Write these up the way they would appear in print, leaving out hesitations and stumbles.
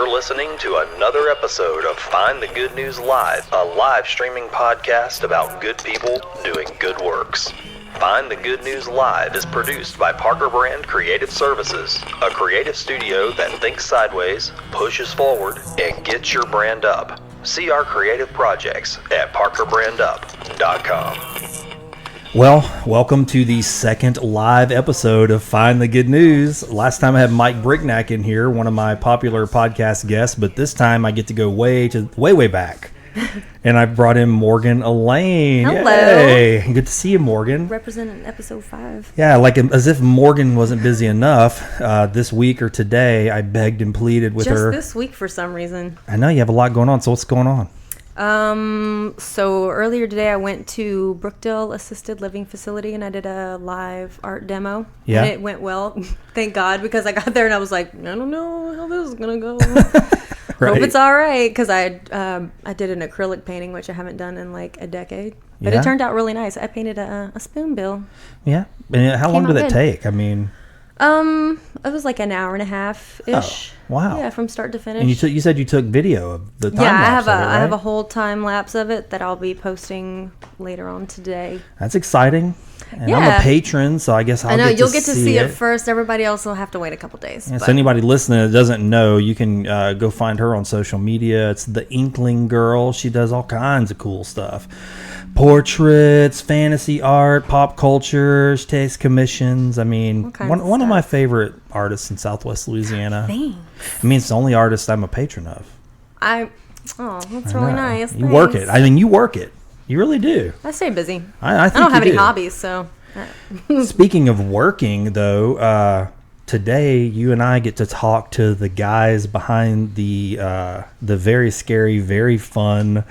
You're listening to another episode of Find the Good News Live, a live streaming podcast about good people doing good works. Find the Good News Live is produced by Parker Brand Creative Services, a creative studio that thinks sideways, pushes forward, and gets your brand up. See our creative projects at parkerbrandup.com. Well, welcome to the second live episode of Find the Good News. Last time I had Mike Brignac in here, one of my popular podcast guests, but this time I get to go way back. And I brought in Morgan Allain. Hello. Yay. Good to see you, Morgan. Representing episode 5. Yeah, like as if Morgan wasn't busy enough. This week or today, I begged and pleaded with her. Just this week for some reason. I know you have a lot going on, so what's going on? So earlier today I went to Brookdale Assisted Living Facility and I did a live art demo. Yeah. And it went well, thank God, because I got there and I was like, I don't know how this is going to go. Right. Hope it's all right, because I did an acrylic painting, which I haven't done in like a decade. But Yeah. It turned out really nice. I painted a spoonbill. Yeah. And how long Came did out it good. take? I mean... It was like an hour and a half-ish. Oh, wow. Yeah, from start to finish. And you said you took video of the time Yeah, lapse of it, right? I have a whole time lapse of it that I'll be posting later on today. That's exciting. And I'm Yeah. a patron, so I guess I'll I know, get you'll to get to see see it it first. Everybody else will have to wait a couple days. Yeah, but- so anybody listening that doesn't know, you can go find her on social media. It's the Inkling girl. She does all kinds of cool stuff. Portraits, fantasy art, pop culture. She takes commissions. I mean, All kinds of one of my stuff. favorite artists in Southwest Louisiana. Thanks. I mean, it's the only artist I'm a patron of. That's I really know. nice. You work it. Thanks. I mean, you work it. You really do. I stay busy. I think I don't have you any do. hobbies, so. Speaking of working, though, today you and I get to talk to the guys behind the very scary, very fun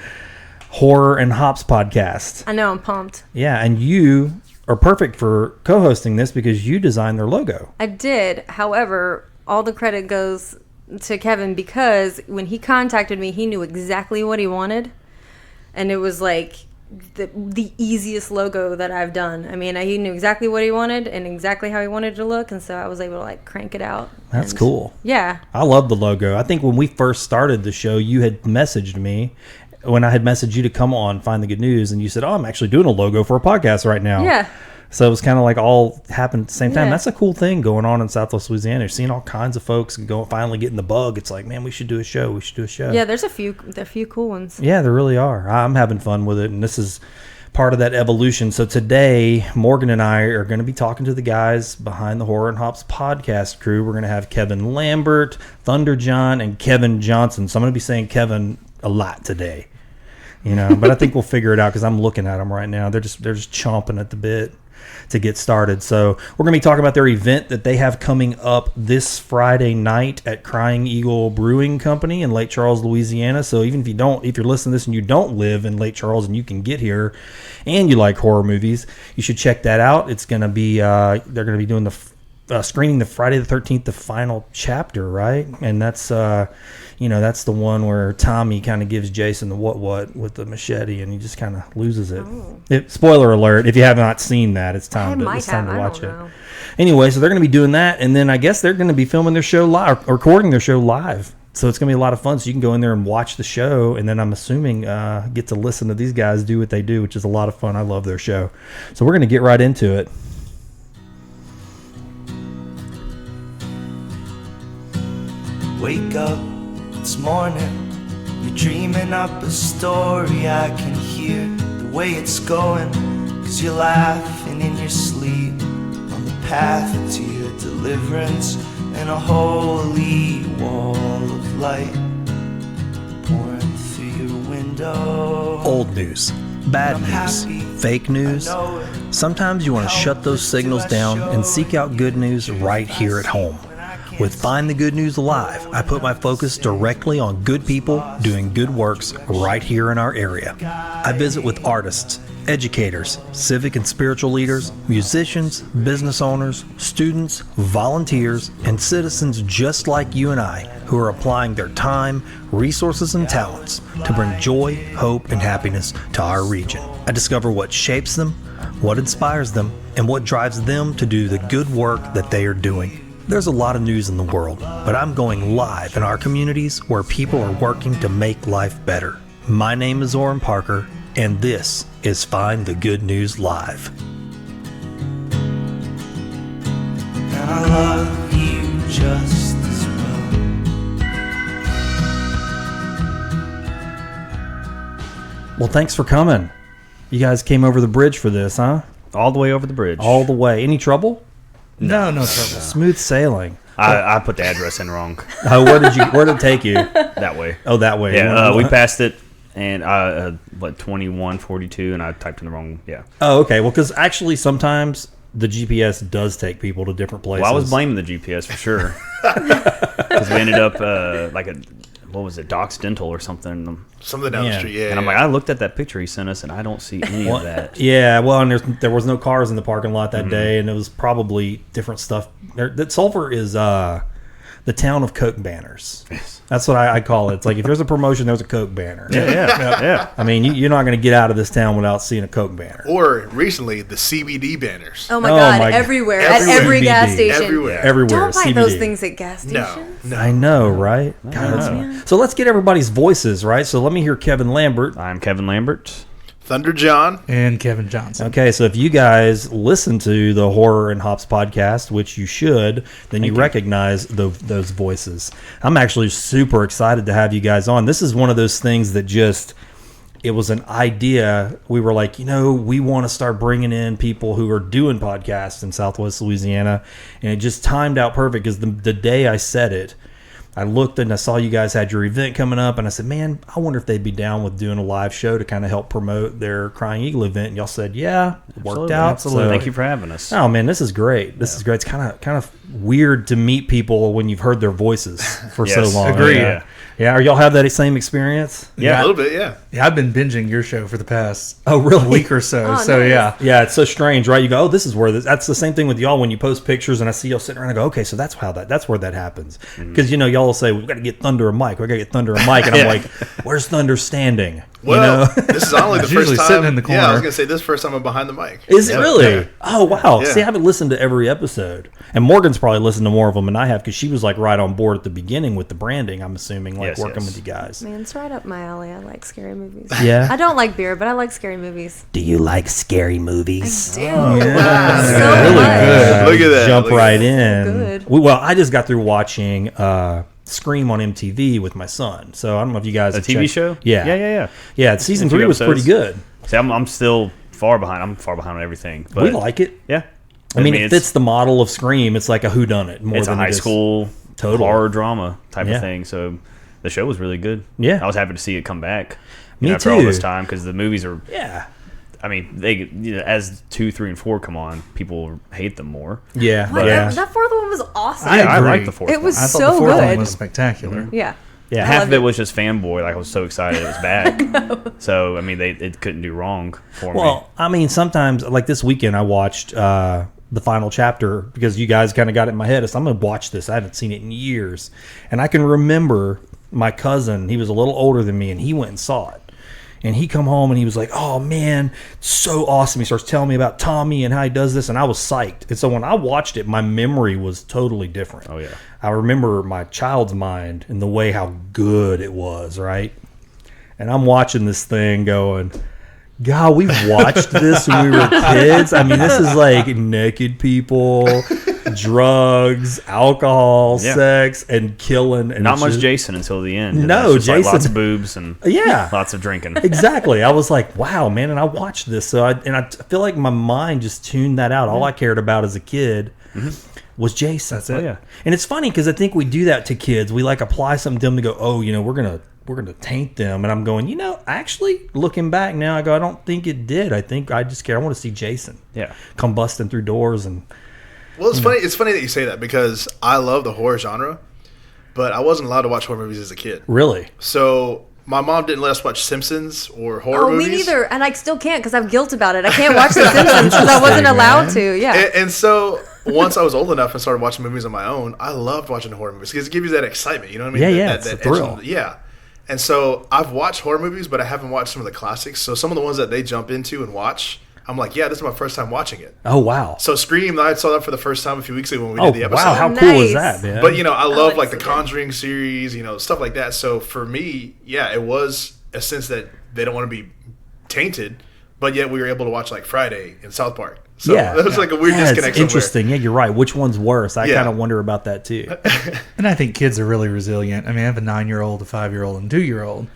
Horror and Hops podcast. I know, I'm pumped. Yeah, and you are perfect for co-hosting this because you designed their logo. I did. However, all the credit goes to Kevin because when he contacted me, he knew exactly what he wanted. And it was like the easiest logo that I've done. I mean, he knew exactly what he wanted and exactly how he wanted it to look. And so I was able to like crank it out. That's And cool. Yeah. I love the logo. I think when we first started the show, you had messaged me when I had messaged you to come on Find the Good News, and you said, I'm actually doing a logo for a podcast right now. Yeah. So it was kind of like all happened at the same time. Yeah. That's a cool thing going on in Southwest Louisiana. You're seeing all kinds of folks finally getting the bug. It's like, man, we should do a show. We should do a show. Yeah, there's a few cool ones. Yeah, there really are. I'm having fun with it, and this is part of that evolution. So today, Morgan and I are going to be talking to the guys behind the Horror and Hops podcast crew. We're going to have Kevin Lambert, Thunder John, and Kevin Johnson. So I'm going to be saying Kevin a lot today, but I think we'll figure it out because I'm looking at them right now. They're just chomping at the bit to get started. So we're going to be talking about their event that they have coming up this Friday night at Crying Eagle Brewing Company in Lake Charles, Louisiana. So even if you're listening to this and you don't live in Lake Charles and you can get here and you like horror movies, you should check that out. It's going to be, they're going to be doing the screening the Friday the 13th, the final chapter, right? And that's, that's the one where Tommy kind of gives Jason the what with the machete, and he just kind of loses it. Spoiler alert! If you have not seen that, it's time to watch it. Anyway, so they're going to be doing that, and then I guess they're going to be filming their show live, or recording their show live. So it's going to be a lot of fun. So you can go in there and watch the show, and then I'm assuming get to listen to these guys do what they do, which is a lot of fun. I love their show. So we're going to get right into it. Wake up, it's morning. You're dreaming up a story I can hear the way it's going, 'cause you're laughing in your sleep on the path to your deliverance, and a holy wall of light pouring through your window. Old news, bad news, fake news. Sometimes you want to shut those signals down and seek out good news right here at home. With Find the Good News Live, I put my focus directly on good people doing good works right here in our area. I visit with artists, educators, civic and spiritual leaders, musicians, business owners, students, volunteers, and citizens just like you and I who are applying their time, resources, and talents to bring joy, hope, and happiness to our region. I discover what shapes them, what inspires them, and what drives them to do the good work that they are doing. There's a lot of news in the world, but I'm going live in our communities where people are working to make life better. My name is Oran Parker, and this is Find the Good News Live. And I love you just as well. Well, thanks for coming. You guys came over the bridge for this, huh? All the way over the bridge. All the way. Any trouble? No trouble. Smooth sailing. I put the address in wrong. Where did it take you? That way. Oh, that way. Yeah, we passed it, and 2142, and I typed in the wrong. Yeah. Oh, okay. Well, because actually sometimes the GPS does take people to different places. Well, I was blaming the GPS for sure, because we ended up what was it, Doc's Dental or something. Something down the street, yeah. And I'm like, I looked at that picture he sent us, and I don't see any of that. Yeah, well, and there was no cars in the parking lot that day, and it was probably different stuff. That Sulphur is the town of Coke banners. Yes. That's what I call it. It's like if there's a promotion, there's a Coke banner. Yeah. I mean, you're not going to get out of this town without seeing a Coke banner. Or recently, the CBD banners. Oh my God! Everywhere. At every gas station. Everywhere. Don't buy CBD. those things at gas stations. No. I know, right? So let's get everybody's voices, right? So let me hear Kevin Lambert. I'm Kevin Lambert. Thunder John. And Kevin Johnson. Okay, so if you guys listen to the Horror and Hops podcast, which you should, then you recognize those voices. I'm actually super excited to have you guys on. This is one of those things that it was an idea. We were like, we want to start bringing in people who are doing podcasts in Southwest Louisiana, and it just timed out perfect because the day I said it, I looked and I saw you guys had your event coming up, and I said, man, I wonder if they'd be down with doing a live show to kind of help promote their Crying Eagle event. And y'all said, yeah, it worked out. Absolutely. So, Thank you for having us. oh, man, this is great. This is great. It's kind of weird to meet people when you've heard their voices for so long. Agreed. Yeah. Are y'all have that same experience? Yeah, a little bit, yeah. Yeah, I've been binging your show for the past really? week or so. Oh, so, nice. yeah. Yeah, it's so strange, right? You go, oh, this is where that's the same thing with y'all when you post pictures and I see y'all sitting around. I go, okay, so that's where that happens. Because y'all will say we've got to get Thunder and Mike. We got to get Thunder and Mike, and I'm like, where's Thunder standing? Well, this is only the He's first usually time. sitting in the corner. Yeah, I was gonna say this first time I'm behind the mic. Is it really? Yeah. Oh wow! Yeah. See, I haven't listened to every episode, and Morgan's probably listened to more of them than I have because she was like right on board at the beginning with the branding. I'm assuming, like working with you guys. Man, it's right up my alley. I like scary movies. Yeah. I don't like beer, but I like scary movies. Do you like scary movies? Dude, Really so good. Look at that. Jump Look at right that. in. good. Well, I just got through watching Scream on MTV with my son. So I don't know if you guys A have TV checked- show? Yeah. Season A few 3 was pretty episodes. good. See, I'm still far behind. I'm far behind on everything. But We like it. Yeah. I mean, it it's- fits the model of Scream. It's like a whodunit more It's a than high it is- school Totally. horror drama type Yeah. of thing. So the show was really good. Yeah. I was happy to see it come back. Me after all too. this time, because the movies are. Yeah. I mean, as 2, 3, and 4 come on, people hate them more. Yeah. What? Yeah. That fourth one was awesome. I agree. like the fourth. It was I thought so the fourth good. one was spectacular. Yeah. Yeah. I Half loved of it it. was just fanboy. Like I was so excited it was back. So I mean, it couldn't do wrong for me. Well, I mean, sometimes, like this weekend, I watched the final chapter because you guys kind of got it in my head. I said, I'm going to watch this. I haven't seen it in years. And I can remember my cousin, he was a little older than me, and he went and saw it. And he come home and he was like, oh, man, so awesome. He starts telling me about Tommy and how he does this. And I was psyched. And so when I watched it, my memory was totally different. Oh, yeah. I remember my child's mind and the way how good it was, right? And I'm watching this thing going, God, we've watched this when we were kids. I mean, this is like naked people, drugs, alcohol, Yeah. sex, and killing. And Not it's much just- Jason until the end. And No, it's just like lots Jason- of boobs and Yeah. lots of drinking. Exactly. I was like, wow, man. And I watched this. I feel like my mind just tuned that out. All I cared about as a kid was Jason. That's it. Oh, yeah. And it's funny because I think we do that to kids. We like apply something to them to go, oh, we're gonna taint them. And I'm going, actually looking back now, I go, I don't think it did. I think I just care. I want to see Jason Yeah. come busting through doors and Well, it's funny. It's funny that you say that because I love the horror genre, but I wasn't allowed to watch horror movies as a kid. really. So my mom didn't let us watch Simpsons or horror Oh, movies. me neither. And I still can't because I have guilt about it. I can't watch The Simpsons because I wasn't allowed to. Yeah. And so once I was old enough and started watching movies on my own, I loved watching horror movies because it gives you that excitement. You know what I mean? Yeah, That it's a edge thrill. on- yeah. And so I've watched horror movies, but I haven't watched some of the classics. So some of the ones that they jump into and watch, I'm like, yeah, this is my first time watching it. Oh, wow. So Scream, I saw that for the first time a few weeks ago when we Oh, did the episode. wow. How Nice. cool is that, man? But, I love, like, the Excellent. Conjuring series, stuff like that. So, for me, yeah, it was a sense that they don't want to be tainted, but yet we were able to watch, like, Friday in South Park. So, that was, like, a weird disconnect it's interesting. Yeah, you're right. Which one's worse? I kind of wonder about that, too. And I think kids are really resilient. I mean, I have a 9-year-old, a 5-year-old, and 2-year-old.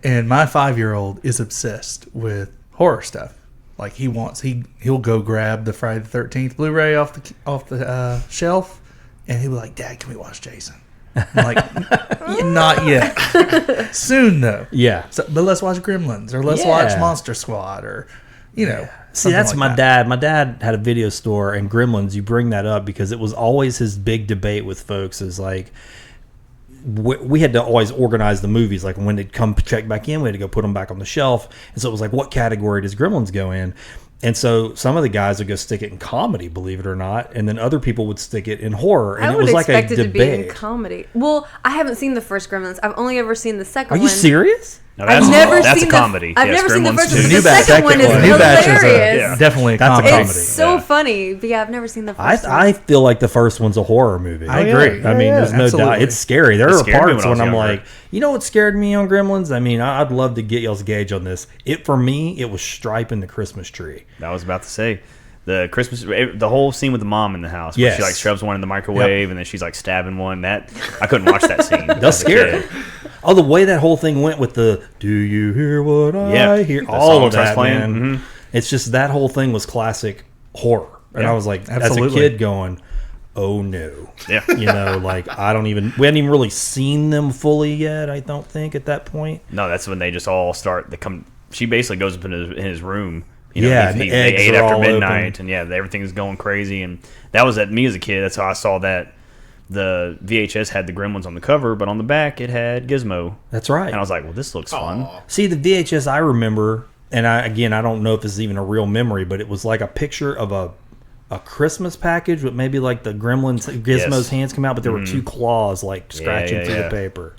And my 5-year-old is obsessed with horror stuff. Like he'll go grab the Friday the 13th Blu-ray off the shelf, and he'll be like, "Dad, can we watch Jason?" I'm like, "Not yet. Soon though." Yeah. So, but let's watch Gremlins, or let's watch Monster Squad, or See, that's like my that. dad. My dad had a video store, and Gremlins. You bring that up because it was always his big debate with folks. Is like we had to always organize the movies. Like when they'd come check back in, we had to go put them back on the shelf. And so it was like, what category does Gremlins go in? And so some of the guys would go stick it in comedy, believe it or not, and then other people would stick it in horror. And I it would was like expect a it to be in debate. comedy. Well, I haven't seen the first Gremlins. I've only ever seen the second Are one. you serious? No, I've never that's seen a comedy. I've Yes, never seen the Gremlins first too. one. New The Batch, second one is New Batch is hilarious. definitely a That's a comedy. comedy. It's so Yeah. funny. But yeah, I've never seen the first one. I feel like the first one's a horror movie. I agree. I mean, there's no doubt. Absolutely. It's scary. There It are scared me parts when I when was I'm younger. like, you know what scared me on Gremlins? I mean, I'd love to get y'all's gauge on this. For me, it was striping the Christmas tree. I was about to say the whole scene with the mom in the house where Yes. she like shoves one in the microwave and then she's like stabbing one. That I couldn't watch that scene. That's scary. Oh, the way that whole thing went with the "Do you hear what I hear?" The All song of starts that, playing. man. It's just that whole thing was classic horror, and Yeah, I was like, absolutely. as a kid, going, "Oh no." Yeah. Like we hadn't even really seen them fully yet. I don't think at that point. No, that's when they just all start. They come. She basically goes up in his room. Yeah, and the they eggs ate are after all midnight, open. and everything's going crazy. And that was at me as a kid. That's how I saw that. The VHS had the Gremlins on the cover, but on the back it had Gizmo. That's right. And I was like, well, this looks fun. See, the VHS I remember, and I don't know if this is even a real memory, but it was like a picture of a Christmas package with maybe like the Gremlins, Gizmo's Yes. hands come out, but there were two claws like scratching through the paper.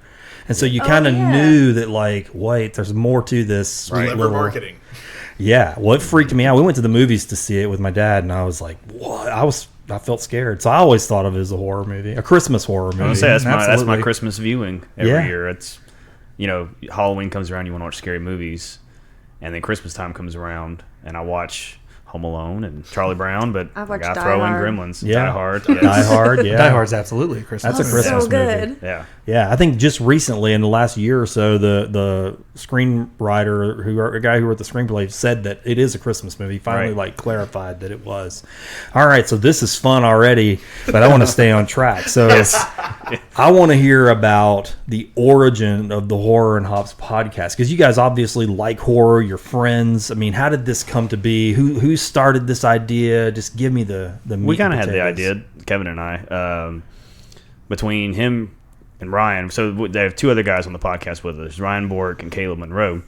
And so you kind of yeah. knew that, like, wait, there's more to this sweet Clever little marketing. Yeah, well, it freaked me out. We went to the movies to see it with my dad, and I was like, what? I felt scared. So I always thought of it as a horror movie, a Christmas horror movie. I was gonna say that's my Absolutely. Christmas viewing every Yeah. year. It's Halloween comes around, you want to watch scary movies, and then Christmas time comes around, and I watch Home Alone and Charlie Brown, but I I watched gotta Die throw in Hard. Gremlins, Yeah. Die Hard, Die Hard, yeah. Die Hard's absolutely a Christmas. That's a movie. Christmas so good. movie. Yeah. Yeah, I think just recently in the last year or so, the screenwriter, a guy who wrote the screenplay, said that it is a Christmas movie. Finally, Right. clarified that it was. All right, so this is fun already, but I want to stay on track. So I want to hear about the origin of the Horror and Hops podcast, because you guys obviously like horror. You're friends. I mean, how did this come to be? Who started this idea? Just give me the meat We kind of and had the potatoes. idea, Kevin and I, between him and Ryan. So they have two other guys on the podcast with us, Ryan Bork and Caleb Monroe,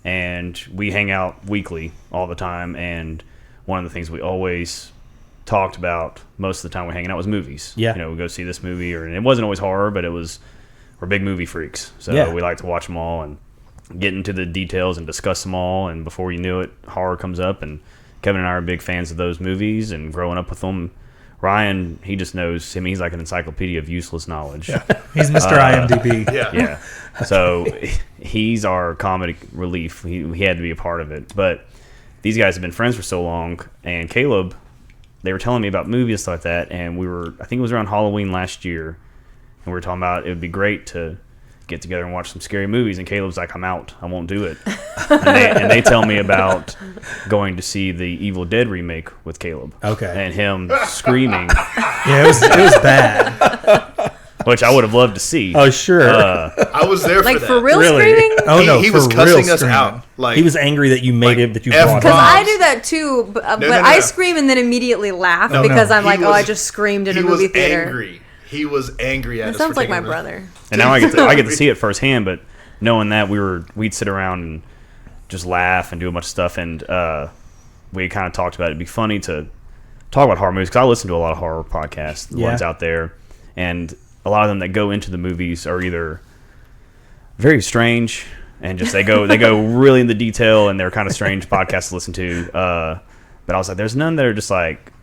and we hang out weekly all the time. And one of the things we always talked about most of the time we're hanging out was movies. Yeah. We go see this movie, and it wasn't always horror, but we're big movie freaks, so Yeah. we like to watch them all and get into the details and discuss them all. And before you knew it, horror comes up, and Kevin and I are big fans of those movies and growing up with them. Ryan, he just knows. I mean, he's like an encyclopedia of useless knowledge. He's Mr. IMDb. Yeah. Yeah. So he's our comedy relief. He had to be a part of it. But these guys have been friends for so long, and Caleb, they were telling me about movies and stuff like that, and I think it was around Halloween last year, and we were talking about it would be great to get together and watch some scary movies, and Caleb's like, I'm out. I won't do it. and they tell me about going to see the Evil Dead remake with Caleb. Okay. And him screaming, Yeah, it was bad. which I would have loved to see. Oh, sure. I was there Like for that. for real Really? screaming? Oh no, he for was real cussing us screaming. out. Like He was angry that you made it, that you F brought it Because bombs. up. I do that too, but no, I no. scream and then immediately laugh No, because no. I'm like, He oh, I was- just screamed in a he movie was theater. angry. He was angry at That us. sounds for like my taking the- brother. And now I get to see it firsthand, but knowing that we'd sit around and just laugh and do a bunch of stuff, and we kind of talked about it'd be funny to talk about horror movies, because I listen to a lot of horror podcasts, the Yeah. ones out there, and a lot of them that go into the movies are either very strange and just they go really into detail, and they're kind of strange podcasts to listen to, But I was like, there's none that are just like,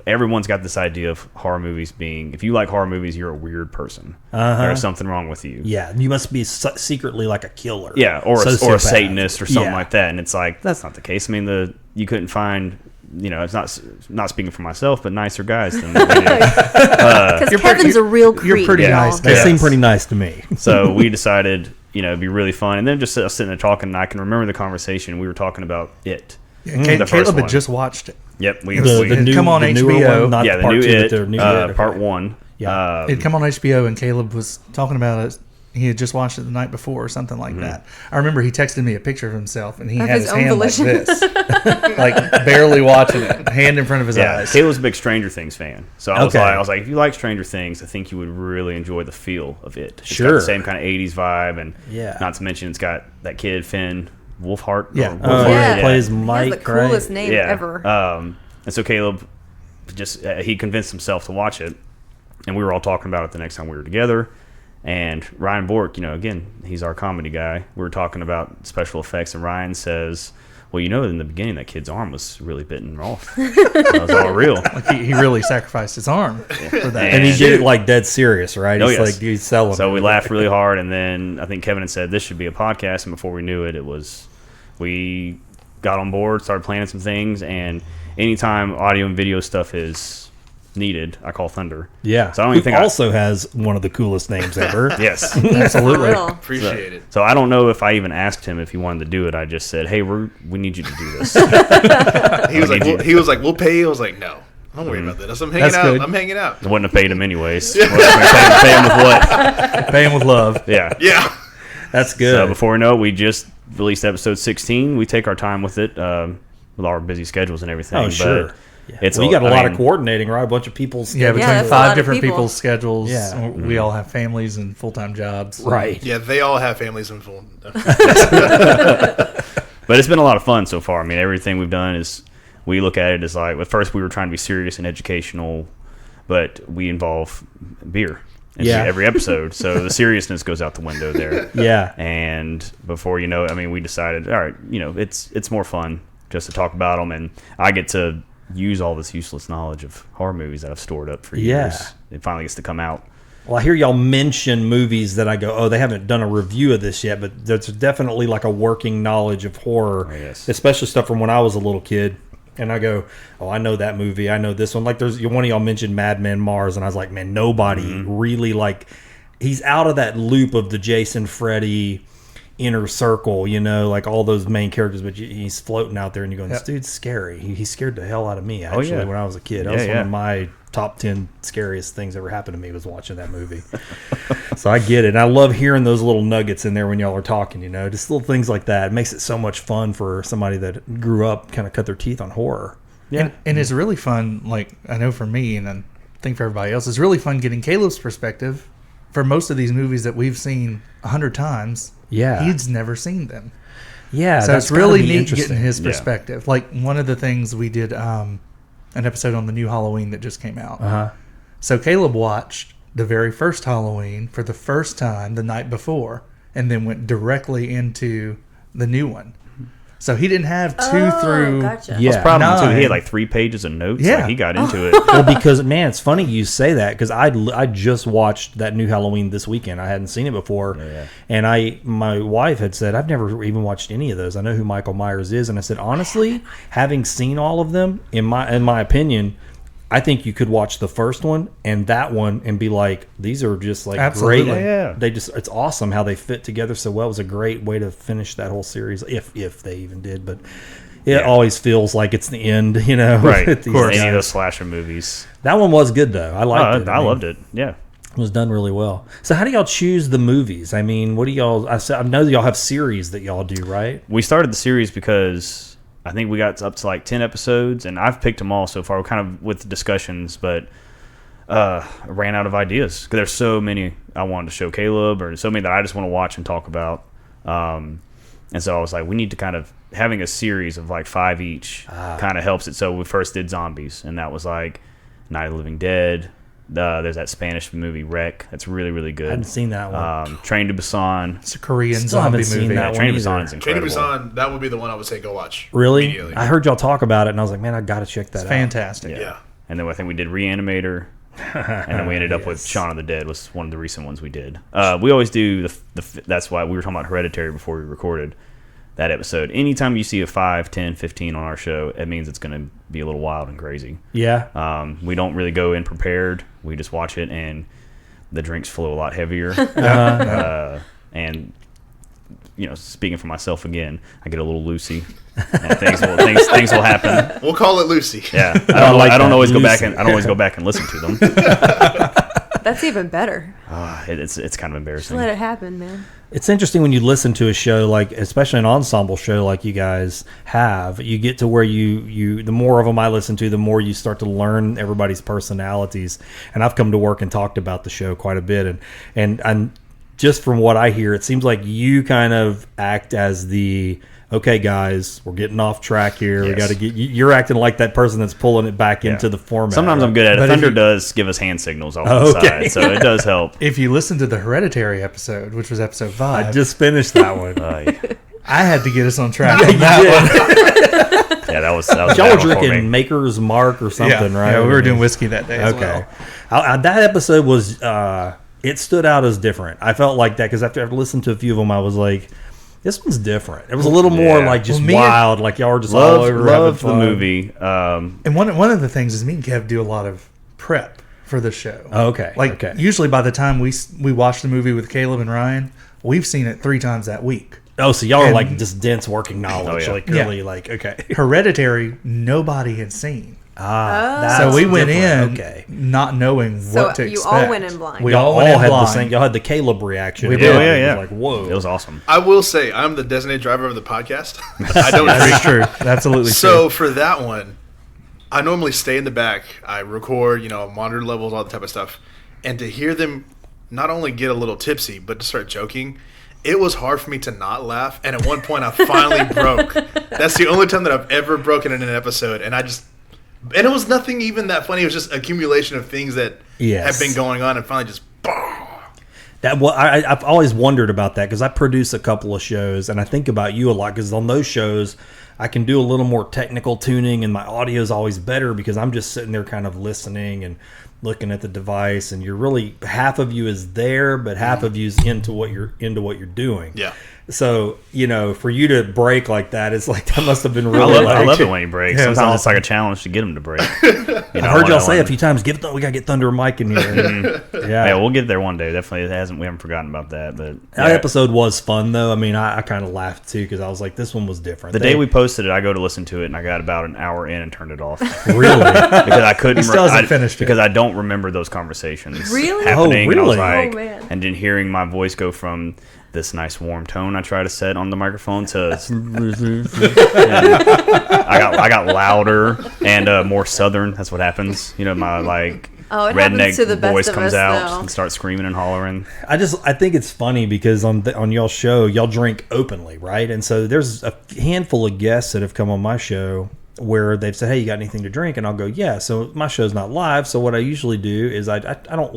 everyone's got this idea of horror movies being, if you like horror movies, you're a weird person. There's something wrong with you. Yeah, you must be secretly like a killer. Yeah, or a Satanist or something Yeah. like that. And it's like, that's not the case. I mean, you couldn't find, it's not speaking for myself, but nicer guys than we do. Because Kevin's a real creep. You're pretty Yeah. nice. They guys. seem pretty nice to me. So we decided, it'd be really fun. And then just sitting there talking, and I can remember the conversation. We were talking about it. Yeah, The first Caleb one. had just watched it. Yep. It'd come on the newer HBO. one, not the part new two, It, but the new It. part one. Yeah. It'd come on HBO, and Caleb was talking about it. He had just watched it the night before or something like that. I remember he texted me a picture of himself, and he Of had his his own hand volition. like this, like barely watching it, hand in front of his Yeah, eyes. Caleb's a big Stranger Things fan, so I was, Okay. I was like, if you like Stranger Things, I think you would really enjoy the feel of it. It's got Sure. the same kind of '80s vibe, and Yeah. not to mention it's got that kid Finn Wolfhard. Yeah. or Oh, Wolfhard, yeah. Yeah. Plays He has Mike, the right? coolest name ever. And so Caleb just he convinced himself to watch it, and we were all talking about it the next time we were together. And Ryan Bork, again, he's our comedy guy. We were talking about special effects, and Ryan says, well, in the beginning that kid's arm was really bitten off. That was all real. Like he really sacrificed his arm for that. And he did it like dead serious, right? Oh, He's yes. like, he's selling. So it. we laughed really hard, and then I think Kevin had said this should be a podcast, and before we knew it, we got on board, started planning some things, and anytime audio and video stuff is needed, I call Thunder. Yeah. So I don't Who even think also has one of the coolest names ever. Yes. Absolutely. For real. Appreciate it. So I don't know if I even asked him if he wanted to do it. I just said, hey, we need you to do this. He was like, we'll pay you. I was like, no, don't worry about that. I'm hanging That's out. good. I'm hanging out. I wouldn't have paid him anyways. Pay him with what? Pay him with love. Yeah. Yeah. That's good. So before we know it, we just released episode 16. We take our time with it, with our busy schedules and everything. Oh, but sure. Yeah. It's Well, you got a I lot mean, of coordinating, right? A bunch of people's Yeah, between that's a lot 5 of different people. people's schedules. Yeah. We all have families and full-time jobs. Right. Yeah, they all have families and full. But it's been a lot of fun so far. I mean, everything we've done is we look at it as like, at first we were trying to be serious and educational, but we involve beer in Yeah. every episode. So the seriousness goes out the window there. Yeah. And before you know it, I mean, we decided, all right, it's more fun just to talk about them, and I get to use all this useless knowledge of horror movies that I've stored up for years. Yeah. It finally gets to come out. Well, I hear y'all mention movies that I go, oh, they haven't done a review of this yet, but there's definitely like a working knowledge of horror, yes. especially stuff from when I was a little kid. And I go, oh, I know that movie. I know this one. Like, there's one of y'all mentioned Mad Men Mars, and I was like, man, nobody really he's out of that loop of the Jason, Freddy inner circle, like all those main characters, but he's floating out there, and you're going, this dude's scary. He scared the hell out of me, actually, yeah. when I was a kid. That Yeah, was one yeah. of my top 10 scariest things ever happened to me was watching that movie. So I get it. And I love hearing those little nuggets in there when y'all are talking, just little things like that. It makes it so much fun for somebody that grew up, kind of cut their teeth on horror. Yeah. And it's really fun, like, I know for me, and I think for everybody else, it's really fun getting Caleb's perspective for most of these movies that we've seen 100 times. Yeah. He's never seen them. Yeah. So that's it's really gotta be neat interesting. getting his Yeah. perspective. Like, one of the things we did an episode on the new Halloween that just came out. Uh-huh. So Caleb watched the very first Halloween for the first time the night before, and then went directly into the new one. So he didn't have two through. Gotcha. Yeah. That's problem too. He 9. had like 3 pages of notes. Yeah. Like, he got into it. Well, because, man, it's funny you say that, because I just watched that new Halloween this weekend. I hadn't seen it before. Yeah. And my wife had said, I've never even watched any of those. I know who Michael Myers is. And I said, honestly, having seen all of them, in my opinion, I think you could watch the first one and that one and be like, these are just like Absolutely. great. Yeah. It's awesome how they fit together so well. It was a great way to finish that whole series, if they even did. But it always feels like it's the end, Right. with Of these course. Any of guys. those slasher movies. That one was good though. I liked it. I loved it. Yeah. It was done really well. So how do y'all choose the movies? I mean, what do y'all? I know y'all have series that y'all do, right? We started the series because I think we got up to like 10 episodes, and I've picked them all so far, kind of with discussions, but ran out of ideas because there's so many I wanted to show Caleb, or so many that I just want to watch and talk about. And so I was like, we need to kind of, having a series of like 5 each kind of helps it. So we first did zombies, and that was like Night of the Living Dead, There's that Spanish movie Wreck. That's really, really good. I hadn't seen that one. Train to Busan. It's a Korean Still zombie haven't seen movie. that one. Train to either. Busan is Train to incredible. Busan, that would be the one I would say go watch. Really? Immediately. I heard y'all talk about it, and I was like, man, I got to check that It's out. fantastic. Yeah. And then I think we did Reanimator. And then we ended up with Shaun of the Dead was one of the recent ones we did. We always do that's why we were talking about Hereditary before we recorded that episode. Anytime you see a 5, 10, 15 on our show, it means it's going to be a little wild and crazy. Yeah. We don't really go in prepared. We just watch it, and the drinks flow a lot heavier. And speaking for myself again, I get a little loosey. And things will happen. We'll call it Lucy. Yeah, I don't always go back and listen to them. That's even better. It's kind of embarrassing. Just let it happen, man. It's interesting when you listen to a show, like especially an ensemble show like you guys have, you get to where you the more of them I listen to, the more you start to learn everybody's personalities. And I've come to work and talked about the show quite a bit, and just from what I hear, it seems like you kind of act as the, okay, guys, we're getting off track here. Yes. We got to get. You're acting like that person that's pulling it back into the format. Sometimes right? I'm good at it. But Thunder does give us hand signals off the side, so it does help. If you listen to the Hereditary episode, which was episode 5, I just finished that one. I had to get us on track on that one. Yeah, that was Y'all were battle for me. drinking Maker's Mark or something, right? Yeah, we were doing whiskey that day as Okay. well. That episode was, it stood out as different. I felt like that because after listening to a few of them, I was like, this one's different. It was a little more Yeah. like just Well, me and- wild, like y'all were just all over Love having the fun. movie. And one of the things is me and Kev do a lot of prep for the show. Okay. Like okay. usually by the time we watch the movie with Caleb and Ryan, we've seen it 3 times that week. Oh, so y'all are and- like just dense working knowledge, Oh, yeah. like really, like okay. Hereditary, nobody had seen. That's So we went different. in Okay. not knowing So what to you expect. all went in blind. We Y'all all went in had the blind. same. Y'all had the Caleb reaction. We It did. was Yeah. like whoa. It was awesome. I will say, I'm the designated driver of the podcast. I don't That's drink. true. Absolutely So true. for that one, I normally stay in the back. I record, monitor levels, all that type of stuff. And to hear them not only get a little tipsy, but to start joking, it was hard for me to not laugh. And at one point, I finally broke. That's the only time that I've ever broken in an episode. And it was nothing even that funny. It was just accumulation of things that Yes. have been going on, and finally just boom. I've always wondered about that because I produce a couple of shows and I think about you a lot because on those shows I can do a little more technical tuning and my audio is always better because I'm just sitting there kind of listening and looking at the device, and you're really, half of you is there, but half of you is into what you're doing. Yeah. So, for you to break like that, it's like that must have been really. I love it when he breaks. Yeah, it was Sometimes it's awesome. like a challenge to get him to break. I heard y'all say a few times, we got to get Thunder Mike in here. Yeah, we'll get there one day. Definitely, we haven't forgotten about that. But That episode was fun though. I mean, I kind of laughed too because I was like, this one was different. the day we posted it, I go to listen to it, and I got about an hour in and turned it off really. because I couldn't. He still hasn't finished it. because I don't remember those conversations Really? happening. Oh, And I was really? like, Oh, man. and then hearing my voice go from this nice warm tone I try to set on the microphone to I got louder and more southern. That's what happens. My Oh, it happens redneck to the best voice of comes us, out though. and starts screaming and hollering. I think it's funny because on y'all show, y'all drink openly, right? And so there's a handful of guests that have come on my show where they've said, hey, you got anything to drink? And I'll go, yeah. So my show's not live. So what I usually do is I don't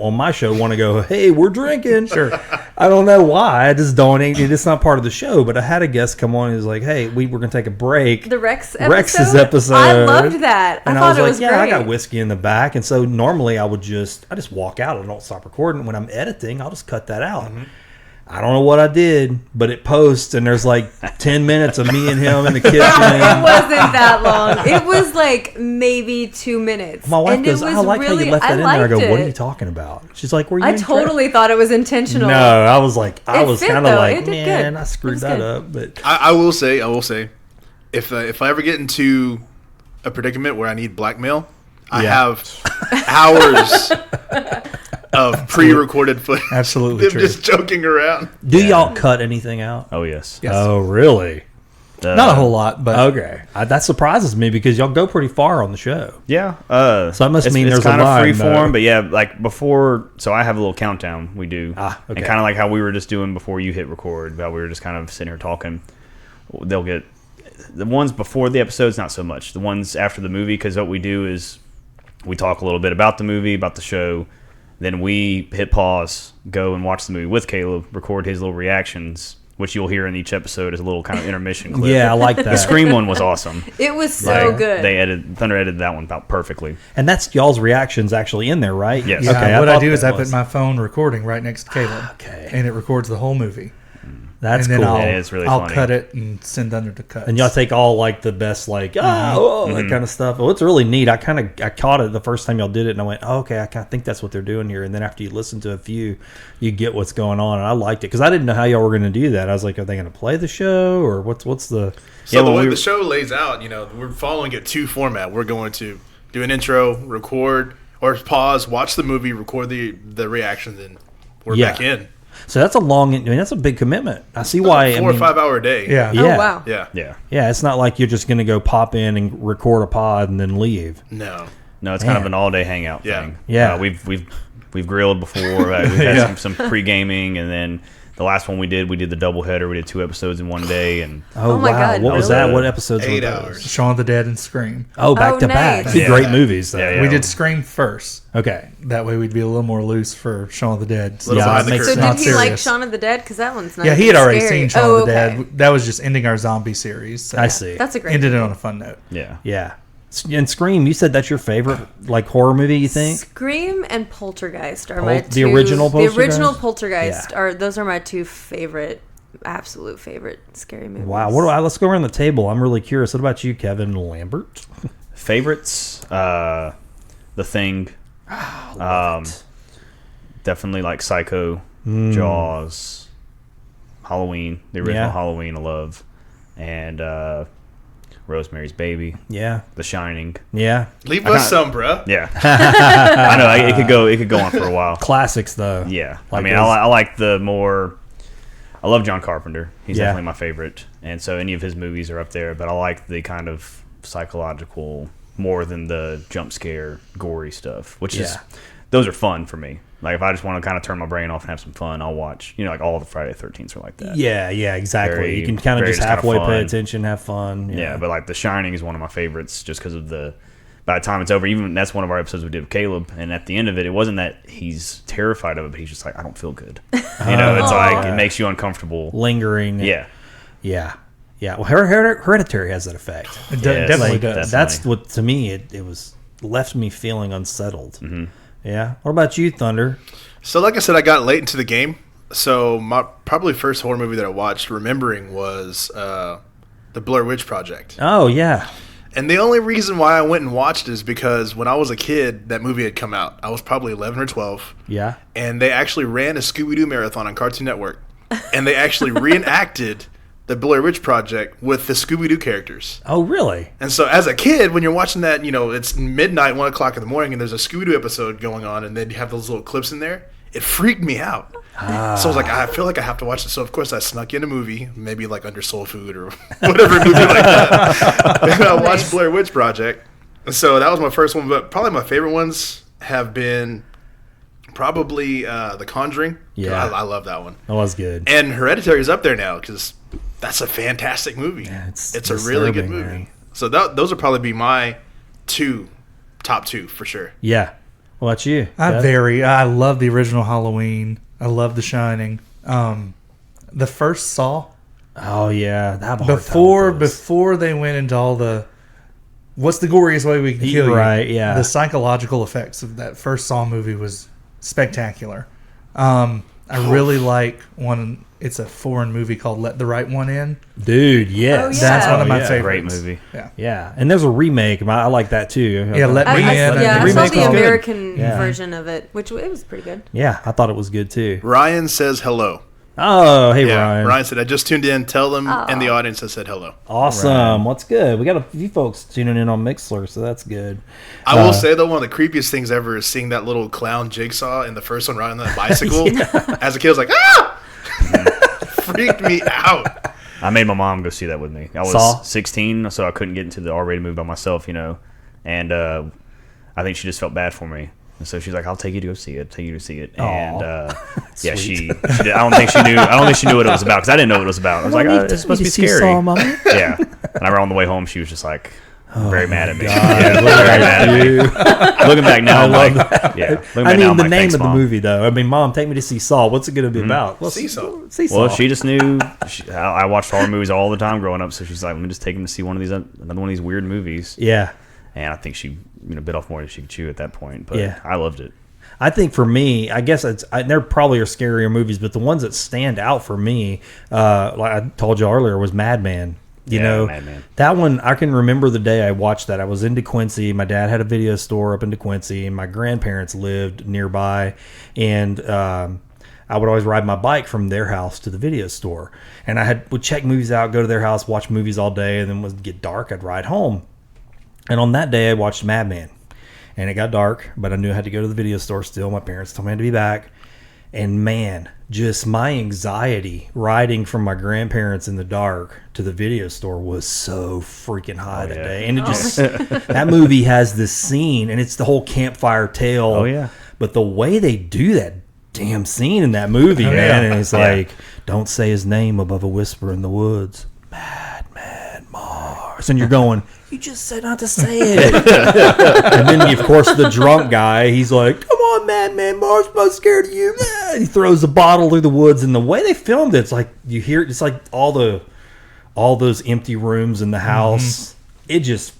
on my show want to go, hey, we're drinking. Sure. I don't know why. I just don't. It's not part of the show. But I had a guest come on and was like, hey, we're going to take a break. The Rex episode? Rex's episode. I loved that. And I I thought was it like, was yeah, great. I got whiskey in the back. And so normally I just walk out. I don't stop recording. When I'm editing, I'll just cut that out. Mm-hmm. I don't know what I did, but it posts and there's like 10 minutes of me and him in the kitchen. It wasn't that long. It was like maybe 2 minutes. My wife and goes, it was I like how really, you left that in there. I go, liked what are it. you talking about? She's like, were you I impressed? totally thought it was intentional. No, I was like, I It was fit, kind of though. like, It did man, good. I It screwed was that good. up. But I will say, if I ever get into a predicament where I need blackmail, I Yeah. have hours of pre-recorded footage. Absolutely Them true. just joking around. do y'all cut anything out? Oh yes. Yes. Oh, really? Not a whole lot, but Okay. That surprises me because y'all go pretty far on the show. Yeah. So that must mean it's there's a kind of line, free though. form, but yeah, like before. So I have a little countdown we do, Okay. and kind of like how we were just doing before you hit record. How we were just kind of sitting here talking. They'll get the ones before the episodes, not so much. The ones after the movie, because what we do is We talk a little bit about the movie, about the show. Then we hit pause, go and watch the movie with Caleb, record his little reactions, which you'll hear in each episode as a little kind of intermission clip. Yeah, I like that. The Scream one was awesome. It was so good. Thunder edited that one about perfectly. And that's y'all's reactions actually in there, right? Yes. Yeah, Okay, what I thought do is that I put my phone recording right next to Caleb. Okay. And it records the whole movie. That's and then cool. It's really I'll funny. cut it and send Thunder to cut. And y'all take all like the best, like that kind of stuff. Well, it's really neat. I caught it the first time y'all did it, and I went, oh, okay, I kind of think that's what they're doing here. And then after you listen to a few, you get what's going on. And I liked it because I didn't know how y'all were going to do that. I was like, are they going to play the show or what's the? So the way the show lays out, we're following a 2 format. We're going to do an intro, record, or pause, watch the movie, record the reactions, and we're back in. So that's a long. I mean, that's a big commitment. I see why. 4 or 5 hour day. Yeah. Oh, wow. Yeah. Yeah. It's not like you're just going to go pop in and record a pod and then leave. No, it's kind of an all day hangout thing. Yeah. We've grilled before. We've had some pre gaming, and then the last one we did the double header. We did 2 episodes in one day, and Oh, my wow. God, What was really? that? What episodes 8 were hours. those? Shaun of the Dead and Scream. Oh, back to back. nice. Two Yeah. great movies, though. Yeah. We did Scream first. Okay. That way we'd be a little more loose for Shaun of the Dead. Little Yeah, behind it the makes So curtain. Not did he like serious. Shaun of the Dead? Because that one's not Yeah, he even had already scary. seen Shaun Oh, of the okay. Dead. That was just ending our zombie series. So I see. That's a great ended it on a fun note. yeah. Yeah. And Scream, you said that's your favorite like horror movie, you think? Scream and Poltergeist are my The two. original The original Poltergeist? Poltergeist those are my 2 absolute favorite scary movies. Wow. Let's go around the table. I'm really curious. What about you, Kevin Lambert? Favorites, The Thing. Definitely like Psycho, Jaws, Halloween, the original Yeah. Halloween I love, and Rosemary's Baby, Yeah. The Shining. Yeah. Leave us some, bruh. Yeah, I know it could go on for a while. Classics, though. Yeah, Like I mean, those- I like the more. I love John Carpenter. He's Yeah. definitely my favorite, and so any of his movies are up there. But I like the kind of psychological more than the jump scare, gory stuff, which is those are fun for me. Like if I just want to kind of turn my brain off and have some fun, I'll watch. Like all the Friday the 13th are like that. Yeah, exactly. Very- you can kind of very just just kinda halfway pay fun. attention, have fun. Yeah, but like The Shining is one of my favorites just because of the. By the time it's over, even that's one of our episodes we did with Caleb, and at the end of it, it wasn't that he's terrified of it, but he's just like, I don't feel good. It's like it makes you uncomfortable. Lingering. Yeah, Yeah. Well, Hereditary has that effect. It Yeah, definitely Like, does. that's what, to me, it was left me feeling unsettled. Mm-hmm. Yeah. What about you, Thunder? So like I said, I got late into the game. So my probably first horror movie that I watched, remembering, was the Blair Witch Project. Oh, yeah. And the only reason why I went and watched it is because when I was a kid, that movie had come out. I was probably 11 or 12. Yeah. And they actually ran a Scooby-Doo marathon on Cartoon Network. And they actually reenacted the Blair Witch Project with the Scooby-Doo characters. Oh, really? And so as a kid, when you're watching that, it's midnight, 1 o'clock in the morning, and there's a Scooby-Doo episode going on, and then you have those little clips in there, it freaked me out. So I was like, I feel like I have to watch this. So of course I snuck in a movie, maybe like Under Soul Food or whatever movie like that. And I watched Blair Witch Project. And so that was my first one, but probably my favorite ones have been probably The Conjuring. Yeah. I love that one. That was good. And Hereditary is up there now because that's a fantastic movie. it's It's a really good disturbing, movie. man. So those would probably be my top two for sure. Yeah. What about you? I love the original Halloween. I love The Shining. The first Saw, Oh, yeah. I have a hard time with those. before they went into all the what's the goriest way we can kill you? Right, yeah. The psychological effects of that first Saw movie was spectacular. I really like one. It's a foreign movie called Let the Right One In. Dude, yes. Oh, yeah. That's one of my yeah. favorites. great movie. Yeah. Yeah. And there's a remake. I like that, too. Yeah, Let Me In. I saw remake the was good. American Yeah. version of it, which it was pretty good. Yeah, I thought it was good, too. Ryan says hello. Oh, hey, Yeah, Ryan. said, I just tuned in. Tell them in the audience I said hello. Awesome. What's good? We got a few folks tuning in on Mixler, so that's good. I will say, though, one of the creepiest things ever is seeing that little clown Jigsaw in the first one riding on that bicycle. As a kid, I was like, ah! Freaked me out. I made my mom go see that with me. I was Saw? 16, so I couldn't get into the R-rated movie by myself, and I think she just felt bad for me. And so she's like, "I'll take you to go see it. And yeah, she did. I don't think she knew. I don't think she knew what it was about because I didn't know what it was about. I was like, "Oh, it's supposed to be scary." Yeah. And I remember on the way home, she was just like, very mad at me. Yeah, very mad at me. Looking back now, I'm like, yeah. Looking back now, I'm the like, name thanks, of the Mom. movie, though. I mean, Mom, take me to see Saw. What's it going to be about? Well, Seesaw. Seesaw. Well, she just knew. I watched horror movies all the time growing up, so she's like, "Let me just take him to see another one of these weird movies." Yeah. And I think she bit off more than she could chew at that point. But Yeah. I loved it. I think for me, I guess there probably are scarier movies, but the ones that stand out for me, like I told you earlier, was Madman. You know, Madman. That one, I can remember the day I watched that. I was in DeQuincy. My dad had a video store up in DeQuincy, and my grandparents lived nearby. And I would always ride my bike from their house to the video store. And I would check movies out, go to their house, watch movies all day, and then when it would get dark, I'd ride home. And on that day, I watched Madman. And it got dark, but I knew I had to go to the video store still. My parents told me I had to be back. And man, just my anxiety riding from my grandparents in the dark to the video store was so freaking high that day. And it just, that movie has this scene, and it's the whole campfire tale. Oh, yeah. But the way they do that damn scene in that movie, man, and it's like, don't say his name above a whisper in the woods. Madman Mars. And you're going, you just said not to say it. And then, of course, the drunk guy, he's like, come on, Madman Mars, I'm not scared of you. He throws a bottle through the woods, and the way they filmed it, it's like, you hear, it's like all those empty rooms in the house. It just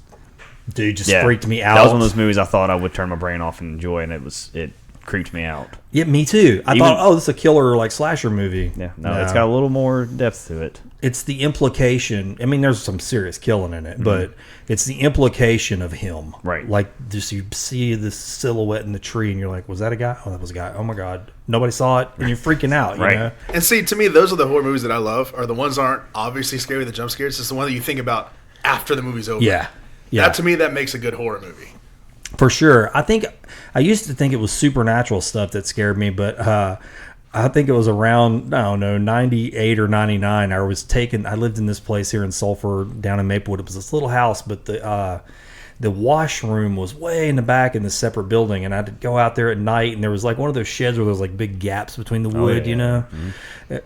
freaked me out. That was one of those movies I thought I would turn my brain off and enjoy, and it creeped me out. Yeah, me too. I thought, oh, this is a killer, like, slasher movie. Yeah, no, it's got a little more depth to it. It's the implication. I mean, there's some serious killing in it, but it's the implication of him. Right. Like, just you see this silhouette in the tree, and you're like, was that a guy? Oh, that was a guy. Oh, my God. Nobody saw it, and you're freaking out, you know? And see, to me, those are the horror movies that I love, are the ones that aren't obviously scary with the jump scares. It's the one that you think about after the movie's over. Yeah. That, to me, that makes a good horror movie. For sure. I used to think it was supernatural stuff that scared me, but I think it was around, I don't know, 98 or 99. I lived in this place here in Sulphur down in Maplewood. It was this little house, but the washroom was way in the back in this separate building, and I'd go out there at night, and there was like one of those sheds where there was like big gaps between the wood, you know?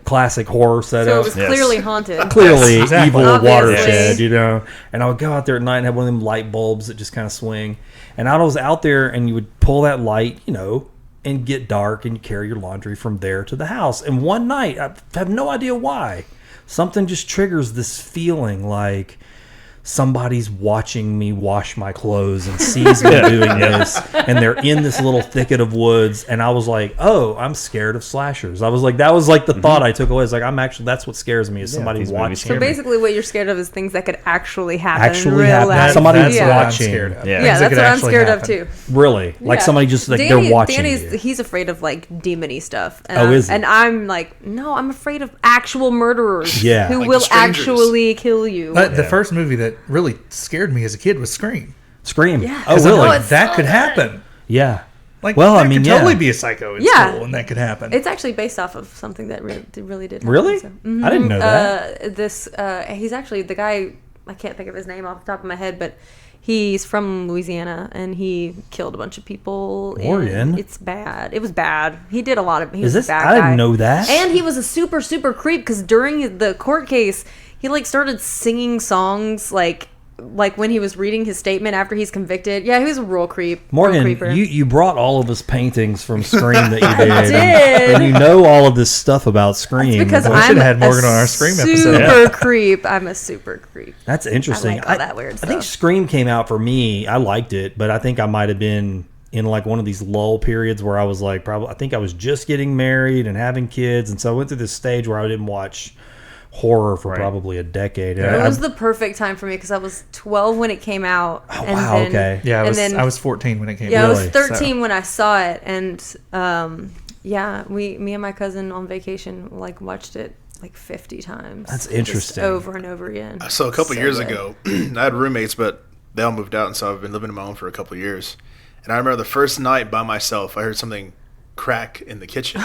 Classic horror setup. So it was clearly haunted. Clearly exactly. evil Obviously. watershed, you know. And I would go out there at night and have one of them light bulbs that just kind of swing. And I was out there, and you would pull that light, you know, and get dark, and you carry your laundry from there to the house. And one night, I have no idea why, something just triggers this feeling like somebody's watching me wash my clothes and sees me doing this, and they're in this little thicket of woods. And I was like, oh, I'm scared of slashers. I was like, that was like the thought I took away. It's like, that's what scares me, is somebody's these movies watching So me. basically, what you're scared of is things that could actually happen. Actually in real happen. life. Somebody's yeah. watching. I'm scared of. Yeah. Yeah, Things that that's could what I'm actually scared happen. of too. Really? Like Yeah. somebody just, like, they're watching you. He's afraid of like demony stuff. And Oh, is he? And I'm like, no, I'm afraid of actual murderers. Yeah. Who Like will The Strangers. actually kill you. But the first movie that really scared me as a kid was Scream. Scream. Yeah. Oh, 'Cause I'm really? like, it's that so could good. happen. Yeah. Like, Well, that I mean, could yeah. totally be a psycho in Yeah. school, and that could happen. It's actually based off of something that really did happen. Really? So. I didn't know that. He's actually the guy. I can't think of his name off the top of my head, but he's from Louisiana, and he killed a bunch of people. and Oran? It's bad. It was bad. He did a lot of. He Is was this? a bad I didn't guy. know that. And he was a super creep, because during the court case, he like started singing songs like when he was reading his statement after he's convicted. Yeah, he was a real creep. real Morgan, creeper. you brought all of his paintings from Scream that you did. did. And you know all of this stuff about Scream. because We I'm should've had a Morgan on our Scream episode. Super creep. I'm a super creep. That's interesting. I like all that weird I think stuff. Scream came out for me. I liked it, but I think I might have been in like one of these lull periods where I was like, I think I was just getting married and having kids. And so I went through this stage where I didn't watch horror for probably a decade. And It I- was the perfect time for me because I was 12 when it came out. Oh, and wow, then, okay. Yeah, and I was 14 when it came Yeah, out. I was Really? 13 when I saw it, and yeah, me and my cousin on vacation like watched it like 50 times. That's Just interesting. over and over again. So a couple So years good. ago, I had roommates, but they all moved out, and so I've been living on my own for a couple years. And I remember the first night by myself, I heard something crack in the kitchen,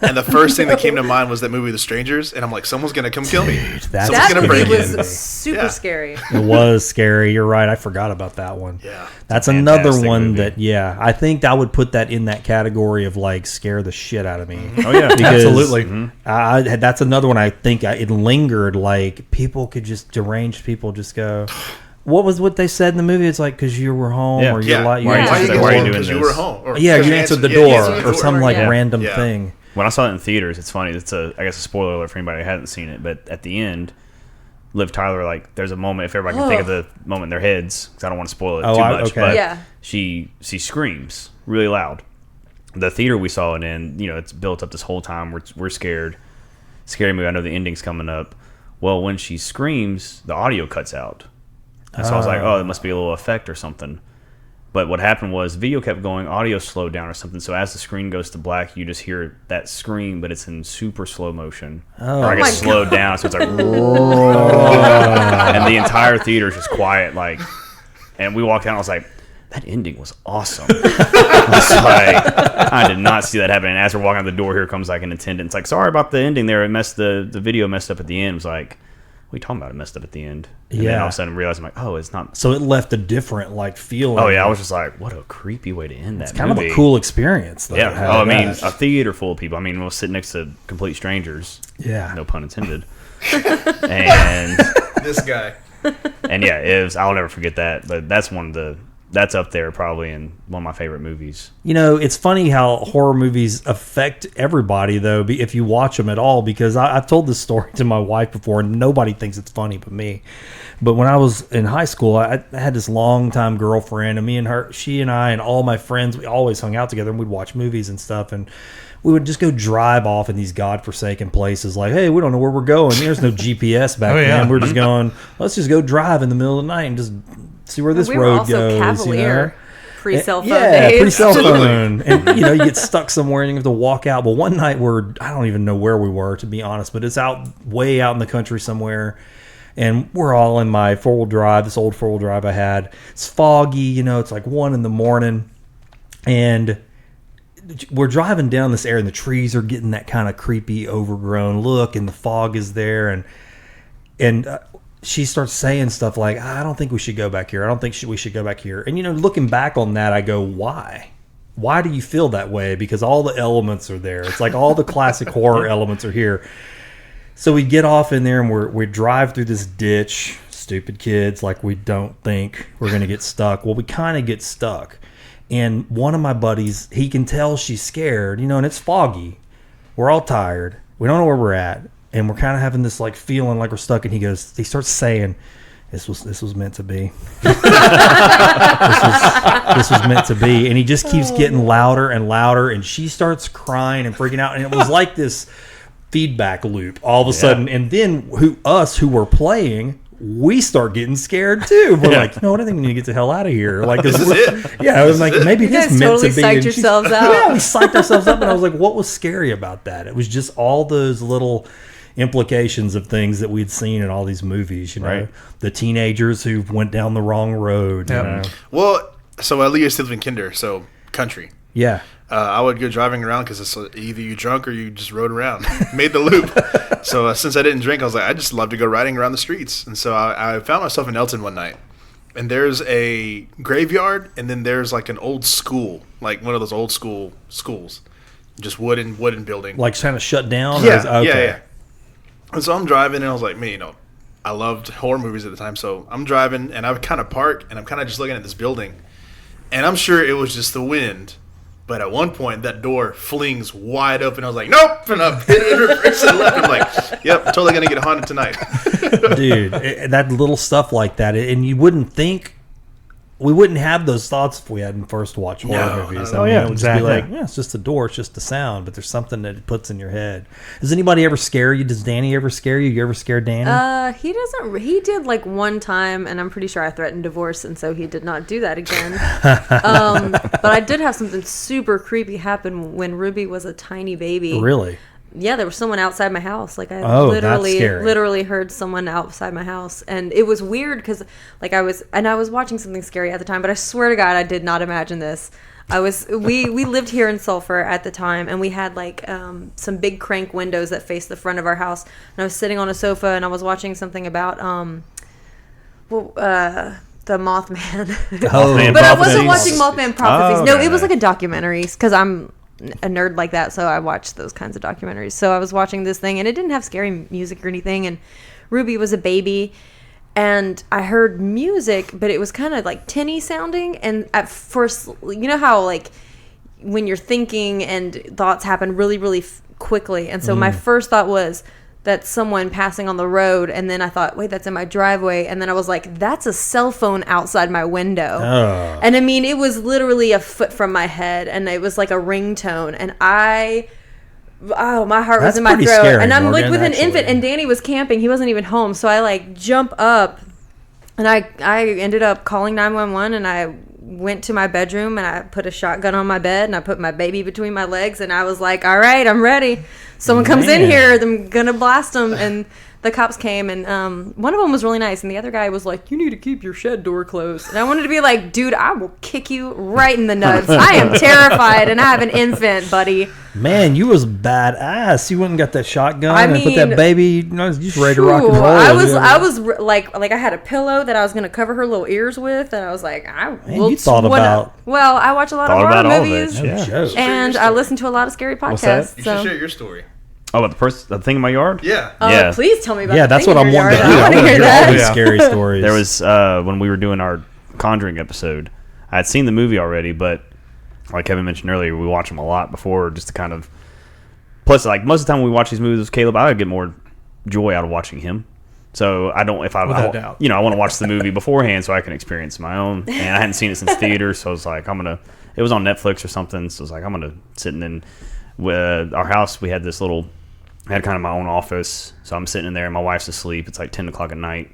and the first thing that came to mind was that movie The Strangers, and I'm like, someone's gonna come kill me. that's Someone's That gonna movie break was in. super Yeah. scary. It was scary. You're right. I forgot about that one. Yeah. That's another fantastic one movie. that, yeah, I think I would put that in that category of like scare the shit out of me. Oh yeah, Because Absolutely. that's another one I think it lingered. Like people could just, deranged people just go, what they said in the movie? It's like because you were home or you're like, Why are you doing Because you this? were home. Or yeah, you answered the door or some like Yeah. random thing. When I saw it in theaters, it's funny. It's I guess a spoiler alert for anybody who hasn't seen it. But at the end, Liv Tyler, like, there's a moment, if everybody can think of the moment in their heads, because I don't want to spoil it too much. Okay. But Yeah. she screams really loud. The theater we saw it in, it's built up this whole time. We're scared. Scary movie. I know the ending's coming up. Well, when she screams, the audio cuts out. And so I was like, oh, it must be a little effect or something. But what happened was video kept going, audio slowed down or something. So as the screen goes to black, you just hear that scream, but it's in super slow motion. Oh. Or I Oh guess my slowed down. So it's like, and the entire theater is just quiet. Like, and we walked out and I was like, that ending was awesome. I was like, I did not see that happening. And as we're walking out the door, here comes like an attendant. It's like, sorry about the ending there. It messed the video messed up at the end. It was like, what are you talking about? It messed up at the end. And then all of a sudden I realized, I'm like, oh, it's not. So it left a different like feeling. Oh yeah, I was just like, what a creepy way to end that. It's kind of a cool experience, though. Yeah. Oh, I mean, a theater full of people. I mean, we'll sit next to complete strangers. Yeah. No pun intended. And This guy. and yeah, I'll never forget that. But that's up there probably in one of my favorite movies. It's funny how horror movies affect everybody, though, if you watch them at all, because I've told this story to my wife before, and nobody thinks it's funny but me. But when I was in high school, I had this longtime girlfriend, and she and I and all my friends, we always hung out together, and we'd watch movies and stuff, and we would just go drive off in these godforsaken places like, hey, we don't know where we're going. There's no GPS back then. We're just going, let's just go drive in the middle of the night and just see where this we were road also goes. cavalier pre-cell phone Yeah, days. pre-cell phone. And, you get stuck somewhere and you have to walk out. But one night I don't even know where we were, to be honest, but it's way out in the country somewhere. And we're all in my four-wheel drive, this old four-wheel drive I had. It's foggy, it's like 1 a.m. And we're driving down this area and the trees are getting that kind of creepy, overgrown look, and the fog is there. And she starts saying stuff like, I don't think we should go back here. I don't think we should go back here. And, looking back on that, I go, why? Why do you feel that way? Because all the elements are there. It's like all the classic horror elements are here. So we get off in there and we drive through this ditch. Stupid kids, like we don't think we're going to get stuck. Well, we kind of get stuck. And one of my buddies, he can tell she's scared, and it's foggy. We're all tired. We don't know where we're at. And we're kind of having this like feeling like we're stuck. And he starts saying, this was meant to be. this was meant to be. And he just keeps getting louder and louder. And she starts crying and freaking out. And it was like this feedback loop all of a sudden. And then who were playing, we start getting scared too. We're like, I think we need to get the hell out of here. Like, This is it. Yeah, I was like, maybe You it is guys meant totally to be. psyched And yourselves out. Yeah, we psyched ourselves up, and I was like, what was scary about that? It was just all those little implications of things that we'd seen in all these movies. Right. The teenagers who went down the wrong road. Yep. Well, so at least live in Kinder, so country. Yeah. I would go driving around because it's either you drunk or you just rode around, made the loop. So since I didn't drink, I was like, I just love to go riding around the streets. And so I found myself in Elton one night, and there's a graveyard, and then there's like an old school, like one of those old school schools, just wooden building. Like kind of shut down? Yeah. And so I'm driving, and I was like, man, I loved horror movies at the time. So I'm driving, and I would kind of park, and I'm kind of just looking at this building, and I'm sure it was just the wind. But at one point, that door flings wide open. I was like, nope. And I'm hitting reverse to the left. I'm like, yep, totally going to get haunted tonight. Dude, that little stuff like that. And you wouldn't think, we wouldn't have those thoughts if we hadn't first watched horror movies. No. It would exactly. just be like, it's just a door, it's just a sound, but there's something that it puts in your head. Does anybody ever scare you? Does Danny ever scare you? You ever scare Danny? He doesn't. He did like one time, and I'm pretty sure I threatened divorce, and so he did not do that again. But I did have something super creepy happen when Ruby was a tiny baby. Really? Yeah, there was someone outside my house. Like I that's scary. literally heard someone outside my house, and it was weird because like I was watching something scary at the time. But I swear to God, I did not imagine this. We lived here in Sulphur at the time, and we had like some big crank windows that faced the front of our house. And I was sitting on a sofa, and I was watching something about the Mothman. Oh, But I wasn't watching Mothman Prophecies. Oh, No, okay. it was like a documentary because I'm a nerd like that, so I watched those kinds of documentaries. So I was watching this thing, and it didn't have scary music or anything, and Ruby was a baby, and I heard music, but it was kind of like tinny sounding. And at first, you know how like when you're thinking and thoughts happen really, really quickly. And so my first thought was that's someone passing on the road. And then I thought, wait, that's in my driveway. And then I was like, that's a cell phone outside my window. And I mean, it was literally a foot from my head, and it was like a ringtone. And my heart was in my throat. Scary, and I'm Morgan, like with an actually. infant, and Danny was camping. He wasn't even home. So I like jump up, and I ended up calling 911, and I went to my bedroom, and I put a shotgun on my bed, and I put my baby between my legs, and I was like, all right, I'm ready. Someone comes in here, I'm gonna blast them. And the cops came, and one of them was really nice, and the other guy was like, you need to keep your shed door closed. And I wanted to be like, dude, I will kick you right in the nuts. I am terrified, and I have an infant, buddy. Man, you was badass. You went and got that shotgun I and put mean, that baby, you know, just ready to rock and roll. I was like I had a pillow that I was gonna cover her little ears with, and I was like, you thought about- Well, I watch a lot of Thought about horror all of movies, it, yeah. joke. and I listen to a lot of scary podcasts. You So, should share your story. Oh, about the thing in my yard? Yeah. Yeah. please tell me about. Yeah, the that's thing what in I'm your wanting to yard. do. I want to hear all that. these scary stories. There was when we were doing our Conjuring episode, I had seen the movie already, but like Kevin mentioned earlier, we watch them a lot before just to kind of. Plus, like most of the time when we watch these movies with Caleb, I would get more joy out of watching him. So I don't Without doubt. I want to watch the movie beforehand so I can experience my own. And I hadn't seen it since theaters, so I was like, it was on Netflix or something, so I was like, I'm gonna sit in with our house. We had this little. I had kind of my own office, so I'm sitting in there, and my wife's asleep. It's like 10 o'clock at night,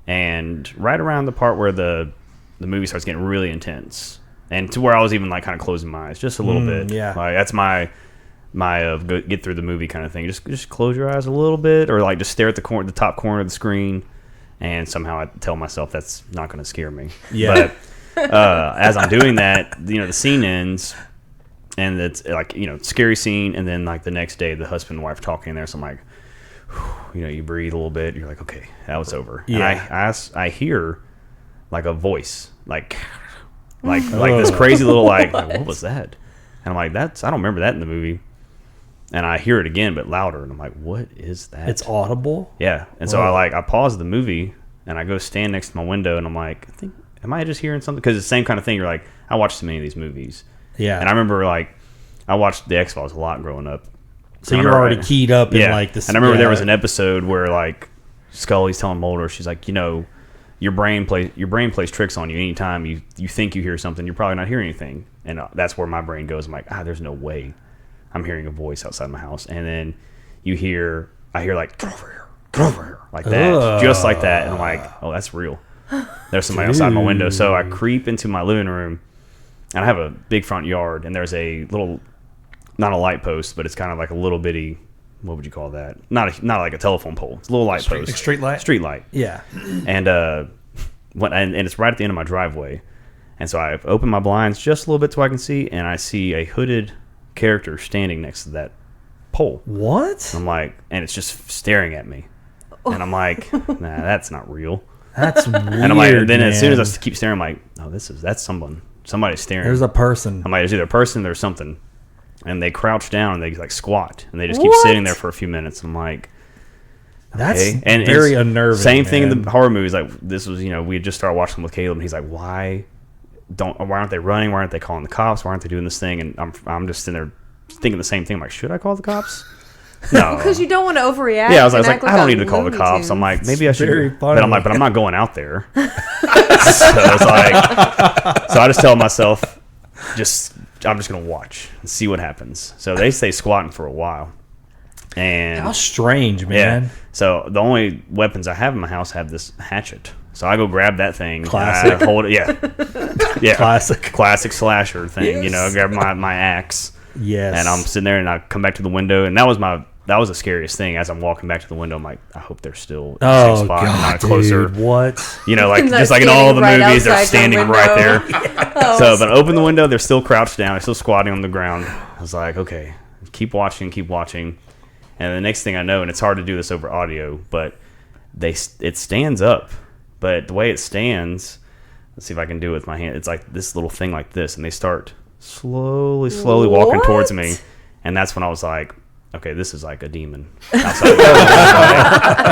and right around the part where the movie starts getting really intense, and to where I was even like kind of closing my eyes just a little bit. yeah. Like that's my get through the movie kind of thing. Just close your eyes a little bit, or like just stare at the top corner of the screen, and somehow I tell myself that's not going to scare me. Yeah. But as I'm doing that, the scene ends. And it's like, scary scene. And then like the next day, the husband and wife talking there. So I'm like, you breathe a little bit. You're like, okay, that was over. Yeah. And I hear like a voice, like this crazy little, like, what was that? And I'm like, I don't remember that in the movie. And I hear it again, but louder. And I'm like, what is that? It's audible. Yeah. And so I pause the movie and I go stand next to my window and I'm like, am I just hearing something? Because it's the same kind of thing. You're like, I watched so many of these movies. Yeah. And I remember, like, I watched the X-Files a lot growing up. So you're already keyed up in, like, this. And I remember there was an episode where, like, Scully's telling Mulder, she's like, your brain plays tricks on you. Anytime you think you hear something, you're probably not hearing anything. And that's where my brain goes. I'm like, there's no way I'm hearing a voice outside my house. And then I hear, like, get over here, like that. Just like that. And I'm like, oh, that's real. There's somebody outside my window. So I creep into my living room. And I have a big front yard, and there's a little, not a light post, but it's kind of like a little bitty, what would you call that? Not like a telephone pole. It's a little light post. Like street light? Street light. Yeah. And and it's right at the end of my driveway. And so I open my blinds just a little bit so I can see, and I see a hooded character standing next to that pole. What? I'm like, and it's just staring at me. And I'm like, nah, that's not real. That's weird. And I'm like, then as soon man. as I keep staring, I'm like, oh, that's someone. Somebody's staring. There's a person. I'm like, there's either a person or something. And they crouch down and they like squat and they just keep What? sitting there for a few minutes. I'm like, That's okay. And very it's unnerving. Same thing man. in the horror movies. Like this was, we had just started watching them with Caleb, and he's like, why aren't they running? Why aren't they calling the cops? Why aren't they doing this thing? And I'm just sitting there thinking the same thing. I'm like, should I call the cops? No, Because you don't want to overreact. yeah, I was and like, act I don't a need to call the Looney cops. Tunes. I'm like, maybe I should. very But I'm funny. like, but I'm not going out there. So it's like, so I just tell myself, I'm just gonna watch and see what happens. So they stay squatting for a while, and How strange, man. yeah. So the only weapons I have in my house have this hatchet. So I go grab that thing. Classic. And I hold it. Yeah. Classic slasher thing. Yes. Grab my axe. Yes. And I'm sitting there, and I come back to the window, and that was the scariest thing. As I'm walking back to the window, I'm like, I hope they're still in the same spot, God, not closer. dude, what? Like They're just like in all the standing right movies, they're outside the standing right there. window. So, but I open the window, they're still crouched down, they're still squatting on the ground. I was like, okay, keep watching. And the next thing I know, and it's hard to do this over audio, but it stands up. But the way it stands, let's see if I can do it with my hand. It's like this little thing like this, and they start slowly walking What? towards me. And that's when I was like, okay, this is like a demon outside.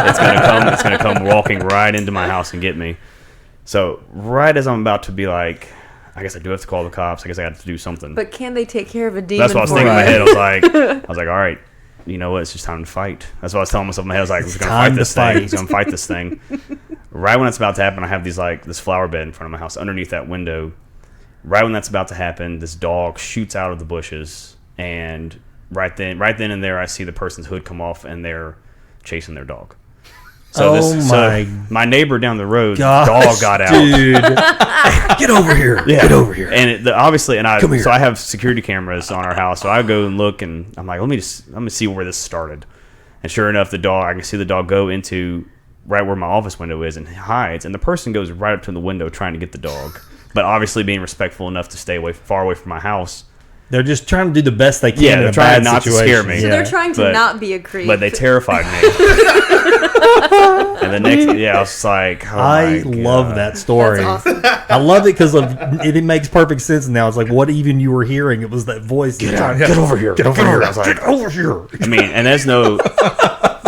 It's gonna come walking right into my house and get me. So right as I'm about to be like, I guess I do have to call the cops. I guess I got to do something. But can they take care of a demon? That's what I was for thinking in my you? head. I was like, all right, you know what? It's just time to fight. That's what I was telling myself in my head. I was like, we're gonna fight this thing. We're gonna fight this thing. Right when it's about to happen, I have this flower bed in front of my house underneath that window. Right when that's about to happen, this dog shoots out of the bushes, and right then and there, I see the person's hood come off, and they're chasing their dog. So my neighbor down the road, dog got out. Dude, get over here! Yeah. Get over here! And obviously, Come here. so I have security cameras on our house. So I go and look, and I'm like, let me see where this started. And sure enough, I can see the dog go into right where my office window is and hides. And the person goes right up to the window trying to get the dog, but obviously being respectful enough to stay far away from my house. They're just trying to do the best they can. Yeah, in they're a trying bad not to situation. scare me. So they're trying to not be a creep. But they terrified me. And the next, I was like, oh I my love God. that story. That's awesome. I love it because it makes perfect sense now. It's like what even you were hearing. It was that voice. Get over here. Get over here. I was like, get over here. I mean, and there's no,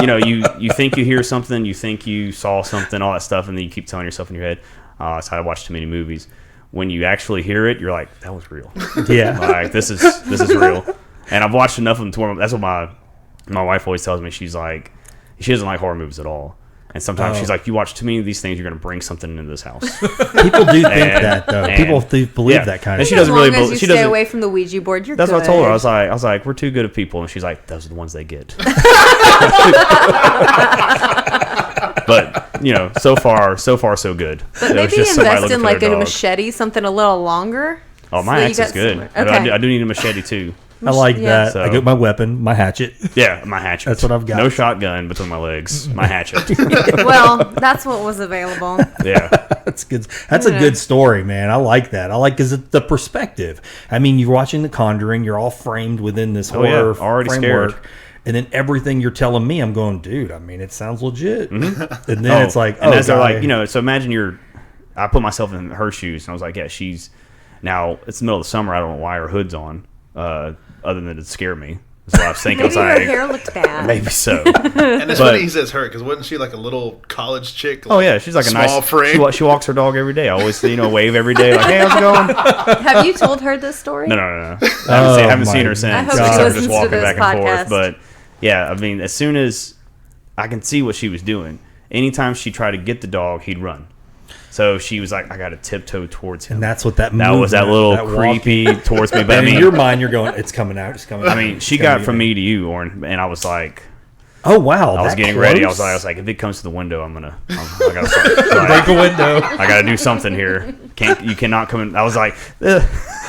you think you hear something, you think you saw something, all that stuff, and then you keep telling yourself in your head, that's how I watch too many movies. When you actually hear it, you're like, that was real. Yeah. Like, this is real. And I've watched enough of them to where that's what my wife always tells me. She's like, she doesn't like horror movies at all. And sometimes she's like, you watch too many of these things, you're going to bring something into this house. People do think that though. People do believe that kind of and she stuff. doesn't as long really as you stay away from the Ouija board, you're That's good. what I told her. I was like, we're too good at people. And she's like, those are the ones they get. But, so far so good. But maybe invest in like a machete, something a little longer. Oh, my axe is good. Okay. I do need a machete too. I like that. So- I got my weapon, my hatchet. Yeah, my hatchet. That's what I've got. No shotgun between my legs. My hatchet. Well, that's what was available. Yeah. That's good. That's a good story, man. I like that. I like because it's the perspective. I mean, you're watching The Conjuring. You're all framed within this horror already framework. scared. And then everything you're telling me, I'm going, dude. I mean, it sounds legit. Mm-hmm. And then it's like, and as they're like, so imagine I put myself in her shoes, and I was like, yeah, now it's the middle of the summer. I don't know why her hood's on, other than to scare me. That's what I was thinking. Maybe I was her like, hair looked bad. maybe so. And it's funny he says her, because wasn't she like a little college chick? Oh yeah, she's like a small nice frame. She walks her dog every day. I always wave every day, like, hey, how's it going? Have you told her this story? No. I haven't seen her since. I hope So she I'm listens just to walking this back and podcast. forth. But yeah, I mean, as soon as I can see what she was doing, anytime she tried to get the dog, he'd run. So she was like, I got to tiptoe towards him. and that's what that was that little that creepy walking. towards me. But I And mean, in your mind, you're going, it's coming out. It's coming out. I mean, she It's gonna got be from there. me to you, Oran, and I was like, Oh wow! I was that getting close? ready. I was like, if it comes to the window, I gotta start, Break a window. I gotta do something here. You cannot come in. I was like, ugh.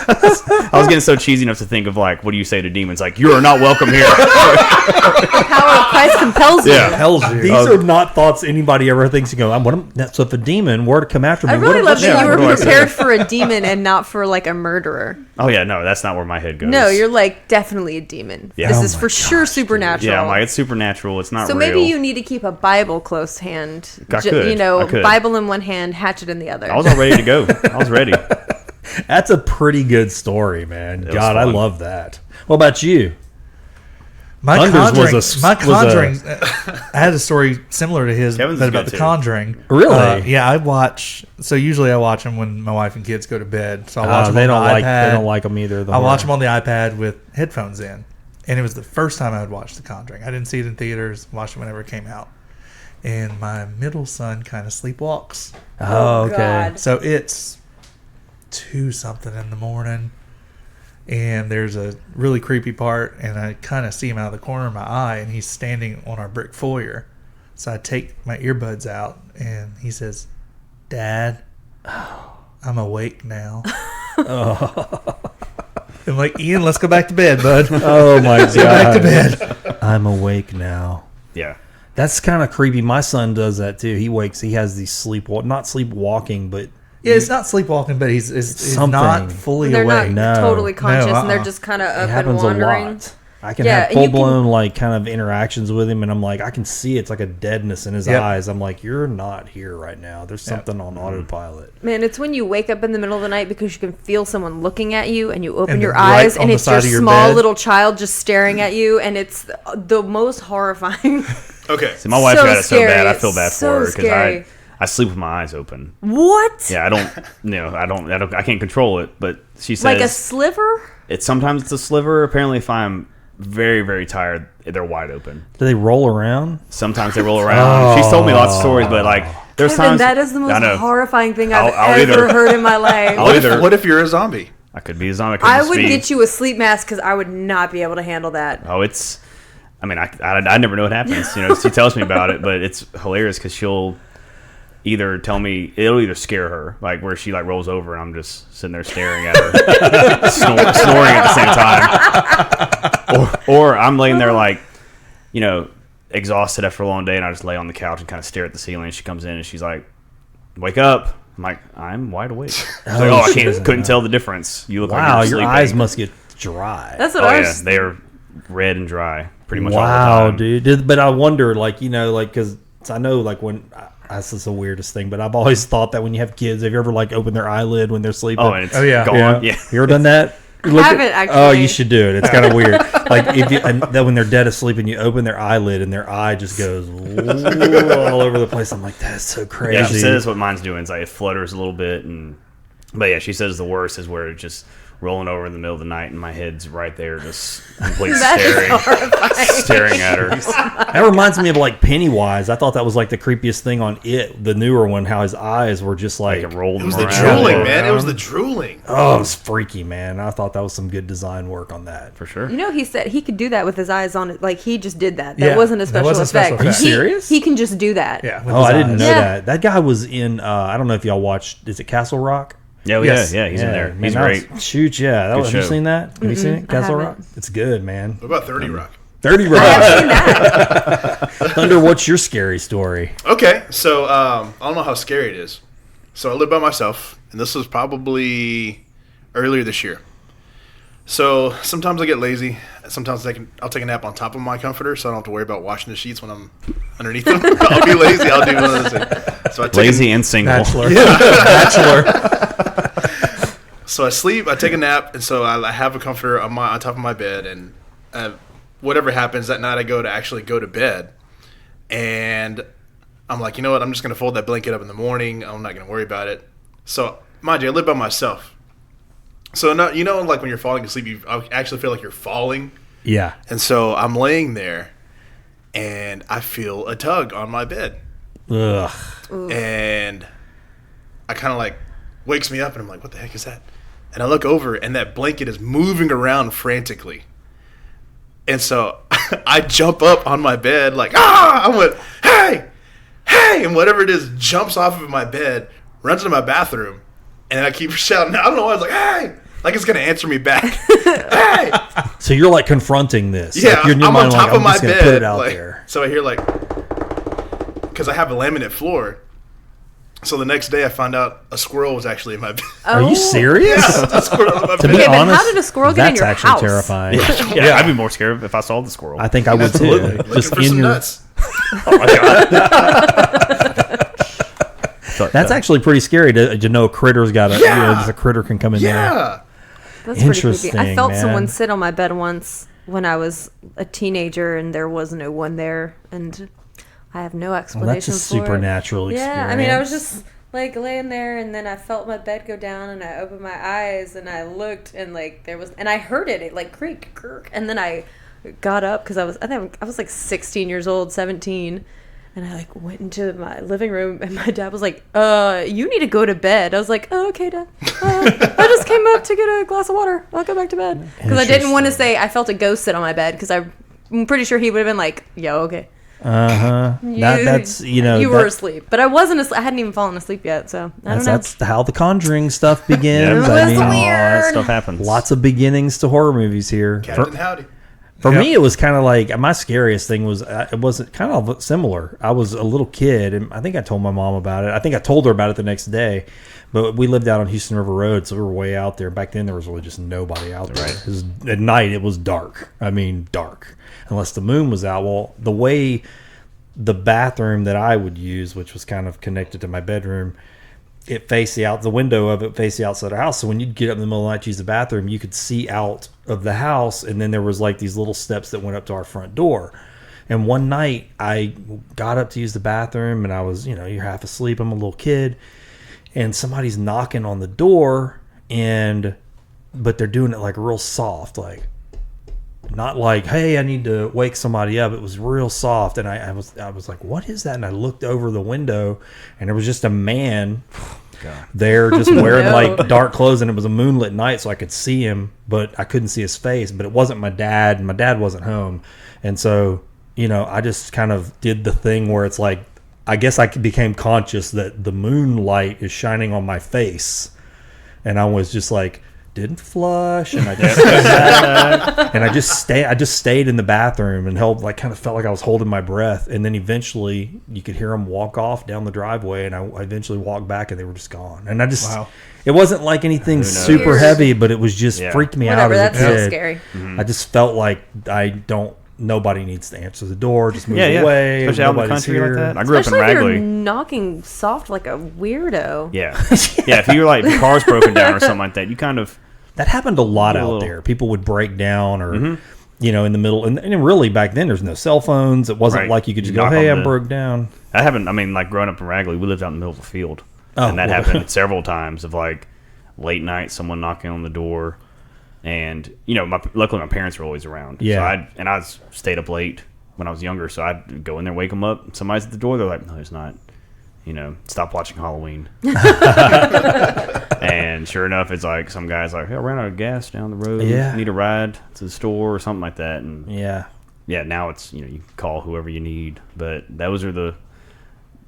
I was getting so cheesy enough to think of like, what do you say to demons? Like, you are not welcome here. The power of Christ compels you. Yeah. Tells you. These are not thoughts anybody ever thinks. You go, so if a demon were to come after me, I really love that you what do I were say? prepared for a demon and not for like a murderer. Oh yeah, no, that's not where my head goes. No, you're like definitely a demon. Yeah. This Oh is for sure supernatural. Yeah, I'm like, it's supernatural. It's not so real. maybe you need to keep a Bible close hand. I could. Bible in one hand, hatchet in the other. I was all ready to go. I was ready. That's a pretty good story, man. was God, I fun. love that. What about you? My Thunders Conjuring, I had a story similar to his, Kevin's but is about good, The too. Conjuring. Really? Yeah, I watch. So usually I watch them when my wife and kids go to bed. So I watch them They on don't the like. iPad. They don't like them either. I watch them on the iPad with headphones in, and it was the first time I would watch The Conjuring. I didn't see it in theaters. Watched it whenever it came out, and my middle son kind of sleepwalks. Oh, okay. God. So it's 2-something in the morning, and there's a really creepy part, and I kind of see him out of the corner of my eye, and he's standing on our brick foyer. So I take my earbuds out, and he says, "Dad, I'm awake now." I'm like, "Ian, let's go back to bed, bud." Oh my God! Go back to bed. I'm awake now. Yeah. That's kind of creepy. My son does that too. He wakes. He has these not sleepwalking, but Yeah, it's not sleepwalking, but he's Something. not fully They're awake. not No. totally conscious, No, and they're just kind of it up and happens a wandering. lot. I can Yeah, have and full you can- blown like kind of interactions with him, and I'm like, I can see it's like a deadness in his Yep. eyes. I'm like, you're not here right now. There's something on autopilot. Man, it's when you wake up in the middle of the night because you can feel someone looking at you, and you open And your right eyes, on and the it's your side of your small bed. little child just staring at you, and it's the most horrifying. Okay. See, my wife So got it so bad. scary. I feel bad So for her because scary. I sleep with my eyes open. What? Yeah, I can't control it. But she says Like a sliver? sometimes it's a sliver. Apparently, if I'm very, very tired, they're wide open. Do they roll around? Sometimes they roll around. She's told me lots of stories, but like there's Kevin, times that is the I most know. horrifying thing I've I'll ever either- heard in my life. What if you're a zombie? I could be a zombie. I would get you a sleep mask because I would not be able to handle that. Oh, it's. I mean, I never know what happens. You know, she tells me about it, but it's hilarious because she'll either tell me it'll either scare her, like where she like rolls over and I'm just sitting there staring at her, snoring at the same time, or I'm laying there like, you know, exhausted after a long day, and I just lay on the couch and kind of stare at the ceiling. And she comes in and she's like, "Wake up!" I'm like, "I'm wide awake." She's like, "Oh, couldn't tell the difference. You look Wow, like you're your sleeping." eyes must get dry. That's what Oh I yeah, was. they are red and dry pretty much all Wow, the time. dude. But I wonder, like, you know, like, because I know, like, when this is the weirdest thing, but I've always thought that when you have kids, have you ever like opened their eyelid when they're sleeping? Oh, and it's Oh, yeah. gone. Yeah. Yeah. You ever done that? haven't, actually. Oh, you should do it. It's kind of weird. Like if you, and then when they're dead asleep and you open their eyelid and their eye just goes all over the place. I'm like, that's so crazy. Yeah, she says what mine's doing. It's like it flutters a little bit, but yeah, she says the worst is where it's just rolling over in the middle of the night and my head's right there, just completely staring at her. That reminds me of like Pennywise. I thought that was like the creepiest thing on It, the newer one. How his eyes were just like, Like it rolled It was them the around. drooling, man. It was the drooling. oh, it was freaky, man. I thought that was some good design work on that. For sure. You know, he said he could do that with his eyes on it. Like, he just did that. That Yeah, wasn't a that special wasn't effect. special effect. Are you serious? He can just do that. Yeah. with Oh, his I didn't eyes. know Yeah. that. That guy was in. I don't know if y'all watched. Is it Castle Rock? Yeah, Yes. yeah, he's in there. man, He's that great. was- shoot, yeah. That Good was, have you show. seen that? Have you seen it? I Castle Rock? haven't. It's good, man. What about 30 Rock? 30 I Rock. have seen that. Thunder, what's your scary story? Okay, so I don't know how scary it is. So I live by myself, and this was probably earlier this year. So sometimes I get lazy. Sometimes I'll take a nap on top of my comforter, so I don't have to worry about washing the sheets when I'm underneath them. I'll be lazy. I'll do one of those things. So I take Lazy and single. Bachelor. Bachelor. So I sleep, I take a nap, and so I have a comforter on top of my bed, and whatever happens that night, I go to bed, and I'm like, you know what? I'm just gonna fold that blanket up in the morning. I'm not gonna worry about it. So mind you, I live by myself. So not, you know, like when you're falling asleep, you actually feel like you're falling, Yeah. and so I'm laying there, and I feel a tug on my bed, Ugh. and I kind of like wakes me up, and I'm like, what the heck is that? And I look over, and that blanket is moving around frantically. And so I jump up on my bed, like, ah! I went, hey! Hey! And whatever it is jumps off of my bed, runs into my bathroom, and I keep shouting. I don't know why. I was like, hey! Like it's going to answer me back. Hey! So you're like confronting this. Yeah, Like, you're in your I'm mind on top like, of my just gonna bed. put it out like, there. So I hear like, because I have a laminate floor. So the next day I found out a squirrel was actually in my bed. Are you serious? A squirrel in my To be bed. but how honest, did a squirrel get in that's your actually house? terrifying. Yeah, I'd be more scared if I saw the squirrel. I think I would Absolutely. too. Looking Just for in some your. nuts. Oh my god. That's actually pretty scary to know a critter's got a. You know, just a critter can come in there. Yeah. That's pretty creepy. I Interesting, felt man. someone sit on my bed once when I was a teenager, and there was no one there, and I have no Well, explanation that's a for it. supernatural experience. Yeah, I mean, I was just like laying there, and then I felt my bed go down, and I opened my eyes, and I looked, and like there was, and I heard it like creak, and then I got up because I think I was like 16 years old, 17. And I like went into my living room, and my dad was like, you need to go to bed. I was like, oh, okay, Dad. I just came up to get a glass of water. I'll go back to bed. Because I didn't want to say I felt a ghost sit on my bed, because I'm pretty sure he would have been like, yo, okay. Uh-huh. That's, you know. You were asleep. But I wasn't asleep. I hadn't even fallen asleep yet, so I don't know. That's how the Conjuring stuff begins. Yeah, It I was mean, all that weird. stuff happens. lots of beginnings to horror movies here. Captain Howdy. For me, it was kind of like my scariest thing was it wasn't kind of similar. I was a little kid, and I think I told my mom about it. I think I told her about it the next day. But we lived out on Houston River Road, so we were way out there. Back then, there was really just nobody out there. Right. At night, it was dark. I mean, dark. Unless the moon was out. Well, the way the bathroom that I would use, which was kind of connected to my bedroom, it faced the window of it faced the outside of the house. So when you'd get up in the middle of the night to use the bathroom, you could see out of the house, and then there was like these little steps that went up to our front door. And one night I got up to use the bathroom, and I was, you're half asleep. I'm a little kid, and somebody's knocking on the door, but they're doing it like real soft, like not like, hey, I need to wake somebody up. It was real soft, and I was like, what is that? And I looked over the window, and there was just a man there just wearing like dark clothes, and it was a moonlit night, so I could see him, but I couldn't see his face. But it wasn't my dad, and my dad wasn't home. And so, I just kind of did the thing where it's like, I guess I became conscious that the moonlight is shining on my face, and I was just like, didn't flush, and I just stayed in the bathroom and kind of felt like I was holding my breath, and then eventually you could hear them walk off down the driveway, and I eventually walked back, and they were just gone. And I just, it wasn't like anything super heavy, but it was just freaked me out as a kid. That's scary. Mm-hmm. I just felt like nobody needs to answer the door. Just move away. Especially out in the country here. Like that. I grew up in Especially if Ragley. you're knocking soft like a weirdo. Yeah. If you're like, your car's broken down or something like that, you kind of... That happened a lot out there. People would break down or, in the middle. And really, back then, there's no cell phones. It wasn't like you could just go, hey, I broke down. That happened, like growing up in Ragley, we lived out in the middle of a field. And that happened several times of like late night, someone knocking on the door. And, luckily my parents were always around. Yeah. So I stayed up late when I was younger. So I'd go in there, wake them up. Somebody's at the door. They're like, no, there's not. Stop watching Halloween. And sure enough, it's like some guy's like, hey, I ran out of gas down the road. Yeah. Need a ride to the store or something like that. And yeah, now it's, you call whoever you need. But those are the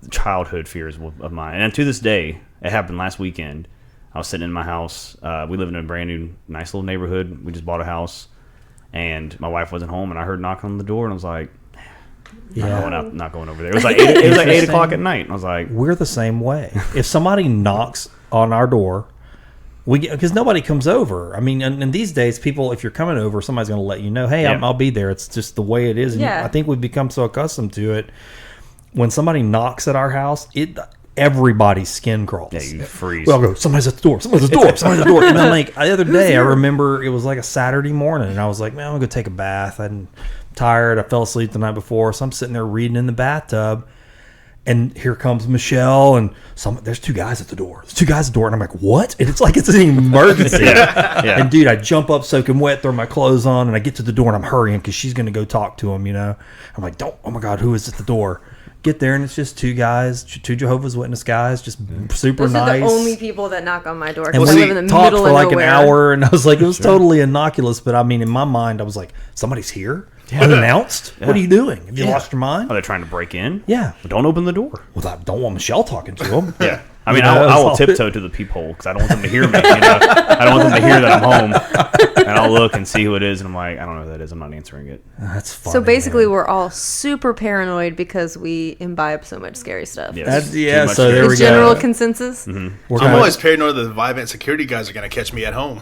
childhood fears of mine. And to this day, it happened last weekend. I was sitting in my house. We live in a brand new, nice little neighborhood. We just bought a house. And my wife wasn't home, and I heard knocking on the door, and I was like, not going over there. It was like 8 o'clock at night. And I was like, we're the same way. If somebody knocks on our door, because nobody comes over. I mean, and these days, people, if you're coming over, somebody's going to let you know, hey, I'll be there. It's just the way it is. And I think we've become so accustomed to it. When somebody knocks at our house, everybody's skin crawls. Yeah, you freeze. Well, I'll go, somebody's at the door. Somebody's at the door. Somebody's at the door. And then, like, the other day, I remember it was like a Saturday morning, and I was like, man, I'm going to go take a bath. I'm tired. I fell asleep the night before, so I'm sitting there reading in the bathtub, and here comes Michelle, and there's two guys at the door. There's two guys at the door, and I'm like, what? And it's like it's an emergency. Yeah. And, dude, I jump up soaking wet, throw my clothes on, and I get to the door, and I'm hurrying because she's going to go talk to him, I'm like, oh, my God, who is at the door? Get there, and it's just two guys, two Jehovah's Witness guys, just super Those nice. are the only people that knock on my door. And I live in the talked middle for of like nowhere. an hour, and I was like, it was totally innocuous. But I mean, in my mind, I was like, somebody's here, unannounced. What are you doing? Have you lost your mind? Oh, they're trying to break in? Yeah. Well, don't open the door. Well, I don't want Michelle talking to them. Yeah. I mean, I will tiptoe to the peephole because I don't want them to hear me. I don't want them to hear that I'm home. And I'll look and see who it is, and I'm like, I don't know who that is. I'm not answering it. That's funny. So basically, we're all super paranoid because we imbibe so much scary stuff. Yes. So there we go. General consensus. Mm-hmm. I'm always paranoid that the Vivint security guys are going to catch me at home.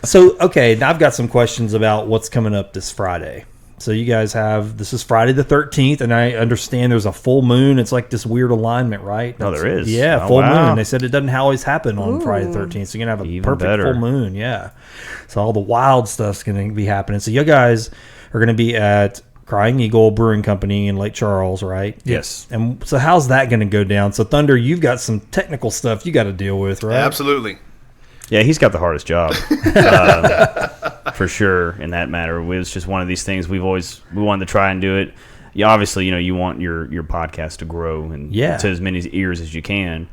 So, okay, now I've got some questions about what's coming up this Friday. So you guys this is Friday the 13th, and I understand there's a full moon. It's like this weird alignment, right? There is. Yeah, full moon. They said it doesn't always happen on Friday the 13th, so you're going to have a perfect full moon, yeah. So all the wild stuff's going to be happening. So you guys are going to be at Crying Eagle Brewing Company in Lake Charles, right? Yes. And so how's that going to go down? So Thunder, you've got some technical stuff you got to deal with, right? Absolutely. Yeah, he's got the hardest job, for sure. In that matter, it was just one of these things we wanted to try and do it. Yeah, obviously, you want your podcast to grow and to as many ears as you can.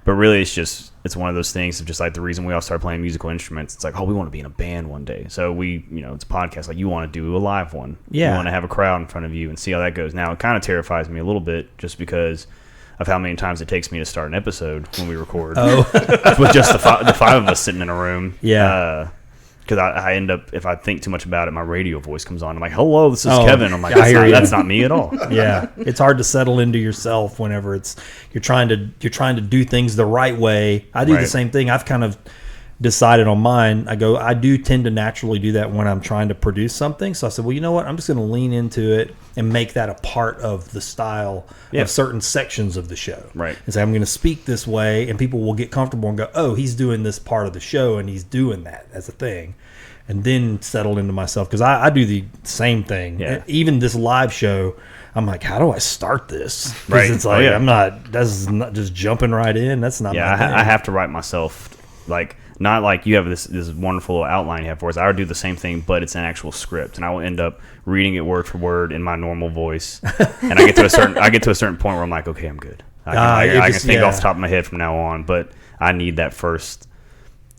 But really, it's one of those things of just like the reason we all start playing musical instruments. It's like, we want to be in a band one day. So it's a podcast. Like you want to do a live one. Yeah. You want to have a crowd in front of you and see how that goes. Now, it kind of terrifies me a little bit just because of how many times it takes me to start an episode when we record. With just the five of us sitting in a room. Yeah. because I end up, if I think too much about it, my radio voice comes on. I'm like, hello, this is Oh, Kevin. I'm like, I hear you. that's not me at all. Yeah, it's hard to settle into yourself whenever you're trying to do things the right way. I do the Right. same thing. I've kind of decided on mine. I do tend to naturally do that when I'm trying to produce something. So I said, well, you know what? I'm just going to lean into it and make that a part of the style of certain sections of the show. Right. And say, I'm going to speak this way, and people will get comfortable and go, oh, he's doing this part of the show, and he's doing that as a thing. And then settle into myself, because I do the same thing. Yeah. Even this live show, I'm like, how do I start this? 'Cause Right. it's like, Oh, yeah. this is not just jumping right in. That's not Yeah, my thing. I have to write myself, like, not like you have this wonderful outline you have for us. I would do the same thing, but it's an actual script, and I will end up reading it word for word in my normal voice. And I get to a certain point where I'm like, okay, I'm good. I can think off the top of my head from now on, but I need that first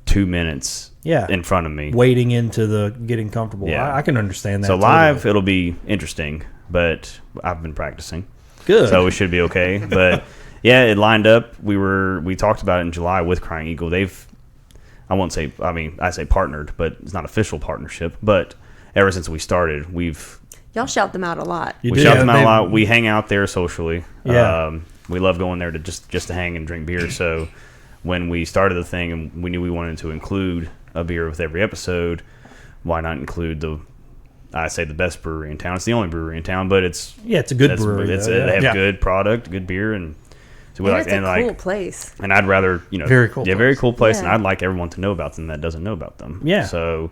2 minutes in front of me. Waiting into the getting comfortable. Yeah. I can understand that. So totally. live, it'll be interesting, but I've been practicing. Good. So we should be okay. But yeah, it lined up. We talked about it in July with Crying Eagle. I say partnered, but it's not official partnership. But ever since we started, Y'all shout them out a lot. You we do. shout them out a they- lot. We hang out there socially. Yeah. We love going there to just to hang and drink beer. So when we started the thing and we knew we wanted to include a beer with every episode, why not include the best brewery in town? It's the only brewery in town, but it's a good brewery. They though, have yeah. good product, good beer, and so we And it's a cool place. And I'd rather, Very cool very place. cool place, and Yeah. I'd like everyone to know about them that doesn't know about them. Yeah. So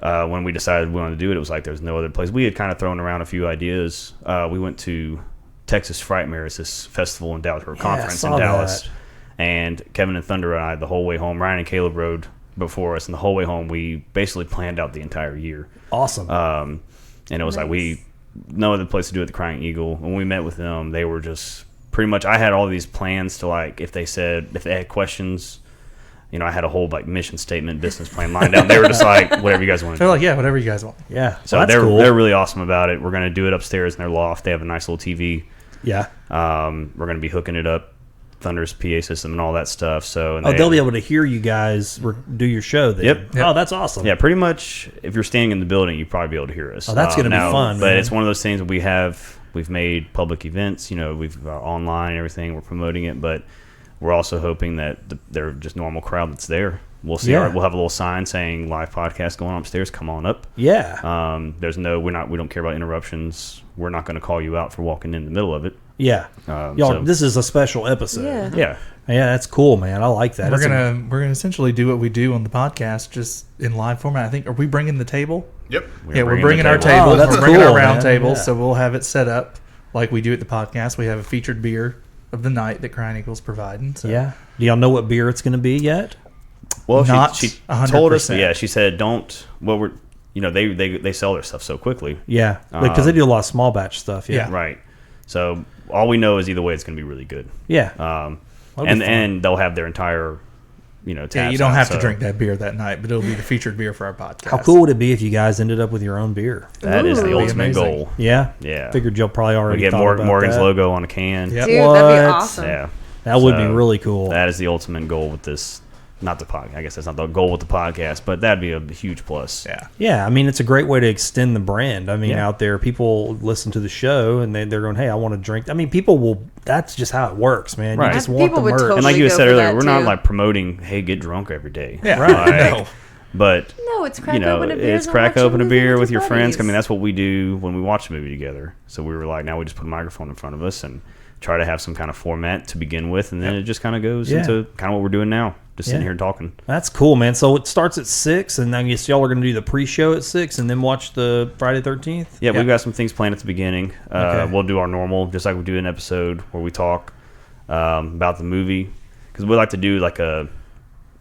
when we decided we wanted to do it, it was like there's no other place. We had kind of thrown around a few ideas. We went to Texas Frightmare, it's this festival in Dallas, or I conference in saw Dallas, that. and Kevin and Thunder and I, the whole way home, Ryan and Caleb rode before us, and the whole way home we basically planned out the entire year. Awesome. And it was like Nice. no other place to do it. The Crying Eagle. When we met with them, they were just pretty much. I had all these plans to, like, if they had questions, I had a whole like mission statement, business plan lined out. They were just like, whatever you guys want to They're do. like, yeah, whatever you guys want. yeah. So that's they're cool. really awesome about it. We're gonna do it upstairs in their loft. They have a nice little TV. Yeah. We're gonna be hooking it up, Thunder's PA system and all that stuff. So They'll be able to hear you guys do your show then. Yep. Oh, that's awesome. Yeah, pretty much. If you're standing in the building, you'd probably be able to hear us. Oh, that's gonna be now, fun, But man. it's one of those things that we've made public events. We've online and everything. We're promoting it, but we're also hoping that they're just normal crowd that's there. We'll see. Yeah. We'll have a little sign saying live podcast going on upstairs. Come on up. Yeah. We don't care about interruptions. We're not going to call you out for walking in the middle of it. Yeah. so- This is a special episode. Yeah. Yeah. Yeah, that's cool, man. I like that. We're That's gonna essentially do what we do on the podcast, just in live format. I think. Are we bringing the table? Yep. Yeah, we're the bringing our table. tables. Oh, that's we're bringing cool, our round man. tables, Yeah. so we'll have it set up like we do at the podcast. We have a featured beer of the night that Crying Eagle's providing. So. Yeah. Do y'all know what beer it's going to be yet? Well, Not she 100%. told us. Yeah, she said, "Don't." Well, we're they sell their stuff so quickly. Yeah. Because they do a lot of small batch stuff. Yeah. Yeah. Right. So all we know is either way, it's going to be really good. Yeah. That'll be fun. And they'll have their entire, Yeah, tabs you don't out, have to so drink that beer that night, but it'll be the featured beer for our podcast. How cool would it be if you guys ended up with your own beer? That is Ooh. the That'd be ultimate amazing. goal. Yeah. Yeah. Figured y'all probably We already get thought about Morgan's that. logo on a can. Yep. Dude, What? that'd be awesome. Yeah. That would be So, really cool. That is the ultimate goal with this. Not the podcast. I guess that's not the goal with the podcast, but that'd be a huge plus. Yeah. Yeah, I mean, it's a great way to extend the brand. I mean, Yeah. out there, people listen to the show and they're going, hey, I want to drink. I mean, people will, that's just how it works, man. Right. You just want People the would merch. totally And like you go said for earlier, that, we're not too. like promoting, hey, get drunk every day. Yeah. Right. No. But No, it's crack open a beer. it's crack open a beer with your friends. I mean, that's what we do when we watch a movie together. So we were like, now we just put a microphone in front of us and try to have some kind of format to begin with, and then it just kind of goes Yeah. into kind of what we're doing now, just sitting Yeah. here talking. That's cool, man. So it starts at 6, and I guess y'all are going to do the pre-show at 6 and then watch the Friday 13th? Yeah, we've got some things planned at the beginning. Okay. We'll do our normal, just like we do an episode where we talk about the movie, because we like to do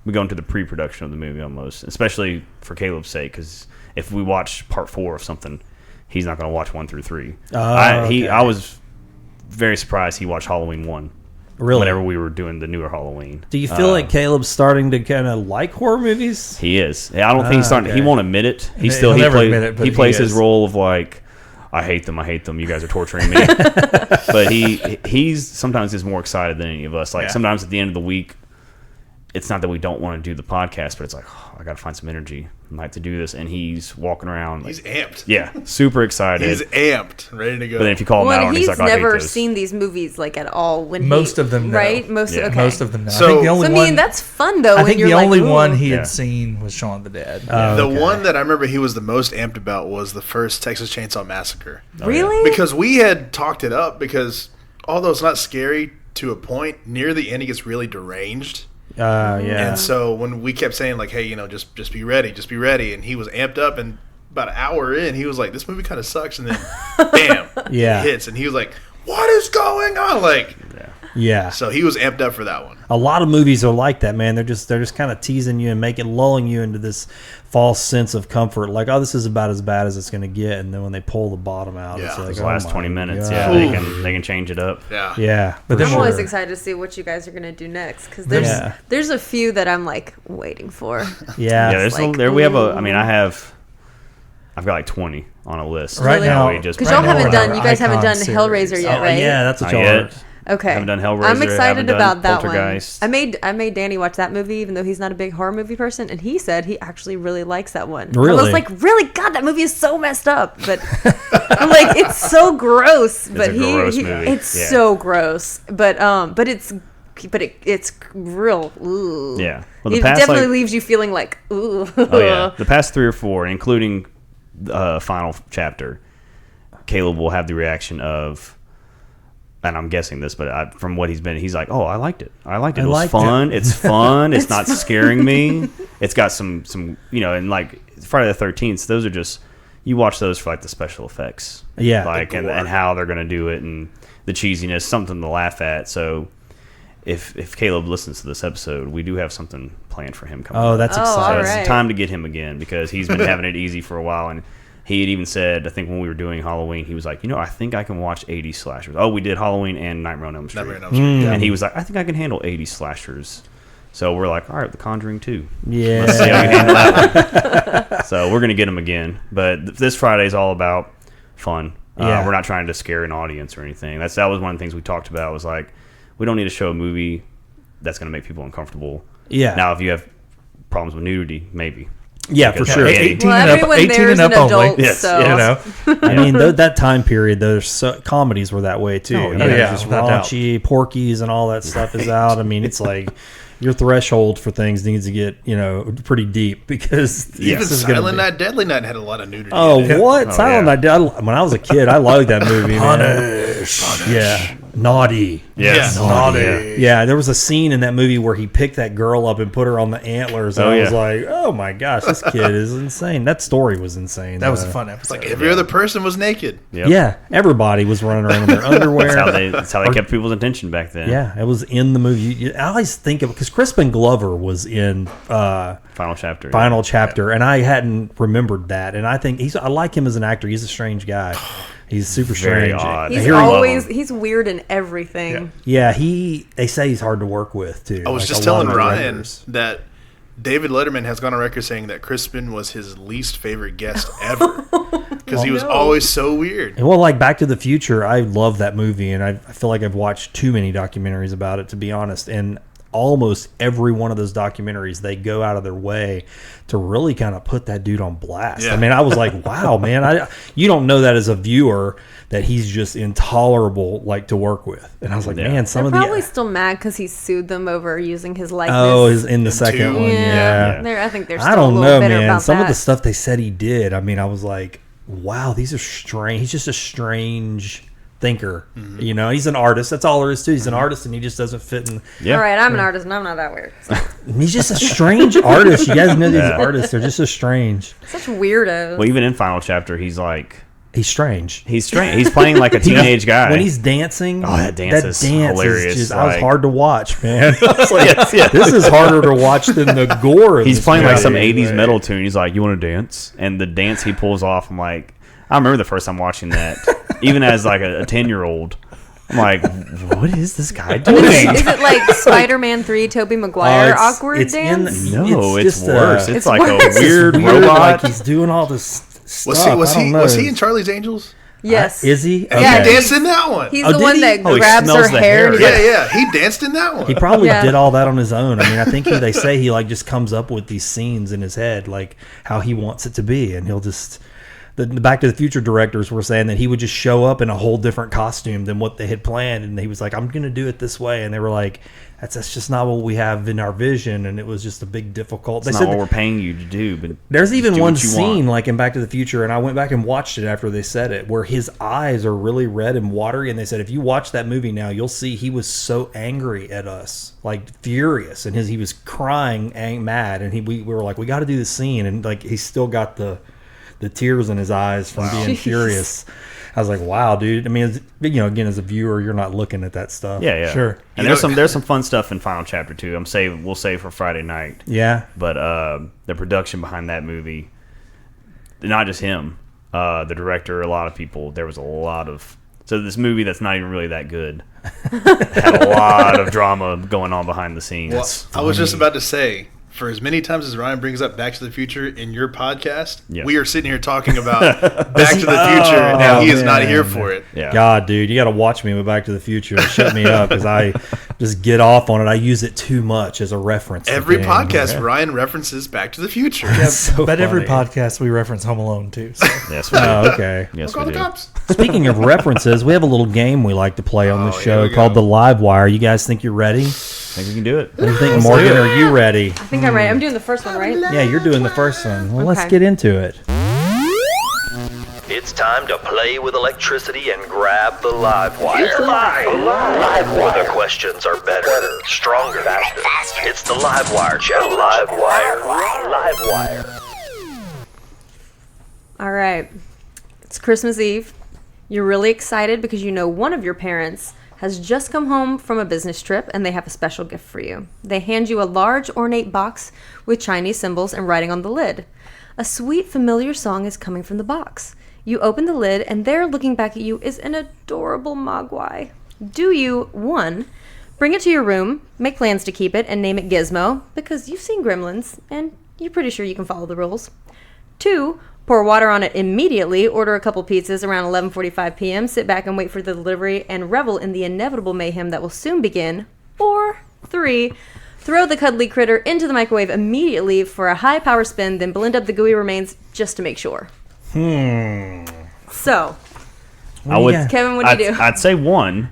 we go into the pre-production of the movie almost, especially for Caleb's sake, because if we watch part 4 of something, he's not going to watch 1 through 3. Okay. I was very surprised he watched Halloween 1. Really? Whenever we were doing the newer Halloween. Do you feel like Caleb's starting to kind of like horror movies? He is. I don't think he's starting. okay. He won't admit it. He He'll never admit it, but he plays he his is. role of like, I hate them. You guys are torturing me. But he's sometimes is more excited than any of us. Like Yeah. sometimes at the end of the week, it's not that we don't want to do the podcast, but it's like, I got to find some energy to do this. And he's walking around. He's amped. Yeah, super excited. He's amped, ready to go. But then if you call him out Well, on it, he's he's like, I hate never those. seen these movies like at all. When Most of them, no. right? Most Yeah. okay. Most of them. No. So- I think the So, only I mean, one. that's fun though. I when think you're the like, only "Ooh." one he Yeah. had seen was Shaun of the Dead. The Okay. one that I remember he was the most amped about was the first Texas Chainsaw Massacre. Really? Because we had talked it up because although it's not scary to a point, near the end he gets really deranged. Yeah. And so when we kept saying like, hey, just be ready, and he was amped up, and about an hour in, he was like, this movie kind of sucks, and then bam, Yeah. it hits, and he was like, what is going on? Like, Yeah. so he was amped up for that one. A lot of movies are like that, man. They're just kind of teasing you and lulling you into this false sense of comfort. Like, oh, this is about as bad as it's going to get, and then when they pull the bottom out, it's Yeah. like, Those oh last my 20 minutes, God. they can change it up. Yeah. Yeah, But for then I'm always sure. excited to see what you guys are gonna do next because Yeah. there's a few that I'm like waiting for. Yeah, Yeah, there's like, we have a. I mean, I've got like 20 on a list. Right Really? now, We just Because Right y'all now haven't we're done. on You our guys haven't Icon done series. Hellraiser yet, Oh, right? yeah, that's what Not y'all yet. are. Okay. Haven't done Hellraiser, I'm excited haven't done about that Poltergeist. one. I made Danny watch that movie, even though he's not a big horror movie person, and he said he actually really likes that one. I Really? was like, really? God, that movie is so messed up. But I'm like, it's so gross. But a gross movie. it's Yeah. so gross. But it's real. Ooh. Yeah. Well, the It past, definitely like- leaves you feeling like, ooh. Oh yeah, the past 3 or 4, including the final chapter, Caleb will have the reaction of, and I'm guessing this, but from what he's like, oh, I liked it. It was liked fun. It's fun. It's not scaring me. It's got some, and like Friday the 13th. Those are just, you watch those for like the special effects. Yeah. Like and how they're gonna do it and the cheesiness, something to laugh at. So. If Caleb listens to this episode, we do have something planned for him coming Oh, up. that's Oh, exciting. all So right. it's time to get him again because he's been having it easy for a while. And he had even said, I think when we were doing Halloween, he was like, I think I can watch 80s slashers. Oh, we did Halloween and Nightmare on Elm Street. Nightmare on Elm Street. And he was like, I think I can handle 80s slashers. So we're like, all right, The Conjuring 2. Yeah. Let's see how you handle that one. So we're going to get him again. But this Friday is all about fun. Yeah. We're not trying to scare an audience or anything. That was one of the things we talked about was like, we don't need to show a movie that's going to make people uncomfortable. Yeah. Now, if you have problems with nudity, maybe. Yeah, for Because sure. 18 Well, and up, everyone 18 there is and an up only. adult, Yes, so You know, I mean, that time period, those comedies were that way too. Oh, You yeah. know, Yeah, just without doubt. raunchy, Porky's, and all that stuff is out. I mean, it's like your threshold for things needs to get pretty deep because Even this is gonna Silent be- Night, Deadly Night had a lot of nudity. Oh, in it. what? Oh, Silent yeah. Night. When I was a kid, I loved that movie. Man. Yeah, naughty. Yes. Yeah. naughty. Yeah, there was a scene in that movie where he picked that girl up and put her on the antlers. And Oh, I was yeah. like, oh my gosh, this kid is insane. That story was insane. That was a fun episode. Like every other person was naked. Yep. Yeah, everybody was running around in their underwear. That's how they kept people's attention back then. Yeah, it was in the movie. I always think of because Crispin Glover was in Final chapter. Final Chapter, and I hadn't remembered that. And I think I like him as an actor. He's a strange guy. He's super Very strange. odd. He's I hear him. always he's weird in everything. Yeah, they say he's hard to work with too. I was Like, just a lot telling of Ryan directors. that David Letterman has gone on record saying that Crispin was his least favorite guest ever because he was always so weird. And well, like Back to the Future, I love that movie, and I feel like I've watched too many documentaries about it, to be honest. And almost every one of those documentaries, they go out of their way to really kind of put that dude on blast. Yeah. I mean, I was like, wow, man, you don't know that as a viewer that he's just intolerable, like to work with. And I was like, Yeah. man, some They're of probably the still mad because he sued them over using his likeness. is in the second two. one, yeah. I think they're still I don't a little know, bitter man. about Some that. of the stuff they said he did, I mean, I was like, wow, these are strange. He's just a strange thinker. He's an artist. That's all there is to. He's an artist, and he just doesn't fit in. Yeah. All right, I'm an artist and I'm not that weird. He's just a strange artist. You guys know these artists; they're just so strange. Such weirdos. Well, even in Final Chapter, he's Strange. strange. He's playing like a teenage guy. When he's dancing, Oh, that dance is hilarious. Just, I was Like- hard to watch, man. I was like, Yes, yes. this is harder to watch than the gore. in He's this playing like movie. some 80s metal tune. He's like, you want to dance? And the dance he pulls off, I'm like, I remember the first time watching that, even as like a 10-year-old. I'm like, what is this guy doing? Is it like Spider-Man 3 Tobey Maguire It's- awkward it's in- dance? No, it's just, worse. It's like worse. a weird Weird, robot. like he's doing all this stuff. Was I don't know. he in Charlie's Angels? Yes. Is he? And Yeah, he danced in that one. He's Oh, the did one he? that Oh, he grabs smells her the hair. hair. And he's yeah, he danced in that one. He probably Yeah. did all that on his own. I mean, I think they say he like just comes up with these scenes in his head, like how he wants it to be, and he'll just. The Back to the Future directors were saying that he would just show up in a whole different costume than what they had planned, and he was like, "I'm going to do it this way," and they were like, "That's just not what we have in our vision," and it was just a big difficult. It's not what we're paying you to do. But There's even do one what you scene want. like in Back to the Future, and I went back and watched it after they said it, where his eyes are really red and watery, and they said if you watch that movie now, you'll see he was so angry at us, like furious, and he was crying, mad, and we were like, we got to do the scene, and like he's still got the tears in his eyes from being Jeez. furious. I was like, wow, dude. I mean, again, as a viewer, you're not looking at that stuff. yeah. Sure. And there's some fun stuff in Final Chapter 2. We'll save for Friday night. Yeah. But the production behind that movie, not just him, the director, a lot of people. There was a lot of this movie that's not even really that good had a lot of drama going on behind the scenes. Well, I was just about to say, for as many times as Ryan brings up Back to the Future in your podcast, Yeah. we are sitting here talking about Back to the Future, and he is not man. here for it. Yeah. God, dude, you got to watch me with Back to the Future and shut me up because I just get off on it. I use it too much as a reference. to Every things. podcast, Ryan references Back to the Future. That's so But every funny. podcast we reference Home Alone too. So. Yes, we do. Oh, okay. Yes, Call we the do. cops. Speaking of references, we have a little game we like to play on the Oh, here show we go. called the Live Wire. You guys think you're ready? Think we can do it? What do you think, Morgan? Are you ready? I think I'm right. I'm doing the first one, right? Yeah, you're doing the first one. Well, let's Okay. get into it. It's time to play with electricity and grab the live wire. It's live. Where the questions are better, stronger, faster. It's the live wire challenge. Live wire. Live wire. All right. It's Christmas Eve. You're really excited because you know one of your parents has just come home from a business trip and they have a special gift for you. They hand you a large ornate box with Chinese symbols and writing on the lid. A sweet, familiar song is coming from the box. You open the lid and there looking back at you is an adorable mogwai. Do you, 1, bring it to your room, make plans to keep it, and name it Gizmo because you've seen Gremlins and you're pretty sure you can follow the rules? 2, pour water on it immediately, order a couple pizzas around 11:45 p.m., sit back and wait for the delivery, and revel in the inevitable mayhem that will soon begin. Or 3, throw the cuddly critter into the microwave immediately for a high power spin, then blend up the gooey remains just to make sure. So, I would, Kevin, what do you do? I'd say 1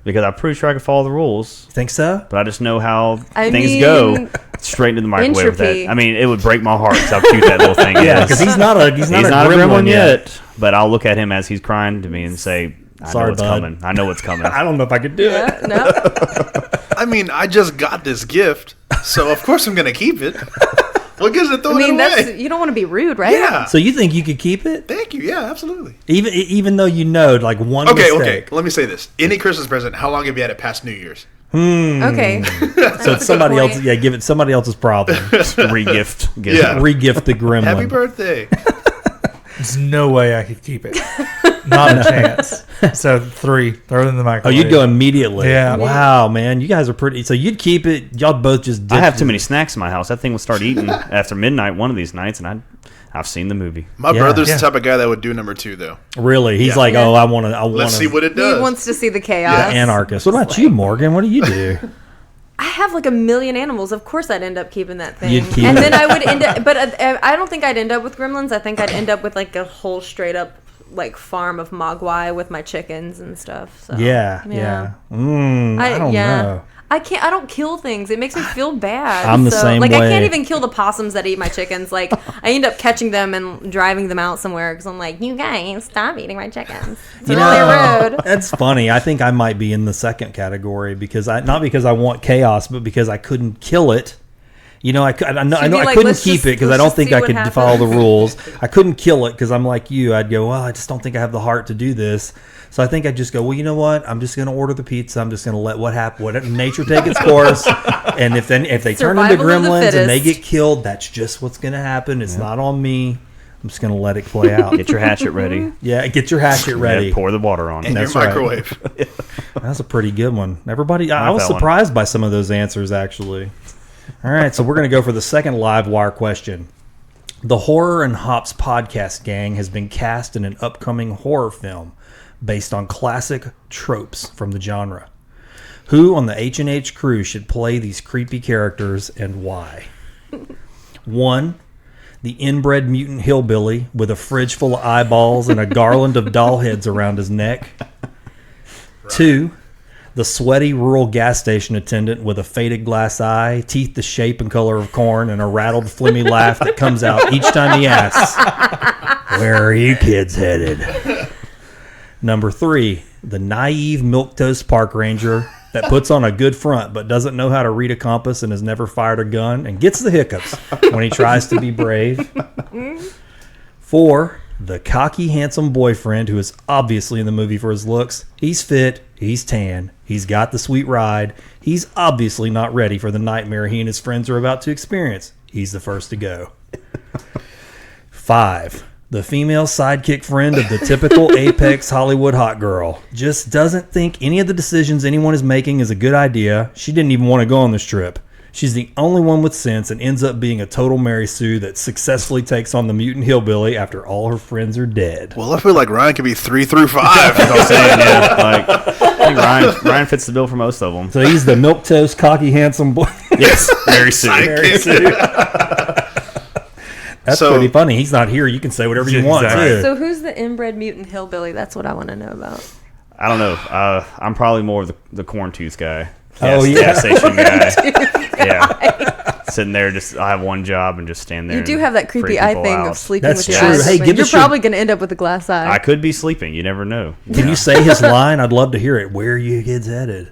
because I'm pretty sure I can follow the rules. Think so? But I just know how I things mean, go. Straight into the microwave with that. entropy. I mean, it would break my heart 'cause how cute that little thing Yeah, is. because he's not a gremlin yet. But I'll look at him as he's crying to me and say, I Sorry, know what's bud. coming. I know what's coming. I don't know if I could do it. No? I mean, I just got this gift, so of course I'm going to keep it. What gives it I throwing mean, it away? you don't want to be rude, right? Yeah. So you think you could keep it, Thank you. Yeah, absolutely. even though you know like one Okay, mistake? okay. Let me say this. Any Christmas present, how long have you had it past New Year's? Okay. So it's somebody point. else. Yeah, give it somebody else's problem. Regift. Yeah. Regift the gremlin. Happy birthday. There's no way I could keep it. Not a chance. So 3, throw it in the Oh, microwave. you'd go immediately. Yeah. Wow, man, you guys are pretty. So you'd keep it. Y'all both just. I have ditched too it. many snacks in my house. That thing will start eating after midnight one of these nights, and I've seen the movie. My Yeah. brother's Yeah. the type of guy that would do number 2, though. Really, he's Yeah. like, Yeah. oh, I want to. Let's see what it He does. wants to see the chaos. Anarchist. What about you, Morgan? What do you do? I have like a million animals. Of course, I'd end up keeping that thing. You'd keep and it. then I would end up, but I don't think I'd end up with gremlins. I think I'd end up with like a whole straight up like farm of mogwai with my chickens and stuff. So, Yeah. I don't know. I can't. I don't kill things. It makes me feel bad. I'm the same like, I way. can't even kill the possums that eat my chickens. Like, I end up catching them and driving them out somewhere because I'm like, you guys, stop eating my chickens. It's You really know, rude. that's funny. I think I might be in the second category because not because I want chaos, but because I couldn't kill it. You know, I you'd know be I like, couldn't let's keep just- it because I let's don't just think see I what could happens. follow the rules. I couldn't kill it because I'm like you. I'd go, well, I just don't think I have the heart to do this. So I think I'd just go, well, you know what? I'm just going to order the pizza. I'm just going to let what nature take its course. And if they turn into Survival of the gremlins and they fittest. get killed, that's just what's going to happen. It's not on me. I'm just going to let it play out. Get your hatchet ready. Yeah, get your hatchet ready. Yeah, pour the water on. in your That's right. microwave. That's a pretty good one. Everybody, I like was that one. surprised by some of those answers, actually. All right, so we're going to go for the second live wire question. The Horror and Hops podcast gang has been cast in an upcoming horror film based on classic tropes from the genre. Who on the H&H crew should play these creepy characters and why? 1. The inbred mutant hillbilly with a fridge full of eyeballs and a garland of doll heads around his neck. 2. The sweaty rural gas station attendant with a faded glass eye, teeth the shape and color of corn, and a rattled, flimmy laugh that comes out each time he asks, "Where are you kids headed?" Number 3, the naive milquetoast park ranger that puts on a good front but doesn't know how to read a compass and has never fired a gun and gets the hiccups when he tries to be brave. 4, the cocky, handsome boyfriend who is obviously in the movie for his looks. He's fit, he's tan, he's got the sweet ride. He's obviously not ready for the nightmare he and his friends are about to experience. He's the first to go. 5, the female sidekick friend of the typical apex Hollywood hot girl. Just doesn't think any of the decisions anyone is making is a good idea. She didn't even want to go on this trip. She's the only one with sense and ends up being a total Mary Sue that successfully takes on the mutant hillbilly after all her friends are dead. Well, I feel like Ryan could be 3 through 5. That's what I'm saying, yeah. Like, I think Ryan fits the bill for most of them. So he's the milquetoast, cocky, handsome boy. Yes, Mary Sue. Mary Sue. That's pretty funny. He's not here. You can say whatever you want. Exactly. Too. So who's the inbred mutant hillbilly? That's what I want to know about. I don't know. I'm probably more of the corn tooth guy. Oh, yeah. Gas station guy. Yeah. Sitting there, I have one job and just stand there. You do have that creepy freak eye people thing out. of sleeping That's with your true. eyes Hey, open. give You're us your- probably going to end up with a glass eye. I could be sleeping. You never know. Can you say his line? I'd love to hear it. Where are you kids headed?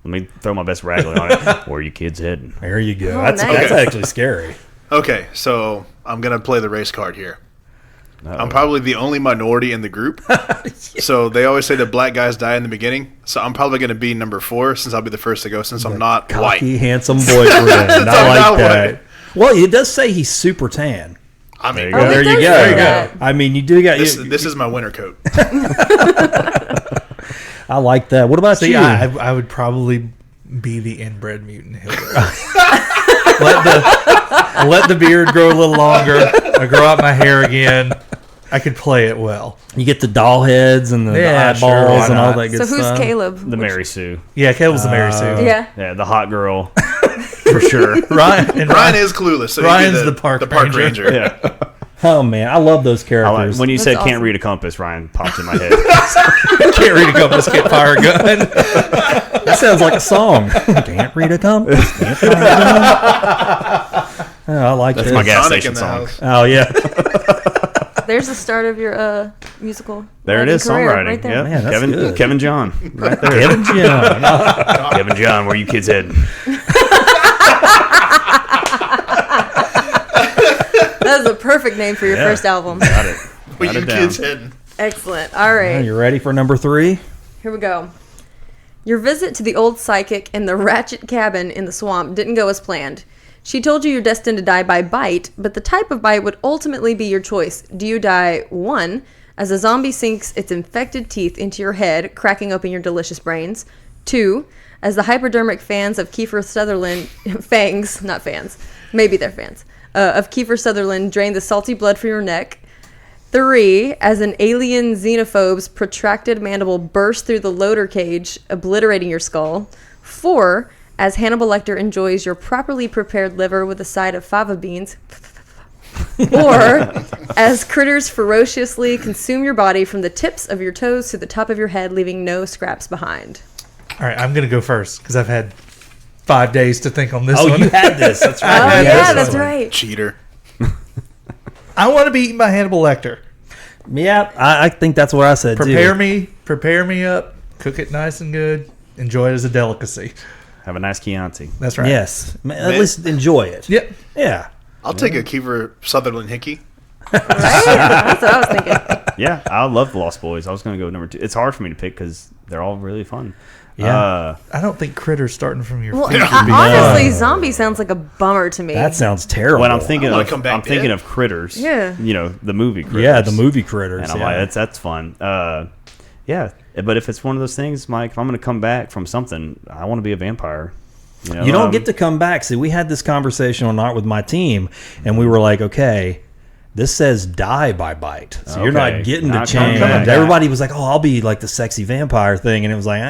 Let me throw my best raglan on it. Where are you kids heading? There you go. Oh, That's nice. actually scary. Okay, so I'm going to play the race card here. I'm probably the only minority in the group. So they always say that black guys die in the beginning. So I'm probably going to be number 4 since I'll be the first to go since I'm not Cocky, white. handsome boyfriend. I I'm like not that. white. Well, it does say he's super tan. I mean, There you go. There it you does go. say that. I mean, you do got this, you. this is my winter coat. I like that. What about See, you? I would probably be the inbred mutant hillbilly. let the beard grow a little longer. I grow out my hair again. I could play it well. You get the doll heads and the Yeah, eyeballs sure, why and all not? that good So who's stuff. Caleb? The Mary Sue. Yeah, Caleb's the Mary Sue. Yeah. Yeah, the hot girl. For sure. Ryan is clueless. So Ryan's he'd be the park ranger. ranger. Yeah. Oh man, I love those characters. When you That's said awesome. can't read a compass, Ryan popped in my head. Can't read a compass, can't fire a gun. That sounds like a song. Can't read a compass. Can't find a gun. Oh, I like That's this. my gas Sonic station in the song. house. Oh yeah, There's the start of your musical. There it writing is, career songwriting. right there. Yeah, Man, that's good. Kevin John, right there. Kevin John. Kevin John, where you kids heading? That is a perfect name for your first album. Got it. What Got you it down. kids heading? Excellent. All right. You ready for number 3? Here we go. Your visit to the old psychic in the ratchet cabin in the swamp didn't go as planned. She told you you're destined to die by bite, but the type of bite would ultimately be your choice. Do you die, 1, as a zombie sinks its infected teeth into your head, cracking open your delicious brains? 2, as the hypodermic fans of Kiefer Sutherland, fangs, not fans, maybe they're fans, of Kiefer Sutherland drain the salty blood from your neck? 3, as an alien xenophobe's protracted mandible bursts through the loader cage, obliterating your skull. 4, as Hannibal Lecter enjoys your properly prepared liver with a side of fava beans. Or as critters ferociously consume your body from the tips of your toes to the top of your head, leaving no scraps behind. All right, I'm going to go first because I've had 5 days to think on this Oh, one. you had this. That's right. Oh, You had yeah, this that's one. right. Cheater. I want to be eaten by Hannibal Lecter. Yeah, I think that's what I said Prepare too. me up, cook it nice and good, enjoy it as a delicacy. Have a nice Chianti. That's right. Yes, at least enjoy it. Yep. Yeah. I'll take a Kiefer Sutherland Hickey. Right? That's what I was thinking. Yeah, I love the Lost Boys. I was going to go number 2. It's hard for me to pick because they're all really fun. Yeah. I don't think critters starting from your Well, feet. honestly, zombie sounds like a bummer to me. That sounds terrible. When I'm thinking wanna of, come back I'm thinking dead. of Critters. Yeah. You know, the movie Critters. yeah, the movie Critters. And I'm yeah. like, that's fun. Yeah, but if it's one of those things, Mike, if I'm going to come back from something, I want to be a vampire. You know, You don't get to come back. See, we had this conversation on Art with my team, and we were like, okay, This says die by bite. So you're Okay. not getting Not to change. coming back. Everybody was like, oh, I'll be like the sexy vampire thing. And it was like,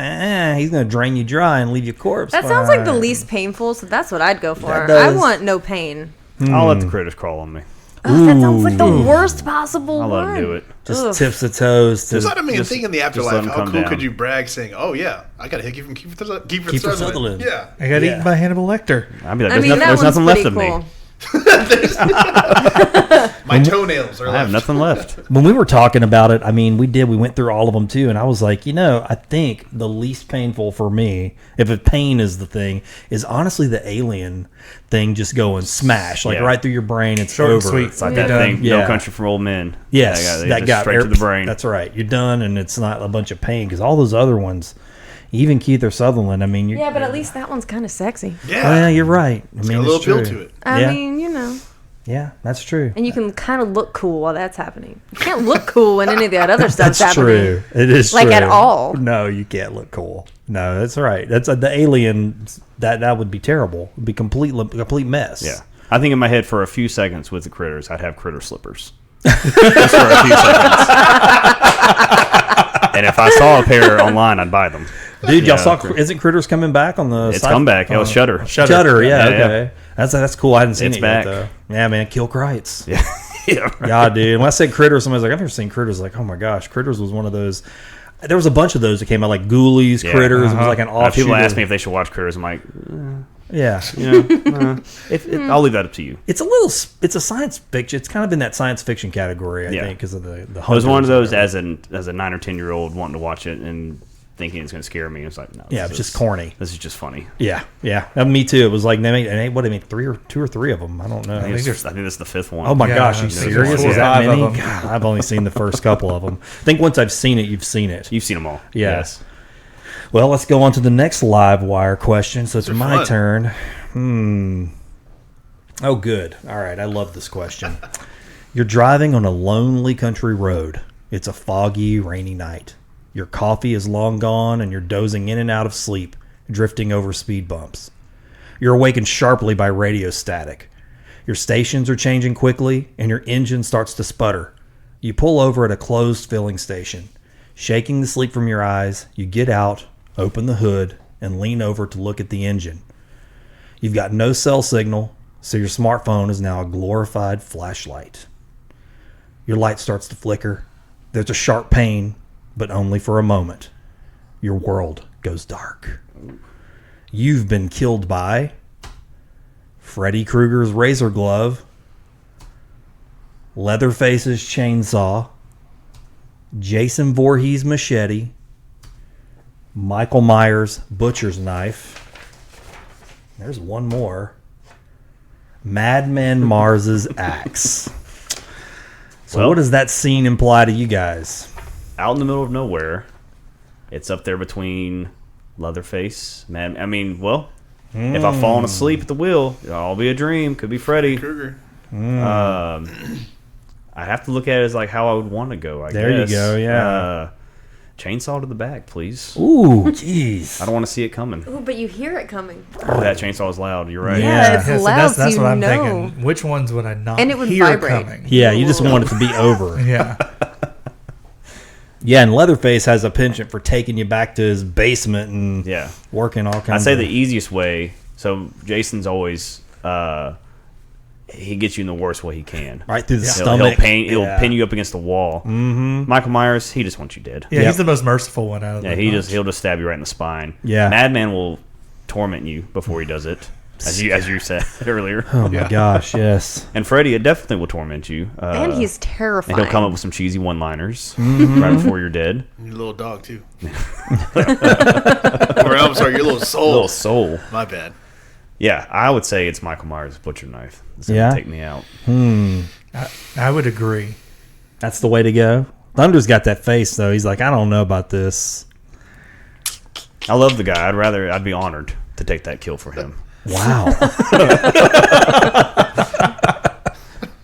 he's going to drain you dry and leave you corpse. That sounds like the fine. least painful, so that's what I'd go for. That I does. want no pain. I'll let the critters crawl on me. Oh, that sounds like the worst possible I'll one. let them do it. Just Ugh. tips of toes. To So I mean, Just- think in the just let afterlife, 'em how come cool down. could you brag saying, "Oh yeah, I got a hickey from Kiefer Kiefer Sutherland." Sutherland. Yeah, I got Yeah. eaten by Hannibal Lecter. I'd be like, I mean, that there's one's nothing left pretty of cool. me. my toenails are I have left. nothing left. When we were talking about it, I mean, we went through all of them too, and I was like, I think the least painful for me, if pain is the thing, is honestly the alien thing just going smash, like Yeah. right through your brain. It's Short and over. sweet. It's like You're that done. thing, Yeah. No Country for Old Men. Yes, They that just got straight to the brain. That's right. You're done, and it's not a bunch of pain because all those other ones, even Kiefer Sutherland. I mean, Yeah, but at least that one's kind of sexy. Yeah, well, you're right. I mean, got a little it's true. appeal to it. I Yeah. mean, Yeah, that's true. and you can kind of look cool while that's happening. You can't look cool when any of that other stuff's That's happening. true. It is Like, true. at all. No, you can't look cool. No, that's right. That's the alien. That would be terrible. It'd be complete mess. Yeah. I think in my head for a few seconds with the critters, I'd have critter slippers. Just for a few seconds. And if I saw a pair online, I'd buy them. Dude, y'all Yeah. saw? Isn't Critters coming back on the? It's come back. It was Shudder. Shutter. Yeah, Yeah, okay. That's cool. I hadn't seen It's it back. yet though. Yeah, man, kill Kreitz. Yeah. Yeah. Right. Yeah, dude. When I said Critters, somebody's like, I've never seen Critters. Like, oh my gosh, Critters was one of those. There was a bunch of those that came out, like Ghoulies, Yeah. Critters. It was like an offshoot. People ask of- me if they should watch Critters. I'm like, Yeah. I'll leave that up to you. It's a science fiction. It's kind of in that science fiction category, I Yeah. think, because of the. I was one of those hunters as a 9 or 10-year-old wanting to watch it and thinking it's going to scare me. It's like, no. Yeah, this it's is- just corny. This is just funny. Mm. Yeah. Me too. It was like they made what I mean, two or three of them. I don't know. I think this is the 5th one. Oh my Yeah, gosh, you there's serious? four or Is that five of many? them. God, I've only seen the first couple of them. I think once I've seen it, you've seen it. You've seen them all. Yeah. Yes. Well, let's go on to the next live wire question. So it's These are my fun. turn. Oh, good. All right. I love this question. You're driving on a lonely country road. It's a foggy, rainy night. Your coffee is long gone and you're dozing in and out of sleep, drifting over speed bumps. You're awakened sharply by radio static. Your stations are changing quickly and your engine starts to sputter. You pull over at a closed filling station. Shaking the sleep from your eyes, you get out, open the hood, and lean over to look at the engine. You've got no cell signal, so your smartphone is now a glorified flashlight. Your light starts to flicker. There's a sharp pain, but only for a moment. Your world goes dark. You've been killed by Freddy Krueger's razor glove, Leatherface's chainsaw, Jason Voorhees' machete, Michael Myers' butcher's knife. There's one more. Madman Mars's axe. So Well- what does that scene imply to you guys? Out in the middle of nowhere. It's up there between Leatherface, if I've fallen asleep at the wheel, it'll all be a dream. Could be Freddy. Krueger. I have to look at it as like how I would want to go. I There you guess. go, yeah. Chainsaw to the back, please. Ooh, jeez. I don't want to see it coming. Ooh, but you hear it coming. Oh, that chainsaw is loud. You're right. Yeah, it's so loud, that's so what you I'm know. thinking. Which ones would I not And it would hear vibrate. coming? Yeah, you just want it to be over. Yeah. Yeah, and Leatherface has a penchant for taking you back to his basement and Yeah. working all I'd kinds say of... the easiest way. So Jason's always he gets you in the worst way he can. Right through the He'll stomach. He'll pin you up against the wall. Mm-hmm. Michael Myers, he just wants you dead. Yeah, Yep. he's the most merciful one out of Yeah, the bunch. he'll just stab you right in the spine. Yeah. Madman will torment you before he does it, as you said earlier. Oh my gosh, yes. And Freddy, it definitely will torment you. And he's And terrifying. he'll come up with some cheesy one-liners right before you're dead. Your little dog too. Or I'm sorry, your little soul. Little soul. My bad. Yeah, I would say it's Michael Myers' butcher knife. It's Yeah? gonna take me out. I would agree. That's the way to go. Thunder's got that face, though. He's like, I don't know about this. I love the guy. I'd be honored to take that kill for him. Wow.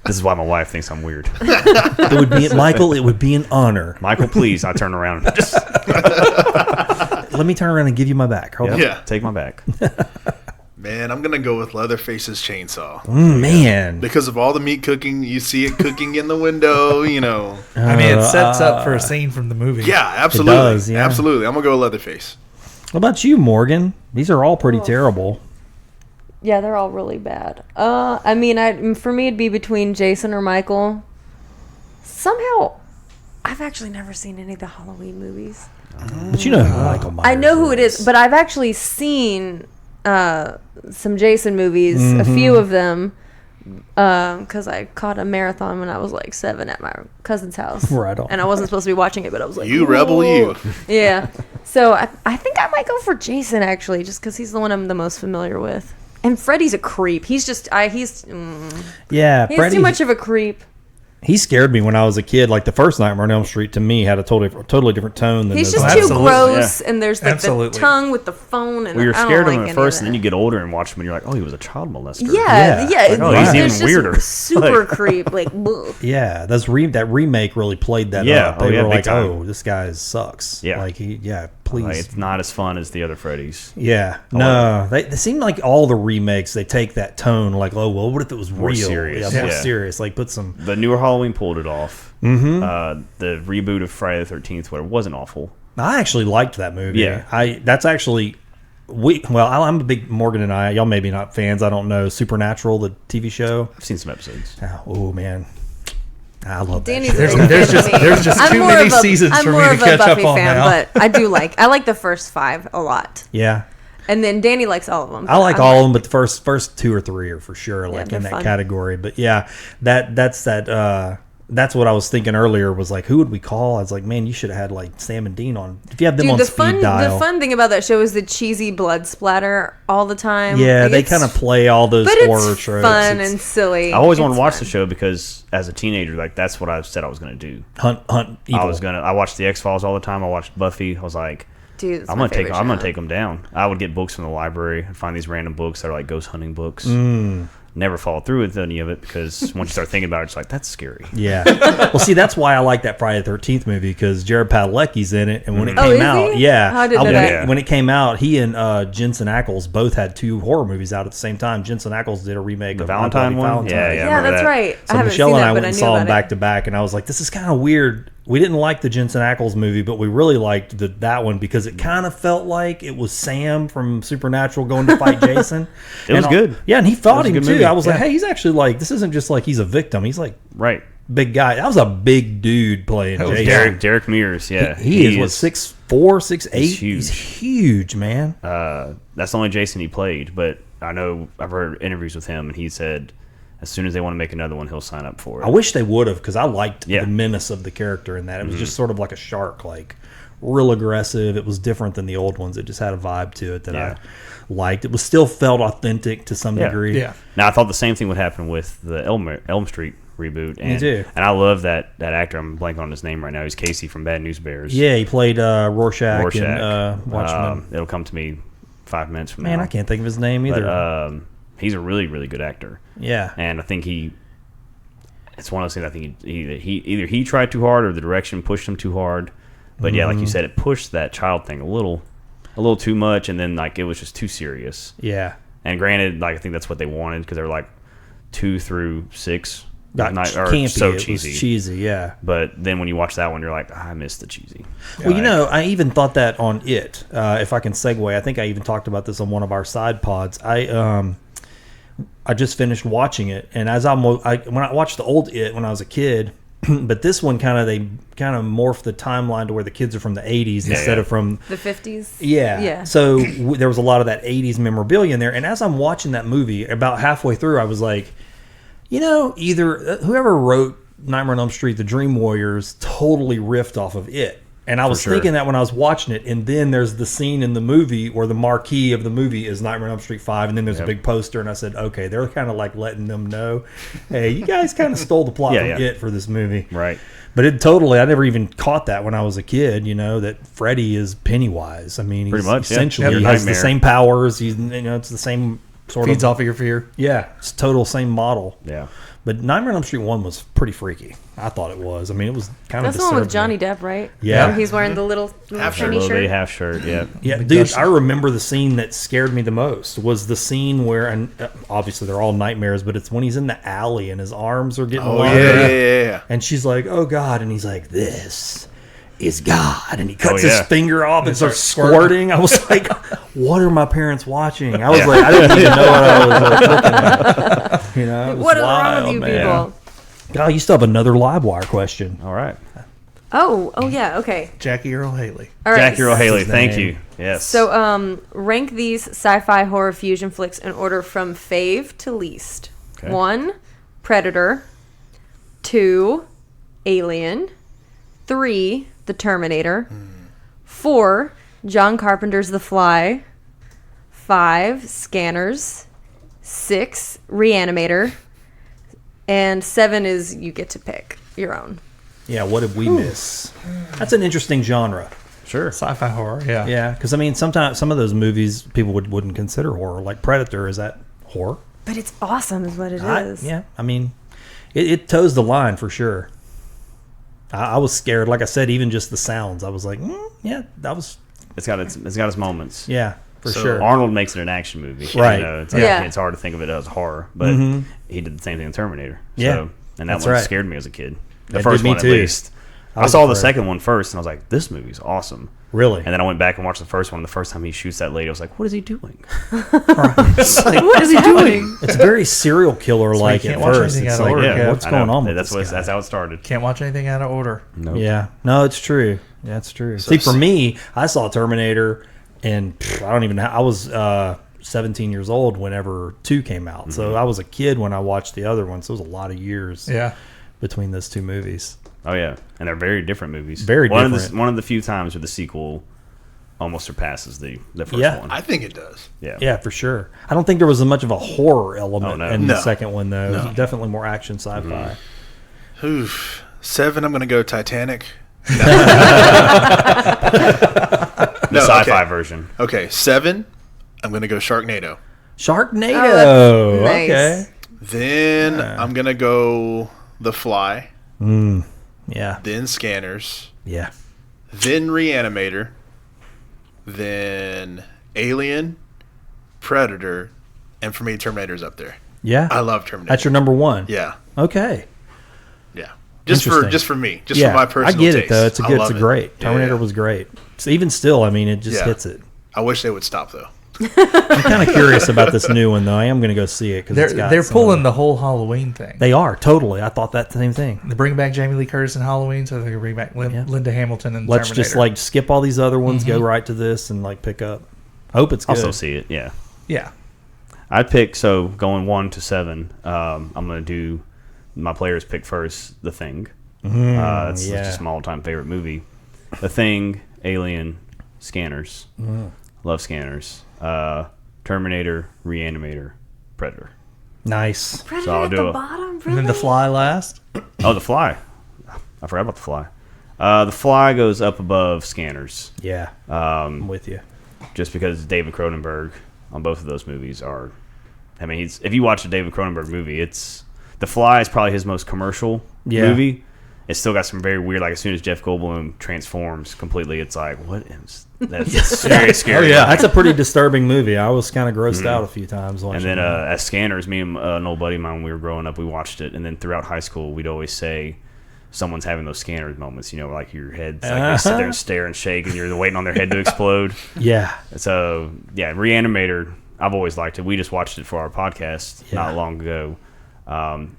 This is why my wife thinks I'm weird. It would be, Michael, it would be an honor. Michael, please. I turn around and just Let me turn around and give you my back. Hold on. Yeah. take my back. Man, I'm gonna go with Leatherface's chainsaw Man. because of all the meat cooking. You see it cooking in the window. I mean, it sets up for a scene from the movie. Yeah, absolutely, does, yeah. absolutely. I'm gonna go with Leatherface. What about you, Morgan? These are all pretty terrible. Yeah, they're all really bad. I mean, for me, it'd be between Jason or Michael. Somehow, I've actually never seen any of the Halloween movies. But you know who Michael Myers I know who it is, but I've actually seen some Jason movies, a few of them, because I caught a marathon when I was like 7 at my cousin's house. Right on. And I wasn't supposed to be watching it, but I was like, You rebel, you. Yeah. So I think I might go for Jason, actually, just because he's the one I'm the most familiar with. And Freddy's a creep. He's just, he's Freddy, too much of a creep. he scared me when I was a kid. Like the first Nightmare on Elm Street to me had a totally different tone than He's those just others. too Absolutely, gross, and there's like the tongue with the phone, and Well, you're I don't scared of like him any at first, of and then that. you get older and watch him, and you're like, oh, he was a child molester. Yeah. Like, oh, he's There's even just weirder. Super Like- creep, like. bleh. Yeah, that remake really played that Yeah, up. They yeah, were big like, time. "Oh, this guy sucks." Yeah. like please. Like, it's not as fun as the other Freddy's. Yeah, no, they seem like all the remakes they take that tone, like, oh well, what if it was More real? serious, more yeah. serious. Like put some. The newer Halloween pulled it off. Mm-hmm. The reboot of Friday the 13th, where it wasn't awful. I actually liked that movie. Yeah. That's actually I'm a big Morgan and I. Y'all maybe not fans. I don't know. Supernatural, the TV show. I've seen some episodes. Oh man, I love that. Danny's Show. a big fan of me. there's just I'm too more many of a- seasons I'm for more me to of a catch up Buffy on fan, now. but I like the first 5 a lot, Yeah. and then Danny likes all of them. I like all of them, but the first 2 or 3 are for sure like they're in that fun. category. But yeah, that's what I was thinking earlier. Was like, who would we call? I was like, man, you should have had like Sam and Dean on. If you have them Dude, on the speed dial, the fun thing about that show is the cheesy blood splatter all the time. yeah, Like, they it's- kind of play all those but horror it's tropes. fun It's and silly. I always wanted It's to watch fun. the show because as a teenager, like that's what I said I was going to do. hunt evil. I watched the X-Files all the time. I watched Buffy. I was like, Dude, it's I'm my gonna take favorite show. them down. I would get books from the library and find these random books that are like ghost hunting books. Mm. Never followed through with any of it because once you start thinking about it, it's like that's scary. Yeah. Well, see, that's why I like that Friday the 13th movie because Jared Padalecki's in it, and when it Oh, came is out, he? yeah, Oh, I didn't know that. when it came out, he and Jensen Ackles both had 2 horror movies out at the same time. Jensen Ackles did a remake The of Valentine My Bloody one? Valentine. Yeah, Yeah, remember that's that. right. So I haven't Michelle seen and I that, went but I and knew saw them about back it. to back, and I was like, "This is kind of weird." We didn't like the Jensen Ackles movie, but we really liked that one because it kind of felt like it was Sam from Supernatural going to fight Jason. It was And good. Yeah, and he fought It was a him good too. movie. I was like, Yeah. "Hey, he's actually like this isn't just like he's a victim. He's like Right. big guy. That was a big dude playing That was Jason. Derek Mears. Yeah, He is what 6'4", 6'8". He's huge. He's huge, man. That's the only Jason he played, but I know I've heard interviews with him, and he said as soon as they want to make another one, he'll sign up for it. I wish they would have because I liked Yeah. the menace of the character in that. It was just sort of like a shark, like real aggressive. It was different than the old ones. It just had a vibe to it that Yeah. I liked. It was still felt authentic to some Yeah. degree. Yeah. Now I thought the same thing would happen with the Elm Street reboot. And, too. And I love that actor. I'm blanking on his name right now. He's Casey from Bad News Bears. Yeah, he played Rorschach, Rorschach. in Watchmen. It'll come to me 5 minutes from Man, now. I can't think of his name either. But he's a really, really good actor. yeah. And I think it's one of those things. I think either he tried too hard or the direction pushed him too hard. But yeah, like you said, it pushed that child thing a little too much, and then like it was just too serious. Yeah. And granted, like I think that's what they wanted because they were like 2 through 6, Got or campy. so It was cheesy. cheesy, yeah. But then when you watch that one, you're like, I missed the cheesy. Well, you know, I even thought that on It. If I can segue, I think I even talked about this on one of our side pods. I just finished watching it, and as when I watched the old It when I was a kid, but this one they morphed the timeline to where the kids are from the 80s instead of from The 50s. yeah. Yeah. So there was a lot of that 80s memorabilia in there, and as I'm watching that movie, about halfway through, I was like, you know, either whoever wrote Nightmare on Elm Street, The Dream Warriors, totally riffed off of It. And I was sure. thinking that when I was watching it, and then there's the scene in the movie where the marquee of the movie is Nightmare on Elm Street 5, and then there's a big poster, and I said, okay, they're kind of like letting them know, hey, you guys kind of stole the plot from It for this movie. Right. But I never even caught that when I was a kid, you know, that Freddy is Pennywise. I mean, Pretty much, yeah. essentially Yep. he has the Nightmare. same powers. It's the same Feeds off of your fear. Yeah, it's total same model. Yeah. But Nightmare on Elm Street 1 was pretty freaky. I thought it was. I mean, it was kind That's of the one with disturbing. Johnny Depp, right? Yeah. Where he's wearing the little Half shirt. tiny Little bitty shirt. half shirt. Yeah. Yeah, The dude, ghost- I remember the scene that scared me the most was the scene where, and obviously they're all nightmares, but it's when he's in the alley and his arms are getting Oh longer. yeah. And she's like, "Oh God," and he's like, "This is God," and he cuts Oh, yeah. his finger off and starts starts squirting. I was like, "What are my parents watching?" I was like, I didn't even know what I was looking at. You know, it was What is wrong wild, with you man. people? God, you still have another live wire question. All right. Oh yeah, okay. Jackie Earl Haley. All right. Jackie Earl Haley. his Thank name. you. Yes. So, rank these sci-fi horror fusion flicks in order from fave to least. Okay. 1, Predator. 2, Alien. 3, The Terminator. 4, John Carpenter's The Fly. 5, Scanners. 6, Reanimator. And 7 is you get to pick your own. Yeah, what did we miss? That's an interesting genre. Sure. Sci-fi horror, yeah. Yeah, because I mean, sometimes some of those movies people wouldn't consider horror, like Predator. Is that horror? But it's awesome, is what it is. Yeah, I mean, it toes the line for sure. I was scared, like I said, even just the sounds. I was like, yeah, that was It's got its moments. yeah for So sure. Arnold makes it an action movie. Right. You know, it's, like, Yeah. it's hard to think of it as horror, but he did the same thing in Terminator. Yeah. So, and that That's one right. scared me as a kid. The It first did me one, at too. least. I was saw the afraid. second one first, and I was like, this movie's awesome. Really? And then I went back and watched the first one. The first time he shoots that lady, I was like, what is he doing? What is he doing? It's very serial killer like can't at watch first. anything It's out of like, order, yeah, Kev. what's I know. going on with that's this guy? That's how it started. Can't watch anything out of order. Nope. Yeah, no, it's true. That's true. See, for me, I saw Terminator, and I don't even. I was 17 years old whenever 2 came out, so I was a kid when I watched the other one. So it was a lot of years Yeah. between those two movies. Oh, yeah. And they're very different movies. Very one different. One of the few times where the sequel almost surpasses the first Yeah. one. I think it does. Yeah. Yeah, for sure. I don't think there was as much of a horror element Oh, no. in the No. second one, though. It was No. definitely more action sci-fi. Oof. 7, I'm gonna go Titanic. The No, sci-fi okay. version. Okay, 7, I'm gonna go Sharknado. Sharknado. Oh, that's nice. Okay. Then I'm gonna go The Fly. Yeah. Then Scanners. Yeah. Then Reanimator. Then Alien, Predator, and for me, Terminator's up there. Yeah. I love Terminator. That's your number one. Yeah, Okay. yeah. Just for Interesting. me, just for my personal I get taste. it though. It's I it's love a it. great. Yeah, Terminator yeah. was great. So even still, I mean, it just Yeah. hits it. I wish they would stop though. I'm kind of curious about this new one though. I am going to go see it because They're pulling the whole Halloween thing. They are totally. I thought that same thing. They bring back Jamie Lee Curtis in Halloween, so they can bring back Yeah. Linda Hamilton and Let's Terminator. just like skip all these other ones, go right to this, and like pick up. I hope it's good. Also see it, yeah. yeah. I'd pick, so going 1 to 7, I'm going to do my players pick first, The Thing. It's yeah. just my all-time favorite movie. The Thing, Alien, Scanners. Love Scanners. Terminator, Reanimator, Predator. Nice. Predator I'll at do the it. bottom, really? And then The Fly last. Oh, The Fly. I forgot about The Fly. The Fly goes up above Scanners, Yeah. I'm with you. just because David Cronenberg on both of those movies are. I mean, if you watch a David Cronenberg movie, it's The Fly is probably his most commercial movie. It's still got some very weird. Like as soon as Jeff Goldblum transforms completely, it's like what is that's very scary. That's a pretty disturbing movie. I was kind of grossed out a few times watching. And then it. as Scanners, me and an old buddy of mine, when we were growing up, we watched it. And then throughout high school, we'd always say someone's having those Scanners moments. You know, like your head's like they sit there and stare and shake, and you're waiting on their head to explode. yeah. So yeah, Reanimator. I've always liked it. We just watched it for our podcast not long ago.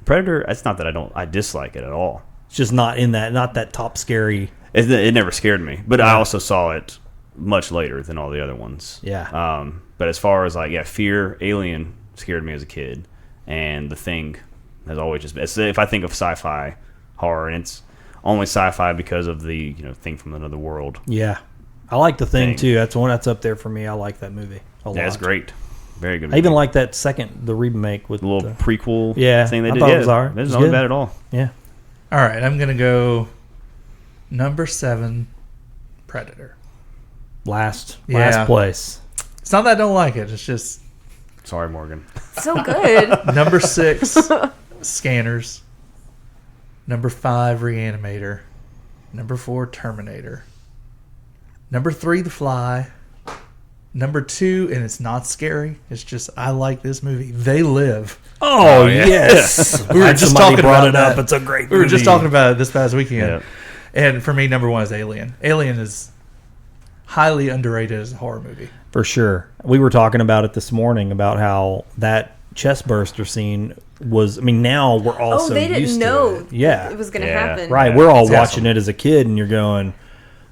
Predator. It's not that I dislike it at all. It's just not that top scary. It never scared me, but I also saw it much later than all the other ones. Yeah. But as far as Fear, Alien scared me as a kid, and The Thing has always just been. If I think of sci-fi horror, and it's only sci-fi because of the thing from another world. Yeah. I like The Thing Thing. too. That's one that's up there for me. I like that movie a lot. Yeah, it's great. Very good. I even movie. like that the remake with the little the, prequel Yeah, thing they I did. thought it Yeah, was all right. It It was wasn't good. bad at all. Yeah. All right, I'm gonna go number 7, Predator. Last Yeah. place. It's not that I don't like it. It's just Sorry, Morgan. So good. Number 6, Scanners. Number 5, Reanimator. Number 4, Terminator. Number 3, The Fly. Number 2, and it's not scary. It's just I like this movie. They Live. Oh, yes. We were just talking brought about it that. up. It's a great We were just movie. talking about it this past weekend. Yeah. And for me, number 1 is Alien. Alien is highly underrated as a horror movie. For sure. We were talking about it this morning about how that chest burster scene was. I mean, now we're all Oh, so they didn't used know to it. Yeah. it was going to Yeah. happen. Right. Yeah, We're all it's watching awesome. it as a kid, and you're going,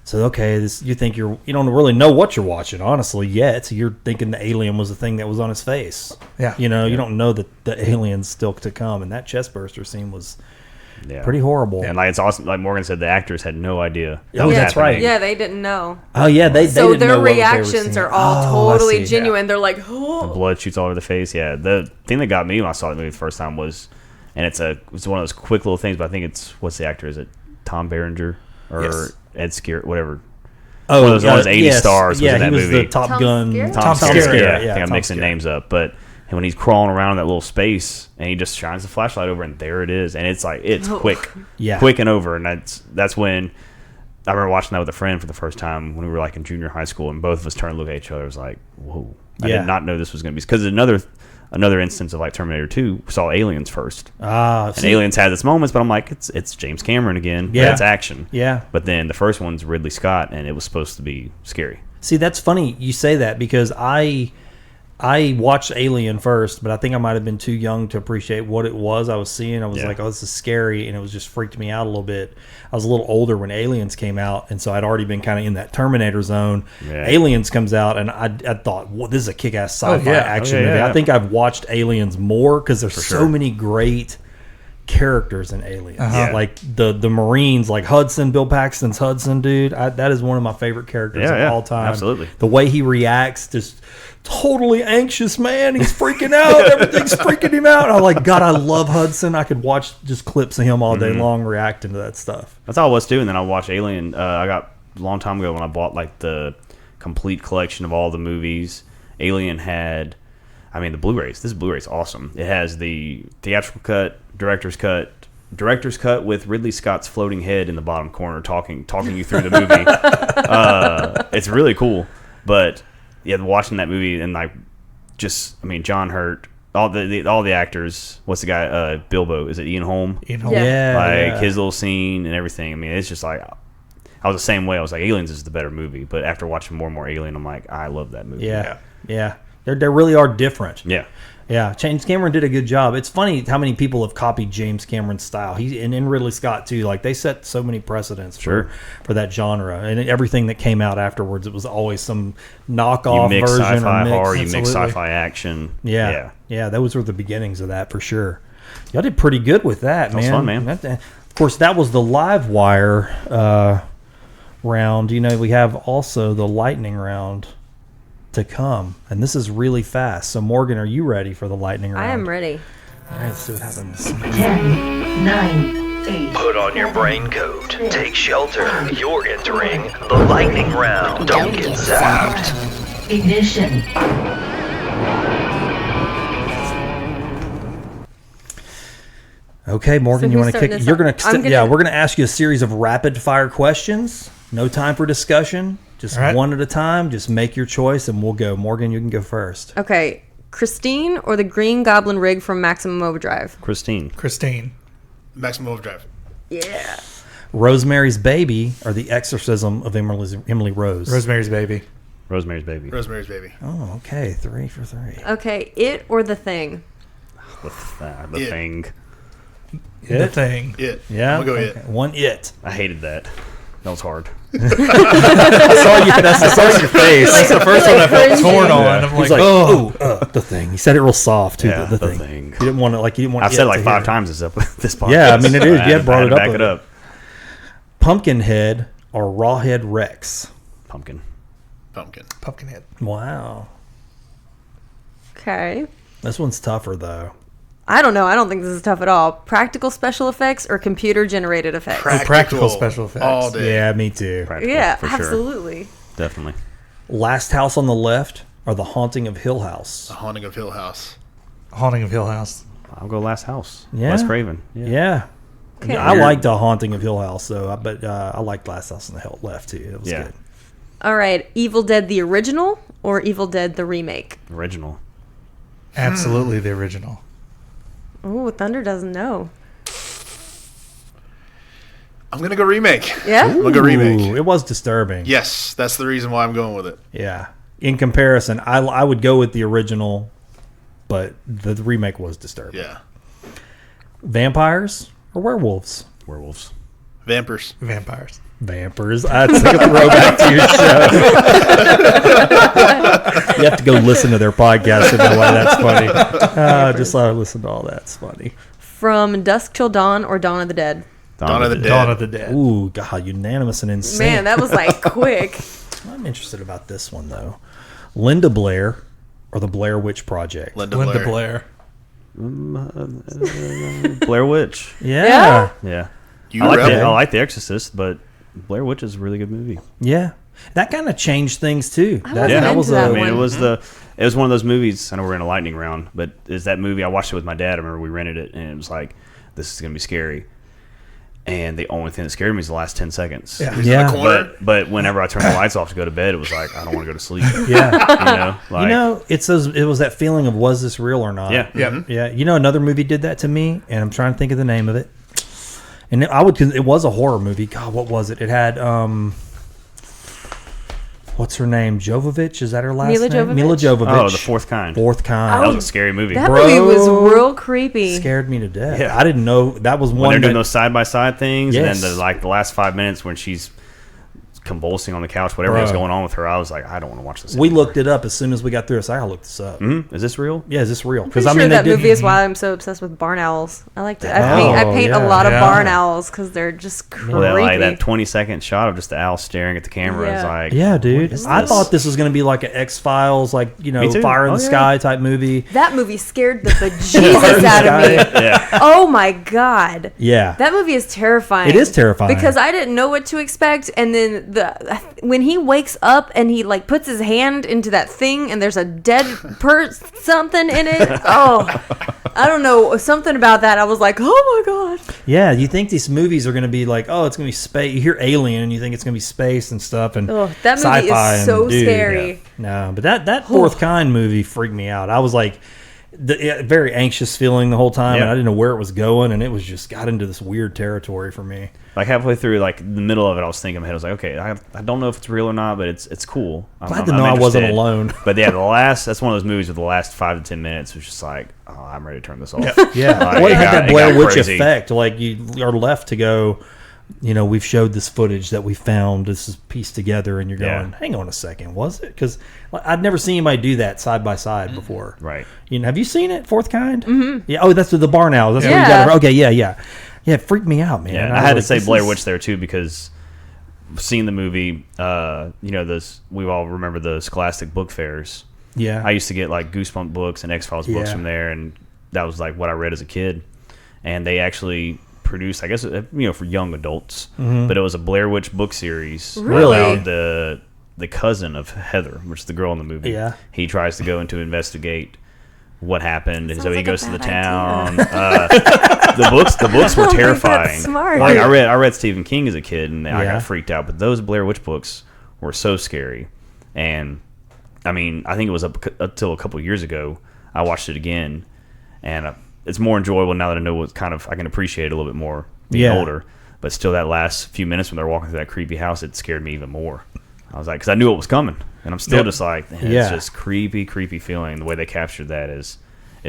so, okay, this, you think you don't really know what you're watching, honestly, yet. So you're thinking the alien was the thing that was on his face. Yeah. You know, you don't know that the alien's still to come. And that chest burster scene was Yeah. pretty horrible. And like it's awesome. Like Morgan said, the actors had no idea. Oh, was that's happening. right. Yeah, they didn't know. Oh, yeah. They So didn't know their what they were reactions seeing. are all Oh, I totally see. genuine. They're like, oh. Blood shoots all over the face. Yeah, the thing that got me when I saw the movie the first time was, and it's one of those quick little things, but I think it's what's the actor? Is it Tom Berenger or Yes. Ed Scarrett? Whatever. Oh, one of those 80 stars was Yeah, in that he was movie. the Top Tom Gun. Skerritt? Tom Skerritt, Skerritt. yeah, I think I'm Tom mixing Skerritt. names up, but when he's crawling around in that little space and he just shines the flashlight over and there it is, and it's like it's Oh. quick, Yeah. quick and over, and that's when I remember watching that with a friend for the first time when we were like in junior high school, and both of us turned to look at each other. It was like, whoa! I Yeah. did not know this was going to be, because another instance of like Terminator 2 we saw Aliens first. And See, Aliens had its moments, but I'm like, it's James Cameron again. Yeah. Yeah, it's action. Yeah. But then the first one's Ridley Scott, and it was supposed to be scary. See, that's funny you say that because I watched Alien first, but I think I might have been too young to appreciate what it was I was seeing. I was Yeah. like, oh, this is scary, and it was just freaked me out a little bit. I was a little older when Aliens came out, and so I'd already been kind of in that Terminator zone. Yeah. Aliens comes out, and I thought, well, this is a kick-ass sci-fi yeah. action Oh, yeah, movie. yeah. I think I've watched Aliens more because there's so sure. many great characters in Aliens. Yeah. Like the Marines, like Hudson, Bill Paxton's Hudson, dude. That is one of my favorite characters Yeah, of yeah. all time. Absolutely. The way he reacts, just totally anxious, man. He's freaking out. Everything's freaking him out. I'm like, God, I love Hudson. I could watch just clips of him all day long reacting to that stuff. That's all I was doing. Then I watched Alien. I got a long time ago when I bought like the complete collection of all the movies. Alien had, I mean, the Blu-rays. This Blu-ray's awesome. It has the theatrical cut, director's cut with Ridley Scott's floating head in the bottom corner talking you through the movie. It's really cool. But yeah, watching that movie and like just, I mean, John Hurt, all the actors. What's the guy? Bilbo. Is it Ian Holm? Ian Holm. Yeah. Like yeah. his little scene and everything. I mean, it's just like I was the same way. I was like, Aliens is the better movie. But after watching more and more Alien, I'm like, I love that movie. Yeah. They really are different. Yeah. Yeah, James Cameron did a good job. It's funny how many people have copied James Cameron's style. And Ridley Scott too. Like they set so many precedents Sure. for that genre, and everything that came out afterwards, it was always some knockoff You mix version sci-fi or mix. horror, you mix Absolutely. sci-fi action. Yeah. Those were the beginnings of that for sure. Y'all did pretty good with that, was man. fun, man. Of course, that was the live wire round. You know, we have also the lightning round to come, and this is really fast. So, Morgan, are you ready for the lightning round? I am ready. All right, let's see what happens. 10, 9, 8. Put on your brain coat. Take shelter. You're entering the lightning round. Don't get zapped. Ignition. Okay, Morgan, So you who's want to starting kick? this You're off? going to, I'm gonna- yeah, we're going to ask you a series of rapid fire questions. No time for discussion. Just All right. one at a time. Just make your choice, and we'll go. Morgan, you can go first. Okay, Christine or the Green Goblin rig from Maximum Overdrive? Christine. Christine. Maximum Overdrive. Yeah. Rosemary's Baby or The Exorcism of Emily Rose? Rosemary's Baby. Rosemary's Baby. Rosemary's Baby. Oh, okay. 3 for 3. Okay, It or The Thing? The Yeah. Thing. The Thing. It. Yeah? I'm going to go Okay. One It. I hated that. That was hard. I saw your face. That's the first one I felt torn on. Yeah. I'm He's like, like, oh. The Thing. He said it real soft, too. Yeah, the The thing. Thing. You didn't want to, like, you didn't want I've said it like to 5 hear. times this podcast. Yeah, I mean, it is. I You had had brought to it up back a it bit. up. Pumpkinhead or Rawhead Rex? Pumpkin. Pumpkin. Pumpkinhead. Wow. Okay. This one's tougher, though. I don't know. I don't think this is tough at all. Practical special effects or computer generated effects? Practical special effects. All day. Yeah, me too. Practical, Yeah, for sure. absolutely. Definitely. Last House on the Left or The Haunting of Hill House? The Haunting of Hill House. Haunting of Hill House. I'll go Last House. Yeah? Wes Craven. Yeah. Okay. I liked The Haunting of Hill House, though, but I liked Last House on the Left, too. It was good. All right. Evil Dead the original or Evil Dead the remake? Original. Absolutely the original. Oh, Thunder doesn't know. I'm going to go remake. Yeah? I'm going to go remake. Ooh, it was disturbing. Yes, that's the reason why I'm going with it. Yeah. In comparison, I would go with the original, but the remake was disturbing. Yeah. Vampires or werewolves? Werewolves. Vampires. Vampires. Vampires. That's like a throwback to your show. You have to go listen to their podcast to know why that's funny. Just listen to all that. It's funny. From Dusk Till Dawn or Dawn of the Dead? Dawn of the Dead. Dawn of the Dead. Ooh, God, unanimous and insane. Man, that was like quick. I'm interested about this one, though. Linda Blair or the Blair Witch Project? Linda Blair. Blair Witch. Yeah. Yeah. You I rebel. like The Exorcist, but Blair Witch is a really good movie. Yeah. That kind of changed things, too. I wasn't into was that I a... mean, it one. was one of those movies. I know we're in a lightning round, but is that movie? I watched it with my dad. I remember we rented it, and it was like, this is gonna be scary. And the only thing that scared me is the last 10 seconds. Yeah. He's in the corner. But whenever I turned the lights off to go to bed, it was like I don't want to go to sleep. Yeah. You know, It was that feeling of, was this real or not? Yeah. Yeah. Yeah. You know, another movie did that to me, and I'm trying to think of the name of it. And it was a horror movie. God, what was it? It had, what's her name? Jovovich? Is that her last Mila name? Jovovich? Mila Jovovich. Oh, The Fourth Kind. Fourth Kind. That was a scary movie. That Bro, movie was real creepy. Scared me to death. Yeah. I didn't know that was When one they're doing that, those side by side things, Yes. and then the last 5 minutes when she's convulsing on the couch, whatever Bro. was going on with her, I was like, I don't want to watch this. we anymore. looked it up as soon as we got through. I gotta look this up. Mhm. Is this real? Yeah, is this real? Pretty sure they that did- movie is why I'm so obsessed with barn owls. I like to. I paint yeah. a lot of Yeah. barn owls because they're just creepy. Well, that 20-second shot of just the owl staring at the camera is Yeah. like, Yeah, dude. what is I this? thought this was going to be like an X-Files, like, Me too. Fire in Oh, the yeah. Sky type movie. That movie scared the bejesus out of me. Yeah. Oh my god. Yeah. That movie is terrifying. It is terrifying. because I didn't know what to expect, and then when he wakes up and he like puts his hand into that thing, and there's a dead something in it. Oh, I don't know, something about that. I was like, oh my god. Yeah, you think these movies are going to be like, oh, it's going to be space. You hear Alien, and you think it's going to be space and stuff. And Oh, that movie sci-fi is so and, dude, scary. yeah. No, but that Fourth Kind movie freaked me out. I was like, very anxious feeling the whole time, Yeah. and I didn't know where it was going, and it was just got into this weird territory for me. Like halfway through, like the middle of it, I was thinking in my head, I was like, okay, I don't know if it's real or not, but it's cool. Glad to know I wasn't interested. alone. But yeah, that's one of those movies with the last 5 to 10 minutes was just like, oh, I'm ready to turn this off. Yeah, Like, well, it it had got- that it Blair got Witch crazy. effect. Like, you are left to go, we've showed this footage that we found. This is pieced together, and you're Yeah. going, hang on a second, was it? Because I'd never seen anybody do that side by side before. Right. Have you seen it, Fourth Kind? Mm-hmm. Yeah. Oh, that's the barn owl. That's where you Yeah. got it. Okay. Yeah. Yeah. Yeah. It freaked me out, man. Yeah, was I had to like, say this Blair is- Witch there too because seeing the movie, we all remember the Scholastic book fairs. Yeah. I used to get like Goosebump books and X-Files books Yeah. from there, and that was like what I read as a kid. And they actually produced, I guess, for young adults, but it was a Blair Witch book series Really? about the cousin of Heather, which is the girl in the movie. Yeah. He tries to go in to investigate what happened, and so Sounds he like a goes to the bad town. The books were I don't think that's terrifying. smart. Like I read Stephen King as a kid, and I Yeah. got freaked out. But those Blair Witch books were so scary, and I mean, I think it was up until a couple of years ago. I watched it again, and it's more enjoyable now that I know what I can appreciate it a little bit more being Yeah. older. But still, that last few minutes when they're walking through that creepy house, it scared me even more. I was like, because I knew what was coming, and I'm still Yep. just like, man, Yeah. it's just creepy feeling. The way they captured that is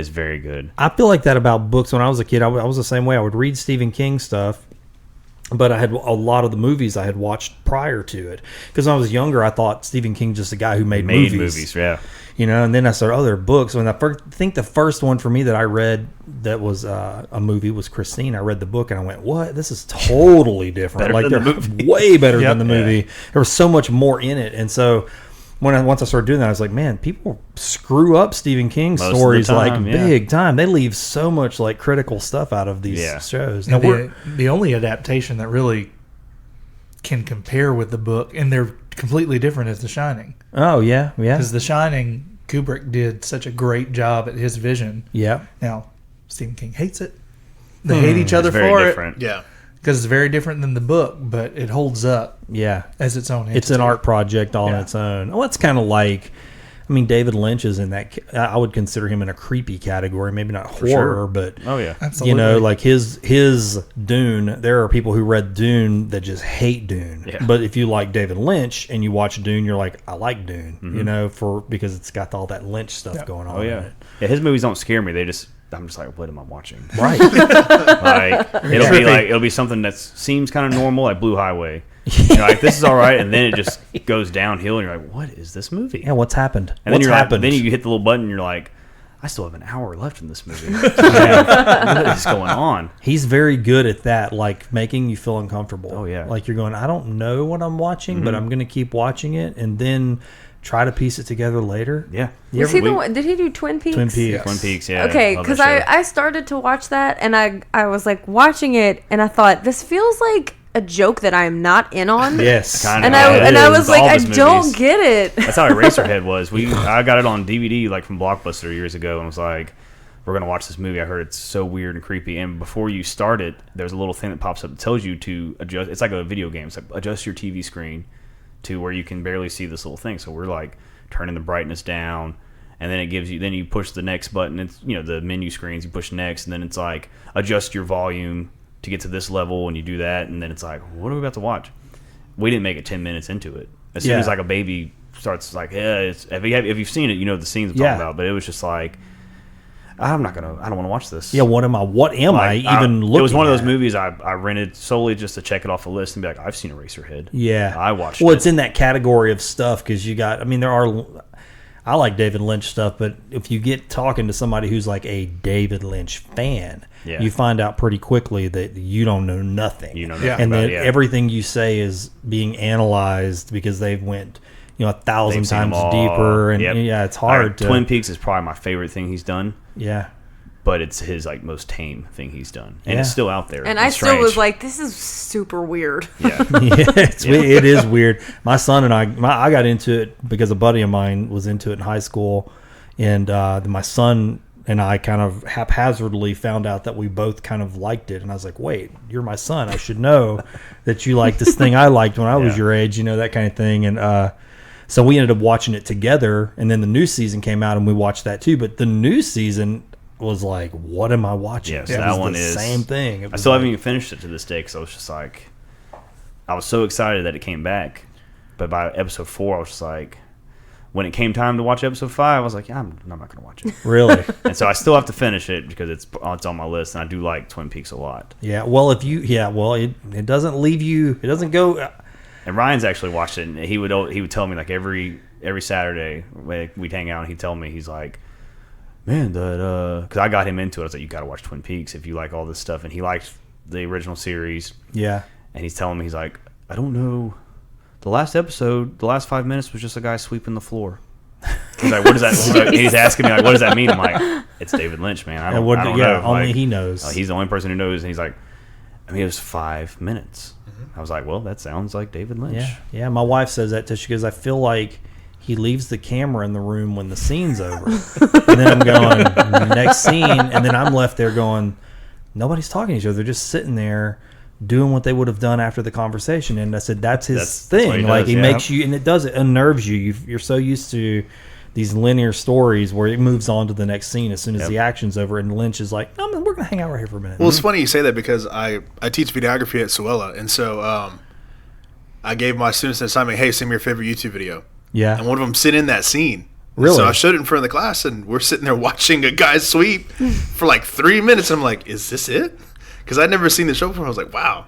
very good. I feel like that about books. When I was a kid, I was the same way. I would read Stephen King stuff, but I had a lot of the movies I had watched prior to it. Because when I was younger, I thought Stephen King just a guy who made movies. Yeah. And then I started other books. When I think the first one for me that I read that was a movie was Christine. I read the book and I went, "What? This is totally different. Better like than they're the movie." way better Yep. than the movie. There was so much more in it." And so once I started doing that, I was like, "Man, people screw up Stephen King Most of the stories time, like yeah. big time. They leave so much like critical stuff out of these Yeah. shows." Now, Now, the only adaptation that really can compare with the book, and they're completely different as The Shining. Oh yeah, yeah, Because The Shining, Kubrick did such a great job at his vision. yeah. Now, Stephen King hates it. They hate each other It's very for different. Yeah. because it's very different than the book, but it holds up Yeah, as its own entity. it's an art project all on Yeah. its own. Well, it's kind of like, I mean, David Lynch is in that. I would consider him in a creepy category. Maybe not horror, sure. but Oh yeah. Absolutely. you know, like his Dune. There are people who read Dune that just hate Dune. Yeah. But if you like David Lynch and you watch Dune, you're like, I like Dune. You know, because it's got all that Lynch stuff going on. Oh in yeah. it. Yeah. His movies don't scare me. I'm just like, what am I watching? Right. Like it'll be something that seems kind of normal, like Blue Highway. You're like, this is all right, and then it just goes downhill, and you're like, what is this movie? Yeah. What's happened? And What's then happened? then you hit the little button, and you're like, I still have an hour left in this movie. What is going on? He's very good at that, like making you feel uncomfortable. Oh, yeah. Like you're going, I don't know what I'm watching, but I'm going to keep watching it and then try to piece it together later. Yeah. Was he the one? Did he do Twin Peaks? Twin Peaks. Twin Peaks, yeah. Okay, love because that show. I started to watch that and I was like watching it and I thought this feels like a joke that I am not in on. Yes. Kinda. And Yeah, it I is. was like, All I his don't movies. get it. That's how Eraserhead was. I got it on DVD like from Blockbuster years ago, and was like, we're gonna watch this movie. I heard it's so weird and creepy. And before you start it, there's a little thing that pops up that tells you to adjust. It's like a video game. It's like adjust your TV screen to where you can barely see this little thing. So we're like turning the brightness down, and then it gives you. Then you push the next button. It's the menu screens. You push next, and then it's like adjust your volume to get to this level, and you do that, and then it's like, what are we about to watch? We didn't make it 10 minutes into it. As soon as like a baby starts like, if you've seen it, you know the scenes I'm talking about. But it was just like, I don't want to watch this. Yeah, what am I even looking at? It was one of those movies I rented solely just to check it off a list and be like, I've seen Eraserhead. Yeah. I watched Well, it. it's in that category of stuff because I like David Lynch stuff, but if you get talking to somebody who's like a David Lynch fan, you find out pretty quickly that you don't know nothing. You know nothing and about that it, yeah. everything you say is being analyzed because they've went 1,000 They've seen them times all. deeper, and Yep. it's hard to. Twin Peaks is probably my favorite thing he's done, Yeah. but it's his like most tame thing he's done, and Yeah. it's still out there. And It's I still was strange. like, this is super weird. yeah, It is weird. My son and I got into it because a buddy of mine was into it in high school, and my son and I kind of haphazardly found out that we both kind of liked it, and I was like, wait, you're my son, I should know that you like this thing I liked when I was your age, that kind of thing. And so we ended up watching it together, and then the new season came out and we watched that too. But the new season was like, what am I watching? Yes, It that was one the is same thing. It I was still like- haven't even finished it to this day because I was just like, I was so excited that it came back, but by episode 4, I was just like, when it came time to watch episode 5, I was like, yeah, I'm not going to watch it. Really. And so I still have to finish it because it's on my list, and I do like Twin Peaks a lot. Yeah, well, it doesn't leave you. It doesn't go. And Ryan's actually watched it, and he would tell me like every Saturday we'd hang out, and he'd tell me, he's like, man, that because I got him into it. I was like, you got to watch Twin Peaks if you like all this stuff, and he liked the original series. Yeah, And he's telling me, he's like, I don't know. The last episode, the last 5 minutes was just a guy sweeping the floor. He's like, what does that? He's asking me like, what does that mean? I'm like, it's David Lynch, man. I don't know. only Like, he knows. he's the only person who knows. And he's like, I mean, it was 5 minutes. I was like, well, that sounds like David Lynch. Yeah. My wife says that too. She goes, I feel like he leaves the camera in the room when the scene's over, and then I'm going next scene, and then I'm left there going, nobody's talking to each other. They're just sitting there doing what they would have done after the conversation. And I said, that's his thing. what he Like does, he yeah. makes you, and it unnerves you. You're so used to these linear stories where it moves on to the next scene as soon as the action's over, and Lynch is like, no, man, we're gonna hang out right here for a minute. Well, it's funny you say that because I teach videography at Suella, and so I gave my students an assignment, hey, send me your favorite YouTube video. Yeah. And one of them sit in that scene. Really? So I showed it in front of the class, and we're sitting there watching a guy sweep for like 3 minutes. I'm like, is this it? Because I'd never seen the show before. I was like, wow.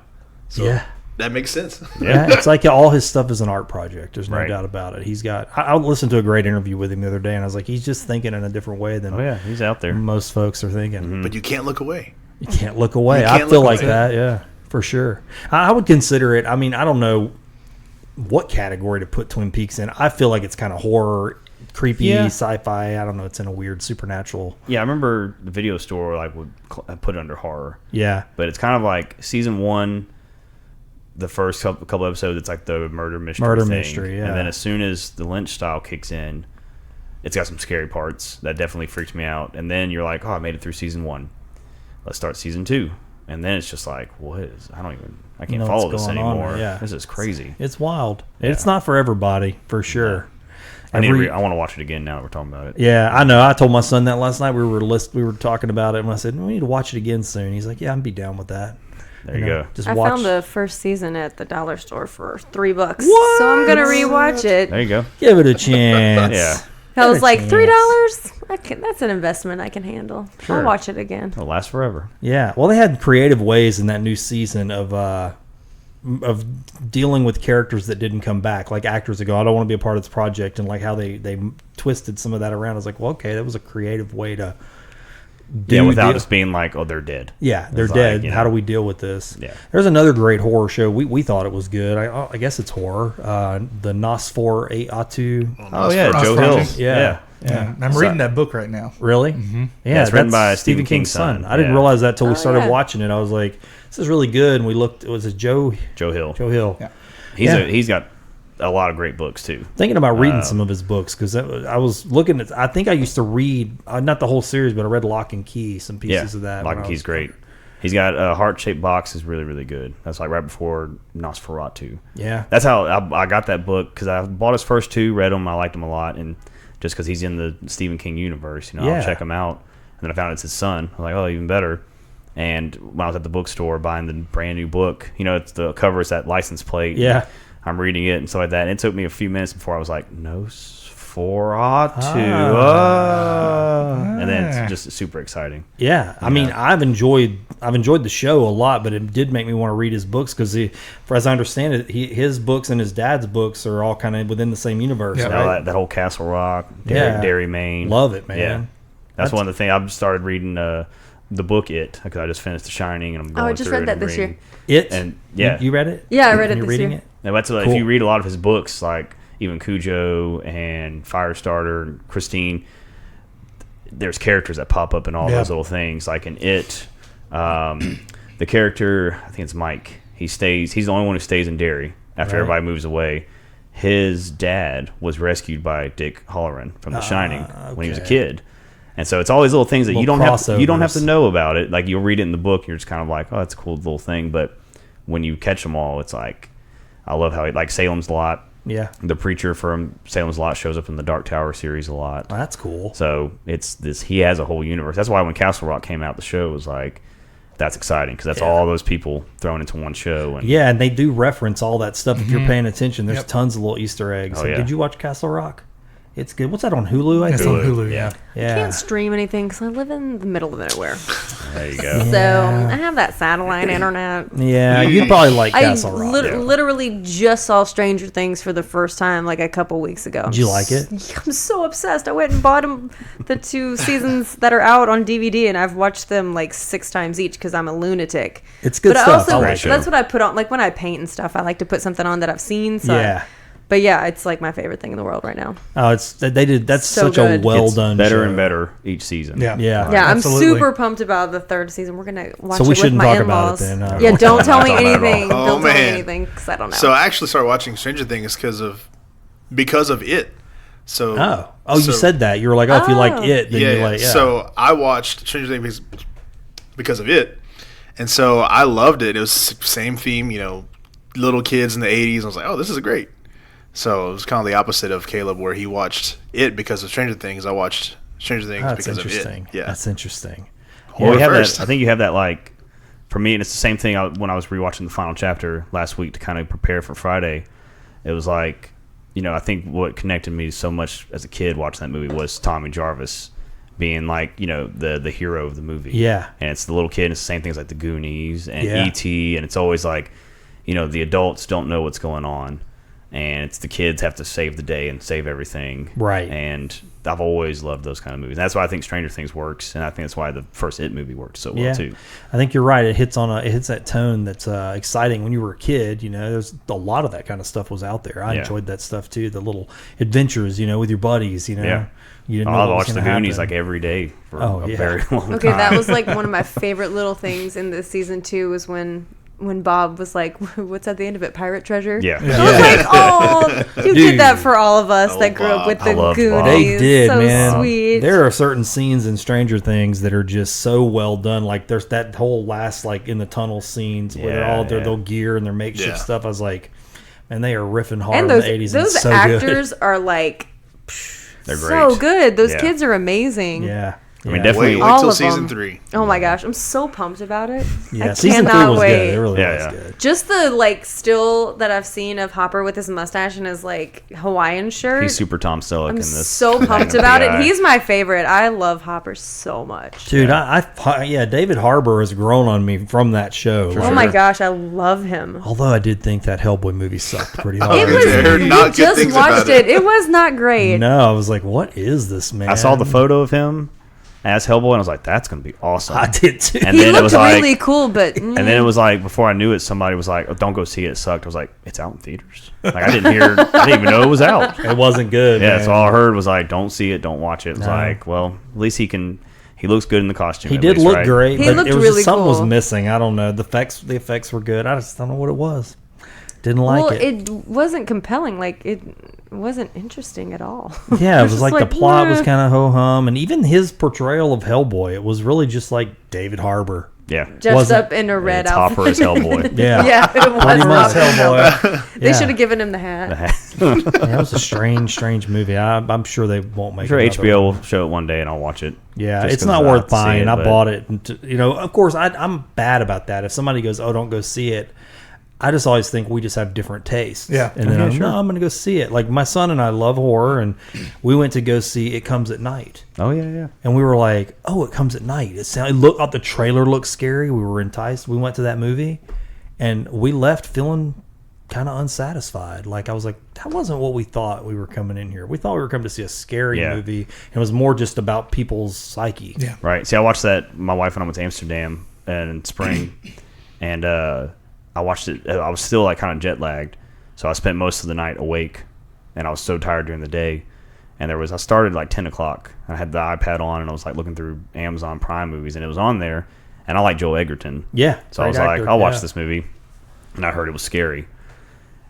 So Yeah. that makes sense. Yeah, it's like all his stuff is an art project. There's no Right. doubt about it. He's got. I listened to a great interview with him the other day, and I was like, he's just thinking in a different way than Oh yeah, he's out there. most folks are thinking. But you can't look away. You can't look away. You I can't feel look like away. that. Yeah, for sure. I would consider it. I mean, I don't know what category to put Twin Peaks in. I feel like it's kind of horror, creepy, sci-fi. I don't know. It's in a weird supernatural. Yeah, I remember the video store like would put it under horror. Yeah. But it's kind of like season 1 the first couple episodes, it's like the murder mystery thing. Yeah. And then as soon as the Lynch style kicks in, it's got some scary parts that definitely freaked me out. And then you're like, oh, I made it through season 1. Let's start season 2. And then it's just like, I can't follow this anymore. Yeah. This is crazy. It's wild. Yeah. It's not for everybody, for sure. I want to watch it again now that we're talking about it. Yeah, I know. I told my son that last night. We were talking about it, and I said, we need to watch it again soon. He's like, yeah, I'd be down with that. There you go. Just I watch. found the first season at the dollar store for $3. What? So I'm gonna rewatch it. There you go. Give it a chance. Yeah. I was like, chance. $3? That's an investment I can handle. Sure. I'll watch it again. It'll last forever. Yeah. Well, they had creative ways in that new season of dealing with characters that didn't come back, like actors that go, I don't want to be a part of this project, and like how they twisted some of that around. I was like, well, okay, that was a creative way to without just being like, oh, they're dead. Yeah, they're It's dead. like, How do we deal with this? Yeah. There's another great horror show. We thought it was good. I guess it's horror. The Nosferatu. Oh, yeah, Joe Hill. Yeah. Yeah. I'm reading that book right now. Really? Mm-hmm. Yeah, it's written that's by Stephen King's son. I didn't Yeah. realize that until we Oh, started yeah. watching it. I was like, this is really good. And we looked. It was Joe Hill. Hill. Yeah. He's got a lot of great books too. Thinking about reading some of his books because I was looking at. I think I used to read not the whole series, but I read Lock and Key, some pieces of that. Lock and Key's great. He's got a heart-shaped box is really, really good. That's like right before Nosferatu. Yeah. That's how I got that book because I bought his first 2, read them, I liked them a lot, and just because he's in the Stephen King universe, I'll check him out. And then I found it's his son. I was like, oh, even better. And when I was at the bookstore buying the brand new book, it's the cover is that license plate. Yeah. I'm reading it and stuff like that. And it took me a few minutes before I was like, Nosferatu. And then it's just super exciting. Yeah, I mean, I've enjoyed the show a lot, but it did make me want to read his books because, as I understand it, his books and his dad's books are all kind of within the same universe. Yeah. Right? That whole Castle Rock, Yeah. Dairy Maine. Love it, man. Yeah. That's one of the things. I've started reading the book It because I just finished The Shining and I'm going I just through read it and that this reading- It And yeah, you read it? Yeah, I read it You're this reading year. it. And that's if Cool. you read a lot of his books, like even Cujo and Firestarter and Christine, there's characters that pop up in all those little things. Like in It, the character, I think it's Mike. He's the only one who stays in Derry after everybody moves away. His dad was rescued by Dick Halloran from The Shining when he was a kid. And so it's all these little things that you don't have to know about it. Like you'll read it in the book, and you're just kind of like, oh, that's a cool little thing. But when you catch them all, it's like, I love how like Salem's Lot. Yeah, The preacher from Salem's Lot shows up in the Dark Tower series a lot. oh, that's cool. So it's this. He has a whole universe. That's why when Castle Rock came out, the show was like, that's exciting because that's all those people thrown into one show. And Yeah, and they do reference all that stuff if you're paying attention. There's tons of little Easter eggs. Oh, yeah. Did you watch Castle Rock? It's good. What's that on Hulu? I It's think. on Hulu, yeah. Yeah. I can't stream anything because I live in the middle of nowhere. there you go. So I have that satellite internet. Yeah, you'd probably like Castle Rock. Literally just saw Stranger Things for the first time like a couple weeks ago. Did you like it? I'm so obsessed. I went and bought them, the 2 seasons that are out on DVD, and I've watched them like 6 times each because I'm a lunatic. It's good but stuff. I also, I like it. that's what I put on. Like when I paint and stuff, I like to put something on that I've seen. So Yeah. But yeah, it's like my favorite thing in the world right now. Oh, they did. That's So such good. a well It's done. better show. and better each season. Yeah. Yeah, Absolutely. I'm super pumped about the 3rd season. We're gonna watch So it we with shouldn't my talk about in-laws. it then, huh? Yeah, don't tell me Not talking about it at anything. all. Don't Oh, tell me man. anything because I don't know. So I actually started watching Stranger Things because of it. So You said that. You were like, if you like it, then you're like, yeah. So I watched Stranger Things because of it, and so I loved it. It was same theme, little kids in the 80s. I was like, oh, this is great. So it was kind of the opposite of Caleb, where he watched it because of Stranger Things. I watched Stranger Things That's because of interesting. it. Yeah, That's interesting. Well, we have first. that. I think you have that like for me, and it's the same thing. When I was rewatching the final chapter last week to kind of prepare for Friday, it was like, I think what connected me so much as a kid watching that movie was Tommy Jarvis being like, the hero of the movie. Yeah. And it's the little kid, and it's the same things like the Goonies and Yeah. E.T., and it's always like, the adults don't know what's going on, and it's the kids have to save the day and save everything. Right. And I've always loved those kind of movies. And that's why I think Stranger Things works, and I think that's why the first It movie worked so well too. I think you're right. It hits that tone that's exciting. When you were a kid, there's a lot of that kind of stuff was out there. I enjoyed that stuff too. The little adventures, with your buddies. Yeah. You didn't know I what was watched the gonna Goonies happen. like every day for Oh, a yeah. very long Okay, time. that was like one of my favorite little things in this season 2 was when when Bob was like, "What's at the end of it? Pirate treasure." Yeah. I was like, "Oh, you did that for all of us that grew up with the love Goonies." Bob. They did, so man. sweet. There are certain scenes in Stranger Things that are just so well done. Like there's that whole last like in the tunnel scenes where they're all their gear and their makeshift Yeah. stuff. I was like, man, they are riffing hard And in those the 80s. those and so actors good. are like They're so great. good. Those Yeah. kids are amazing. Yeah. I mean, Yeah. definitely. Wait All till of season them. 3. Oh my gosh, I'm so pumped about it. Yeah, I season 3 cannot was wait. good. It really Yeah, was yeah. good. Just the like still that I've seen of Hopper with his mustache and his like Hawaiian shirt. He's super Tom Selleck I'm in this. so pumped Magnum about PI. it. He's my favorite. I love Hopper so much. Dude, yeah, David Harbour has grown on me from that show. Oh my gosh, I love him. Although I did think that Hellboy movie sucked pretty hard. It I heard was. not We good just things watched about it. It was not great. No, I was like, what is this, man? I saw the photo of him as Hellboy, and I was like, "That's gonna be awesome." I did too. And He then it looked was like, really cool, but and then it was like before I knew it, somebody was like, "Oh, don't go see it. It sucked." I was like, "It's out in theaters." Like I didn't even know it was out. It wasn't good. Yeah, man. so all I heard was like, "Don't see it, don't watch it." It was No. like, well, at least he looks good in the costume. He at did least, look right? great, He but looked it was really just something was cool. missing. I don't know. The effects were good. I just don't know what it was. Didn't like well, it. it wasn't compelling. Like it wasn't interesting at all. Yeah, it was just like the plot was "Meh." kind of ho hum, and even his portrayal of Hellboy, it was really just like David Harbour. Yeah, Dressed wasn't- up in a red it's Hopper outfit. as Hellboy. Yeah, Yeah, it was pretty much Hopper. Hellboy. They Yeah. should have given him the hat. Yeah, it was a strange movie. I'm sure they won't make. I'm sure another HBO one. will show it one day, and I'll watch it. Yeah, just it's 'cause not I worth have to see buying. it, I but- bought it. And of course, I'm bad about that. If somebody goes, "Oh, don't go see it," I just always think we just have different tastes. Yeah. and then Yeah, I'm going to go see it. Like my son and I love horror, and we went to go see It Comes at Night, Oh yeah. and we were like, "Oh, It Comes at Night." The trailer looked scary. We were enticed. We went to that movie, and we left feeling kind of unsatisfied. Like I was like, that wasn't what we thought we were coming in here. We thought we were coming to see a scary Yeah. movie. It was more just about people's psyche. Yeah. Right. See, I watched that. My wife and I went to Amsterdam in spring, and I watched it. I was still like kind of jet lagged, so I spent most of the night awake, and I was so tired during the day. And I started like 10 o'clock. I had the iPad on, and I was like looking through Amazon Prime movies, and it was on there. And I like Joel Edgerton, Yeah. so I was like, I'll watch this movie. And I heard it was scary.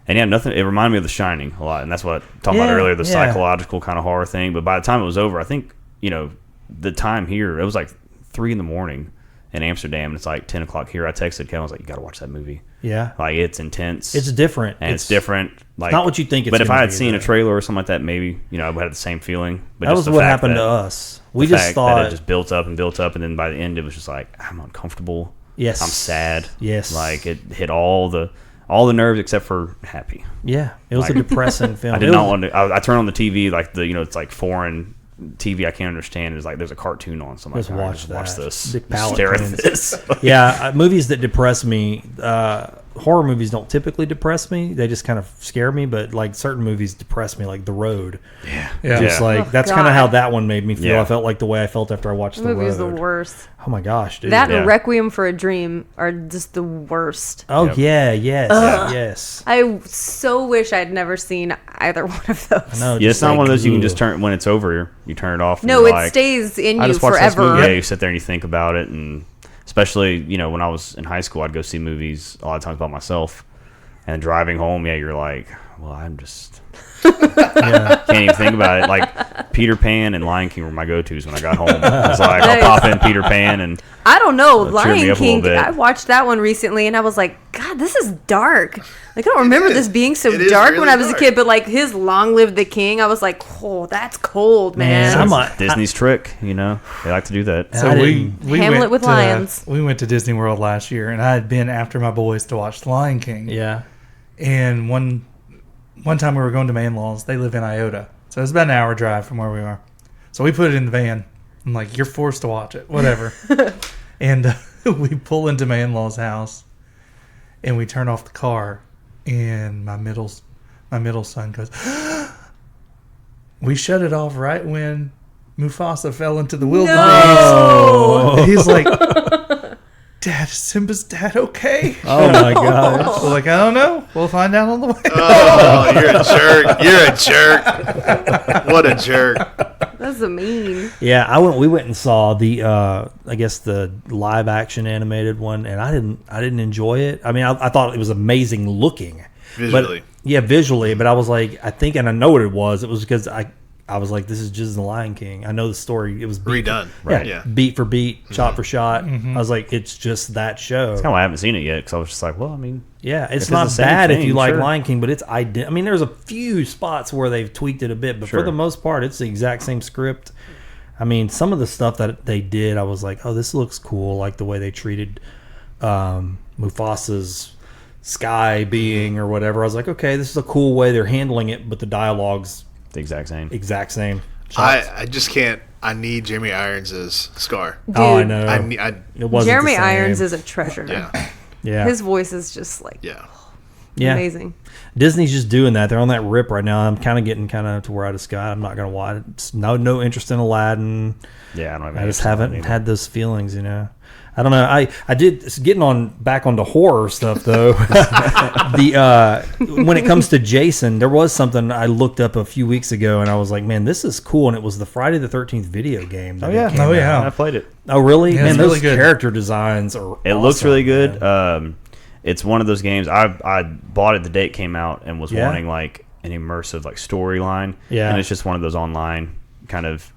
And yeah, nothing. It reminded me of The Shining a lot, and that's what I talked about Yeah, earlier, the yeah. psychological kind of horror thing. But by the time it was over, I think the time here, it was like 3 a.m. in Amsterdam, and it's like 10 o'clock here. I texted Kevin, I was like, "You got to watch that movie. Yeah. Like it's intense. It's different. and it's different. Like not what you think it's But if gonna I had be, seen though. a trailer or something like that, maybe I would have the same feeling. But That just was the what fact happened that- to us. We the just fact that thought, it just built up and built up, and then by the end, it was just like I'm uncomfortable. Yes. I'm sad. Yes. Like it hit all the nerves except for happy. yeah, it was a Like, depressing film. I did It not was- want to. I turned on the TV like it's like foreign TV I can't understand. It's like there's a cartoon on, so I'm Just like, all right, watch just watch that. this. Big Just palate stare at cleanse. this. Yeah, movies that depress me. Horror movies don't typically depress me. They just kind of scare me. But like certain movies depress me, like The Road. Yeah. Just Yeah. like Oh, that's kind of God. how that one made me feel. Yeah. I felt like the way I felt after I watched The The movie is the Road. worst. Oh my gosh, dude. That Yeah. and Requiem for a Dream are just the worst. Oh Yep. yeah, yes, yes. I so wish I'd never seen either one of those. I know. Yeah, it's just not like, one of those you can ugh. just turn when it's over. You turn it off. And No, you're it like, stays in I you just watched this forever. movie. Yeah, you sit there and you think about it, and especially when I was in high school, I'd go see movies a lot of times by myself, and driving home, you're like, well, I'm just can't even think about it. Like Peter Pan and Lion King were my go-tos when I got home. It's like I'll pop in Peter Pan and I don't know. Cheer me Lion up a little King, bit. I watched that one recently and I was like, God, this is dark. Like, I don't remember is. this being so It is dark really when I was a dark. kid, but like his Long Live the King, I was like, oh, that's cold, man. I'm it's Disney's trick. They like to do that. So I we Hamlet went with to, lions. We went to Disney World last year, and I had been after my boys to watch The Lion King. Yeah. And one time we were going to my in-laws. They live in Iota, so it's about an hour drive from where we are. So we put it in the van. I'm like, you're forced to watch it, whatever. And we pull into my in-laws' house, and we turn off the car, and my middle son goes, we shut it off right when Mufasa fell into the wilderness. Oh. And he's like, Dad, is Simba's dad okay? Oh my gosh. We're like, I don't know. We'll find out on the way. Oh, you're a jerk. You're a jerk. What a jerk. That's a mean. Yeah, we went and saw the I guess the live action animated one, and I didn't enjoy it. I mean, I thought it was amazing looking Visually. visually, but I was like, I think, and I know what it was. It was because I was like, this is just the Lion King. I know the story. It was Redone. Right. Yeah. Beat for beat, shot for shot. I was like, it's just that show. That's kind of why I haven't seen it yet, because I was just like, well, I mean, Yeah, it's If not it's the same bad if thing, you like sure. Lion King, but it's I mean, there's a few spots where they've tweaked it a bit, but for Sure. the most part, it's the exact same script. I mean, some of the stuff that they did, I was like, oh, this looks cool. Like the way they treated Mufasa's sky being or whatever. I was like, okay, this is a cool way they're handling it, but the dialogue's the exact same. exact same. I just can't. I need Jeremy Irons' Scar. Dude, Oh, I know. It wasn't Jeremy the same. Irons is a treasure. Yeah. Yeah. His voice is just like Yeah. Yeah. amazing. Disney's just doing that. They're on that rip right now. I'm kind of getting to where I just got. I'm not gonna watch it. It's no interest in Aladdin. Yeah, I don't. I just haven't had those feelings, you know. I don't know. I did getting back onto horror stuff though. When it comes to Jason, there was something I looked up a few weeks ago, and I was like, man, this is cool. And it was the Friday the 13th video game. That came Oh, out. yeah. I played it. Oh really? Yeah, Man, it's those really good. character designs are. It looks awesome, really good. man. It's one of those games. I bought it the day it came out and was Yeah. wanting like an immersive like storyline. Yeah. And it's just one of those online kind of.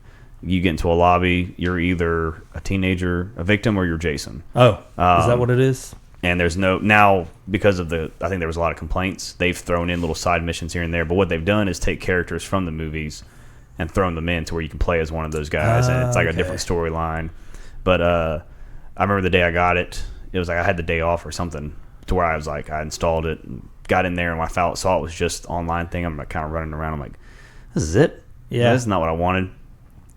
You get into a lobby, you're either a teenager, a victim, or you're Jason. Oh, is that what it is? And there's no now because of I think there was a lot of complaints. They've thrown in little side missions here and there, but what they've done is take characters from the movies and thrown them in to where you can play as one of those guys, and it's like a Okay. different storyline. But I remember the day I got it, it was like I had the day off or something, to where I was like I installed it, and got in there, and when I saw it was just online thing, I'm like kind of running around. I'm like, this is it? Yeah. This is not what I wanted.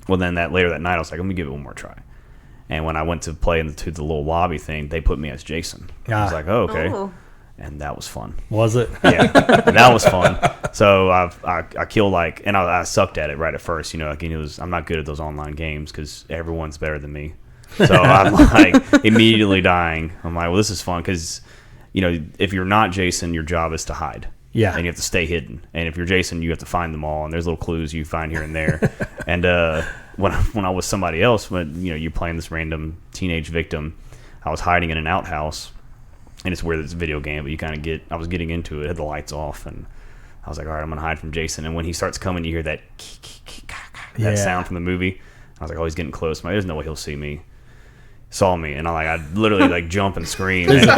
Well, then later that night, I was like, let me give it one more try. And when I went to play into the little lobby thing, they put me as Jason. I was like, oh, okay. Oh. And that was fun. Was it? Yeah, that was fun. So I killed and I sucked at it right at first. You know, like I'm not good at those online games because everyone's better than me. So I'm like immediately dying. I'm like, well, this is fun because, you know, if you're not Jason, your job is to hide. Yeah. And you have to stay hidden. And if you're Jason, you have to find them all. And there's little clues you find here and there. And when I was somebody else, when you know you're playing this random teenage victim, I was hiding in an outhouse. And it's weird, it's a video game, but you kind of I was getting into it, had the lights off, and I was like, all right, I'm gonna hide from Jason. And when he starts coming, you hear that Yeah. sound from the movie. I was like, oh, he's getting close. There's no way he'll see me. Saw me, and I'd literally jump and scream. And, you know,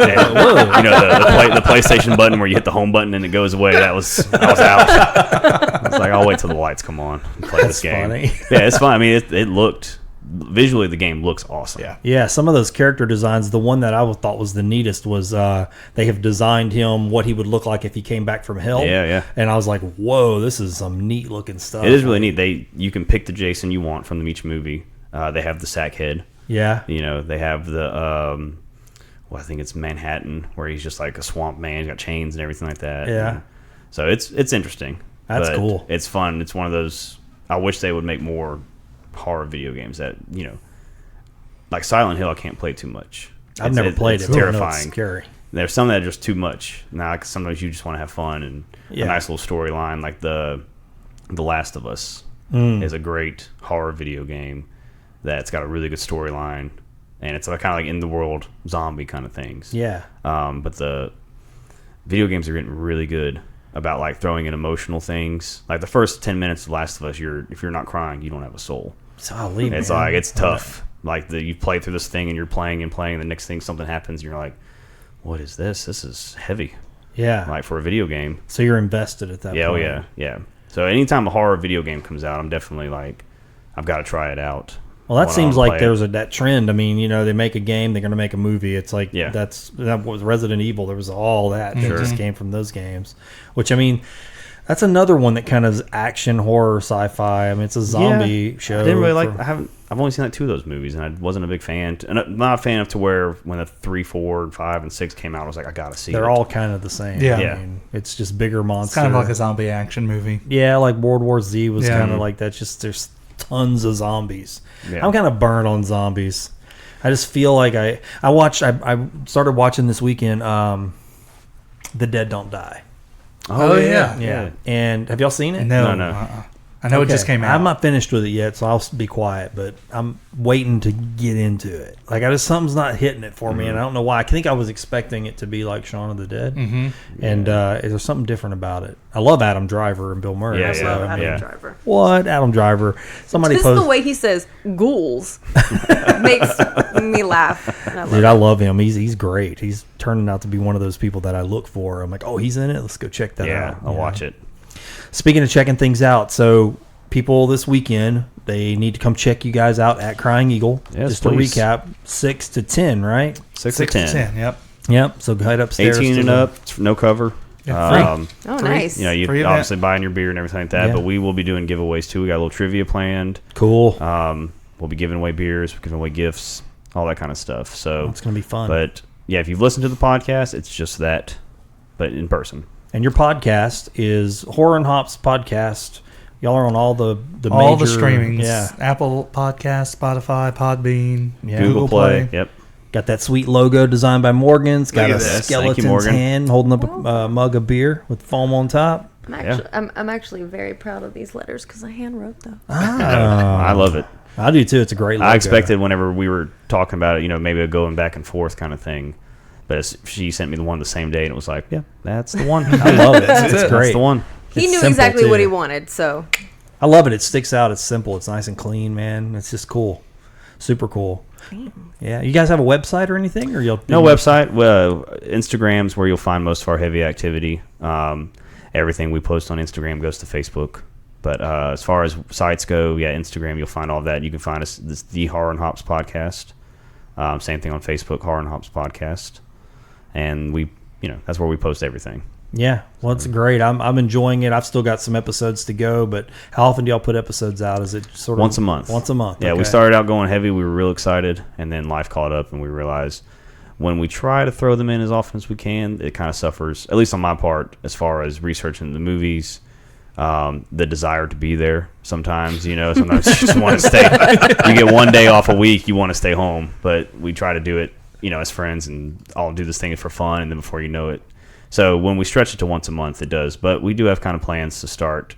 the PlayStation button where you hit the home button and it goes away. I was out. I was like, I'll wait till the lights come on and play this game. funny. Yeah, it's fun. I mean, it looked visually, the game looks awesome. Yeah. Yeah, some of those character designs, the one that I thought was the neatest was they have designed him what he would look like if he came back from hell. Yeah, yeah. And I was like, whoa, this is some neat looking stuff. It is really neat. You can pick the Jason you want from each movie. They have the sack head. Yeah. You know, they have the I think it's Manhattan, where he's just like a swamp man. He's got chains and everything like that. Yeah. And so it's interesting. That's But cool. It's fun. It's one of those. I wish they would make more horror video games that, you know, like Silent Hill. I can't play too much. I've never played it's it. but I know it's terrifying. scary. There's some that are just too much. Now, sometimes you just want to have fun and Yeah. a nice little storyline. Like the Last of Us Mm. is a great horror video game that's got a really good storyline, and it's kind of like in the world zombie kind of things. Yeah. But the video games are getting really good about like throwing in emotional things. Like the first 10 minutes of Last of Us, if you're not crying, you don't have a soul. Golly, It's man. like it's tough. Like you play through this thing and you're playing and playing. The next thing something happens, and you're like, "What is this? This is heavy." Yeah. Like for a video game. So you're invested at that Yeah, oh point. yeah. So anytime a horror video game comes out, I'm definitely like, I've got to try it out. Well, that Going seems on, like play there's it. that trend. I mean, you know, they make a game, they're going to make a movie. It's like Yeah. that was Resident Evil. There was all that Sure. just came from those games. Which I mean, that's another one that kind of is action horror sci-fi. I mean, it's a zombie show. I didn't really I've only seen like 2 of those movies, and I wasn't a big fan. And I'm not a fan of to where when the 3, 4, 5, and 6 came out, I was like, I gotta see. They're it. all kind of the same. Yeah. Yeah. I mean, it's just bigger It's monster. kind of like a zombie action movie. Yeah, like World War Z was Yeah. kind of like that. Just there's tons of zombies. Yeah. I'm kind of burnt on zombies. I just feel like I started watching this weekend. The Dead Don't Die. Oh, yeah. Yeah. And have y'all seen it? No, No. I know it just came out. I'm not finished with it yet, so I'll be quiet. But I'm waiting to get into it. Like something's not hitting it for me, and I don't know why. I think I was expecting it to be like Shaun of the Dead, and there's something different about it. I love Adam Driver and Bill Murray. Yeah, so, Adam Driver. What Adam Driver? Somebody Just posted. the way he says ghouls makes me laugh. And Dude, I love him. He's great. He's turning out to be one of those people that I look for. I'm like, oh, he's in it. Let's go check that out. I'll watch it. Speaking of checking things out, so people this weekend, they need to come check you guys out at Crying Eagle. Yes, just please. to recap, 6 to 10, right? 6 6 to to 10. 10. Yep. Yep. So go head upstairs. 18 to and the- up. It's no cover. Yeah, free. Oh, Free. nice. You know, you Free event. obviously buying your beer and everything like that, Yeah. but we will be doing giveaways too. We got a little trivia planned. Cool. We'll be giving away beers, giving away gifts, all that kind of stuff. So It's gonna be fun. But yeah, if you've listened to the podcast, it's just that, but in person. And your podcast is Horror and Hops Podcast. Y'all are on all the All major, the streamings. Yeah. Apple Podcast, Spotify, Podbean, Yeah. Google Play. Yep. Got that sweet logo designed by Morgan. It's got Look a at this. Thank you, skeleton's Morgan. hand holding up a mug of beer with foam on top. I'm actually very proud of these letters because I hand wrote them. I love it. I do too. It's a great logo. I expected whenever we were talking about it, maybe a going back and forth kind of thing. But she sent me the one the same day, and it was like, yeah, that's the one. I love it. It's That's great. the one. He It's knew simple, exactly too. what he wanted, so I love it. It sticks out. It's simple. It's nice and clean, man. It's just cool. Super cool. Yeah. You guys have a website or anything? Or you'll No website. Well, Instagram's where you'll find most of our heavy activity. Everything we post on Instagram goes to Facebook. But as far as sites go, Instagram, you'll find all of that. You can find us, this the Horror and Hops Podcast. Same thing on Facebook, Horror and Hops Podcast. And we, that's where we post everything. Yeah. Well, it's great. I'm enjoying it. I've still got some episodes to go, but how often do y'all put episodes out? Is it sort of Once a month. Once a month. Yeah, we Okay. started out going heavy. We were real excited, and then life caught up, and we realized when we try to throw them in as often as we can, it kind of suffers, at least on my part, as far as researching the movies, the desire to be there. Sometimes, sometimes you just want to stay. You get one day off a week, you want to stay home, but we try to do it, as friends, and all do this thing for fun, and then before you know it. So when we stretch it to once a month, it does. But we do have kind of plans to start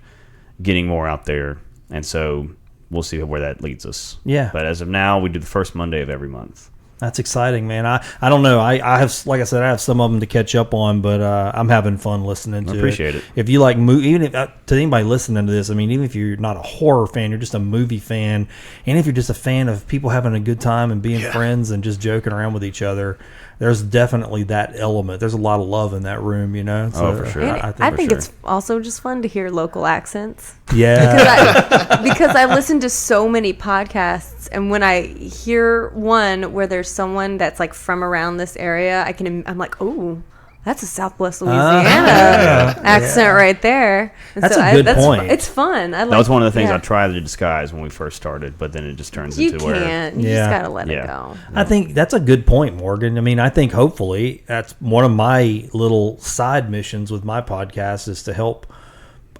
getting more out there, and so we'll see where that leads us. Yeah. But as of now, we do the first Monday of every month. That's exciting, man. I don't know. I have, like I said, I have some of them to catch up on, but I'm having fun listening to it. I appreciate it. If you like even if to anybody listening to this, I mean, even if you're not a horror fan, you're just a movie fan, and if you're just a fan of people having a good time and being friends and just joking around with each other, there's definitely that element. There's a lot of love in that room, So, for sure. And I think sure. it's also just fun to hear local accents. Yeah. because I listen to so many podcasts, and when I hear one where there's someone that's like from around this area, I'm like, oh, that's a Southwest Louisiana accent right there. And That's a good point. It's fun. That was one of the things I tried to disguise when we first started, but then it just turns You into where. can't. You Yeah. just gotta let Yeah. it go. I think that's a good point, Morgan. I mean, I think hopefully that's one of my little side missions with my podcast is to help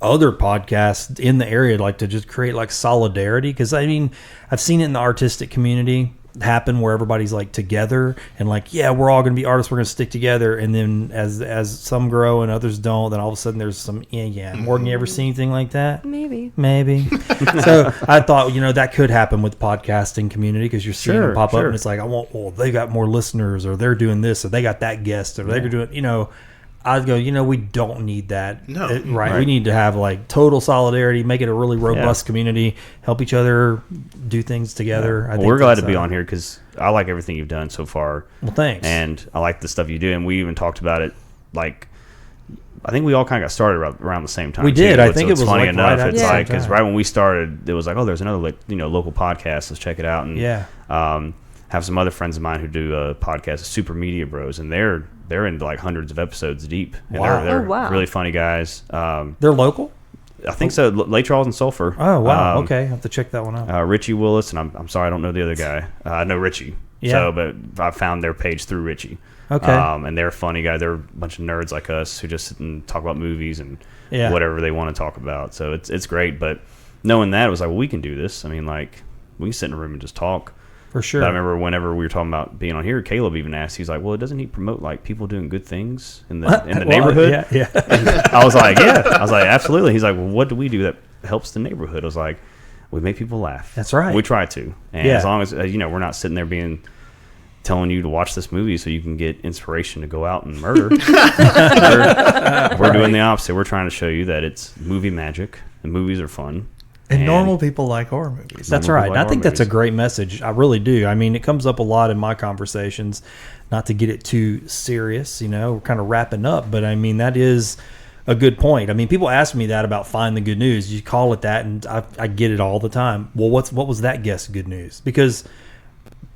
other podcasts in the area, like to just create like solidarity. Because I mean, I've seen it in the artistic community happen where everybody's like together and like, yeah, we're all going to be artists. We're going to stick together. And then as some grow and others don't, then all of a sudden there's some, Morgan, you ever seen anything like that? Maybe. So I thought, that could happen with podcasting community because you're seeing them pop up sure. and it's like, they got more listeners or they're doing this or they got that guest or they're doing, I'd go, we don't need that. No. Right. We need to have like total solidarity, make it a really robust community, help each other do things together. I Well, think we're glad to that's, be on here because I like everything you've done so far. Well, thanks. And I like the stuff you do. And we even talked about it, like, I think we all kind of got started around the same time. We did. too. I think it was funny like enough. right at It's the like same because time. right when we started, it was like, there's another local podcast. Let's check it out. And have some other friends of mine who do a podcast, Super Media Bros, and they're into like hundreds of episodes deep. And Wow. they're Oh, wow. really funny guys. They're local? I think so. Lake Charles and Sulphur. Oh, wow. Okay. I have to check that one out. Richie Willis, and I'm sorry I don't know the other guy. I know Richie. Yeah. So, but I found their page through Richie. Okay. And they're a funny guy. They're a bunch of nerds like us who just sit and talk about movies and whatever they want to talk about. So it's great. But knowing that, it was like, well, we can do this. I mean, like, we can sit in a room and just talk. For sure. But I remember whenever we were talking about being on here, Caleb even asked, he's like, well, doesn't he promote like people doing good things in the Well, neighborhood? Yeah. I was like, yeah. I was like, absolutely. He's like, well, what do we do that helps the neighborhood. I was like, we make people laugh. That's right. We try to. And Yeah. as long as, we're not sitting there telling you to watch this movie so you can get inspiration to go out and murder. We're doing the opposite. We're trying to show you that it's movie magic and movies are fun. And normal people like horror movies. That's Normal right. people And I like think horror that's a movies. great message. I really do. I mean, it comes up a lot in my conversations, not to get it too serious, we're kind of wrapping up, but I mean, that is a good point. I mean, people ask me that about Find the Good News. You call it that, and I get it all the time. Well, what was that guest good news? Because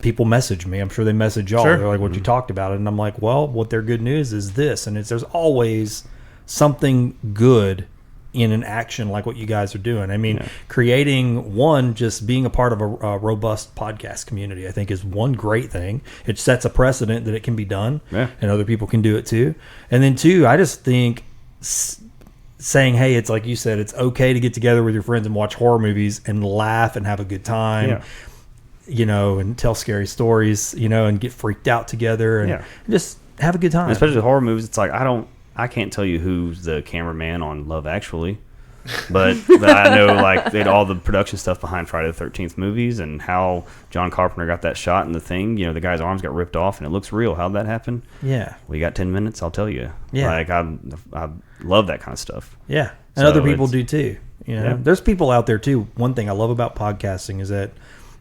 people message me. I'm sure they message y'all. Sure. They're like, what you talked about it. And I'm like, well, what their good news is this. And there's always something good in an action like what you guys are doing. I mean, creating just being a part of a robust podcast community, I think is one great thing. It sets a precedent that it can be done and other people can do it too. And then two, I just think saying, hey, it's like you said, it's okay to get together with your friends and watch horror movies and laugh and have a good time. And tell scary stories, and get freaked out together and just have a good time. And especially with horror movies, it's like I can't tell you who's the cameraman on Love Actually, but I know like all the production stuff behind Friday the 13th movies and how John Carpenter got that shot in the thing. The guy's arms got ripped off and it looks real. How'd that happen? Yeah. Well, you got 10 minutes, I'll tell you. Yeah. Like I love that kind of stuff. Yeah. And So other people it's- do too. There's people out there too. One thing I love about podcasting is that,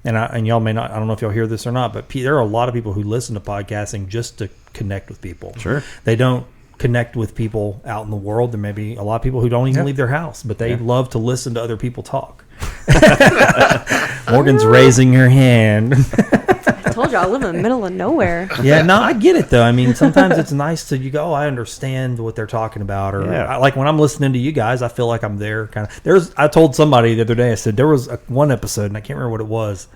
and y'all may not, I don't know if y'all hear this or not, but there are a lot of people who listen to podcasting just to connect with people. Sure. They don't connect with people out in the world. There may be a lot of people who don't even leave their house, but they love to listen to other people talk. Morgan's raising her hand. I told you I live in the middle of nowhere. Yeah, no, I get it though. I mean, sometimes it's nice to I understand what they're talking about, or like when I'm listening to you guys, I feel like I'm there. Kind of. I told somebody the other day. I said there was one episode, and I can't remember what it was,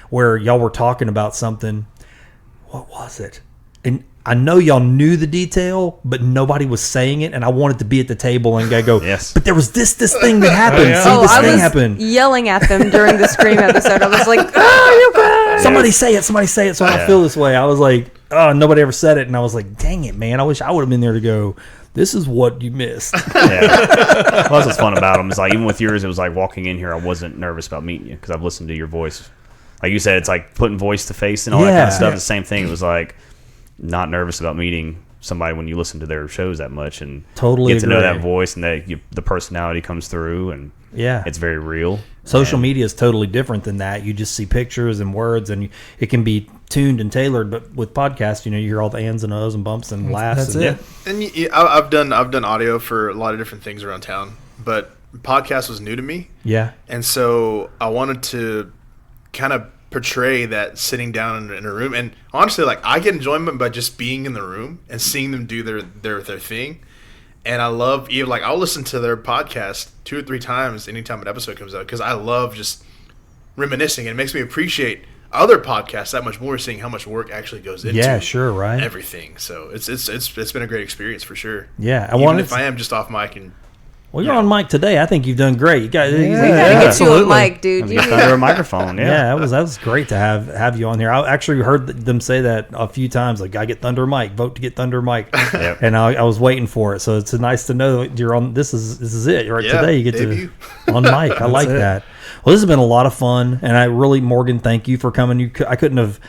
where y'all were talking about something. What was it? And I know y'all knew the detail, but nobody was saying it, and I wanted to be at the table and go, Yes. But there was this thing that happened. yeah. See, this I thing was happened. yelling at them during the Scream episode. I was like, you guys. Somebody say it, so I don't feel this way. I was like, oh, nobody ever said it. And I was like, dang it, man. I wish I would have been there to go, this is what you missed. Yeah. Well, that's what's fun about them. It's like, even with yours, it was like walking in here, I wasn't nervous about meeting you because I've listened to your voice. Like you said, it's like putting voice to face and all that kind of stuff. Yeah. The same thing. It was like not nervous about meeting somebody when you listen to their shows that much and Totally get to know agree. that voice and that the personality comes through and Yeah. it's very real. Social And- media is totally different than that. You just see pictures and words, and it can be tuned and tailored. But with podcasts, you hear all the ands and ohs and bumps and laughs. That's and, it. And I've done audio for a lot of different things around town, but podcast was new to me, Yeah. and so I wanted to kind of portray that sitting down in a room. And honestly, like I get enjoyment by just being in the room and seeing them do their thing. And I love I'll listen to their podcast 2 or 3 times anytime an episode comes out because I love just reminiscing. And it makes me appreciate other podcasts that much more, seeing how much work actually goes into everything. So it's been a great experience for sure. Yeah. Even if I am just off mic and Well, you're on mic today. I think you've done great. You got, We gotta yeah, get you a mic, dude. You Just need under a microphone. Yeah. that was great to have you on here. I actually heard them say that a few times. Like, I get Thunder Mike. Vote to get Thunder Mike. Yep. And I was waiting for it. So it's nice to know that you're on. This is it. Right Yeah, today, you get debut. to on mic. I like it. that. Well, this has been a lot of fun, and I really, Morgan, thank you for coming. I couldn't have.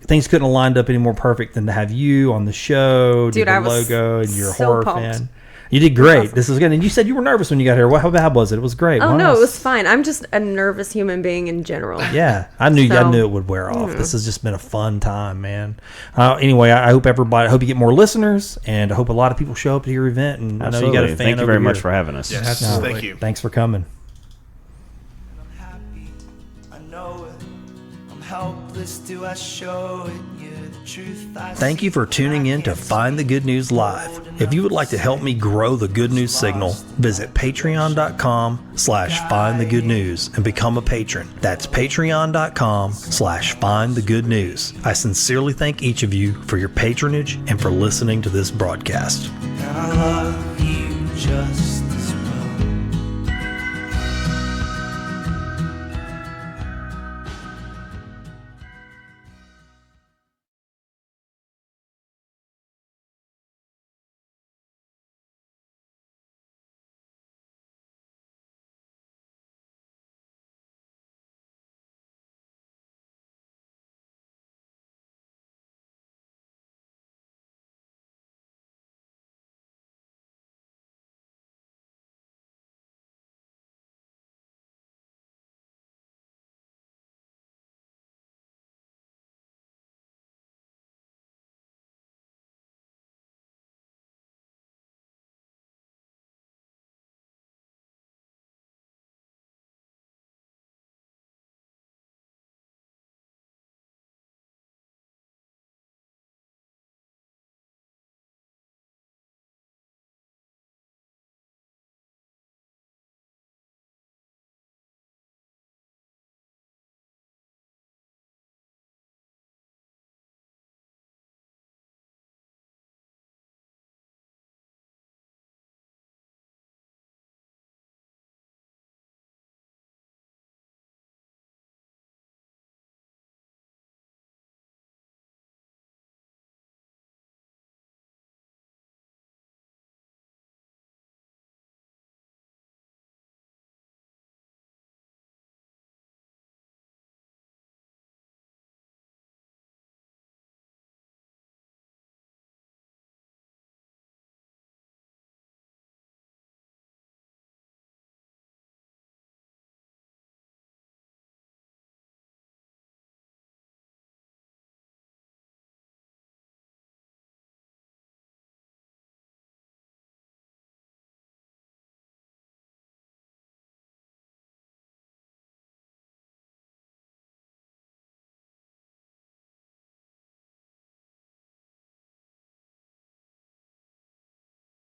Things couldn't have lined up any more perfect than to have you on the show, do Dude, the I was logo, and you're a so horror pumped. fan. You did great. This is good. And you said you were nervous when you got here. How bad was it? It was great. Oh Wow. no, it was fine. I'm just a nervous human being in general. Yeah, I knew So- it would wear off. This has just been a fun time, man. Anyway, I hope I hope you get more listeners, and I hope a lot of people show up to your event. And I know you got a fan. Thank you over very here. much for having us. Yes, No, thank you. Thanks for coming. I'm happy, I know it. I'm helpless, do I show it? You're the truth I Thank you for tuning in to Find the Good News Live. If you would like to help me grow the Good News signal, visit patreon.com/findthegoodnews and become a patron. That's patreon.com/findthegoodnews. I sincerely thank each of you for your patronage and for listening to this broadcast. And I love you just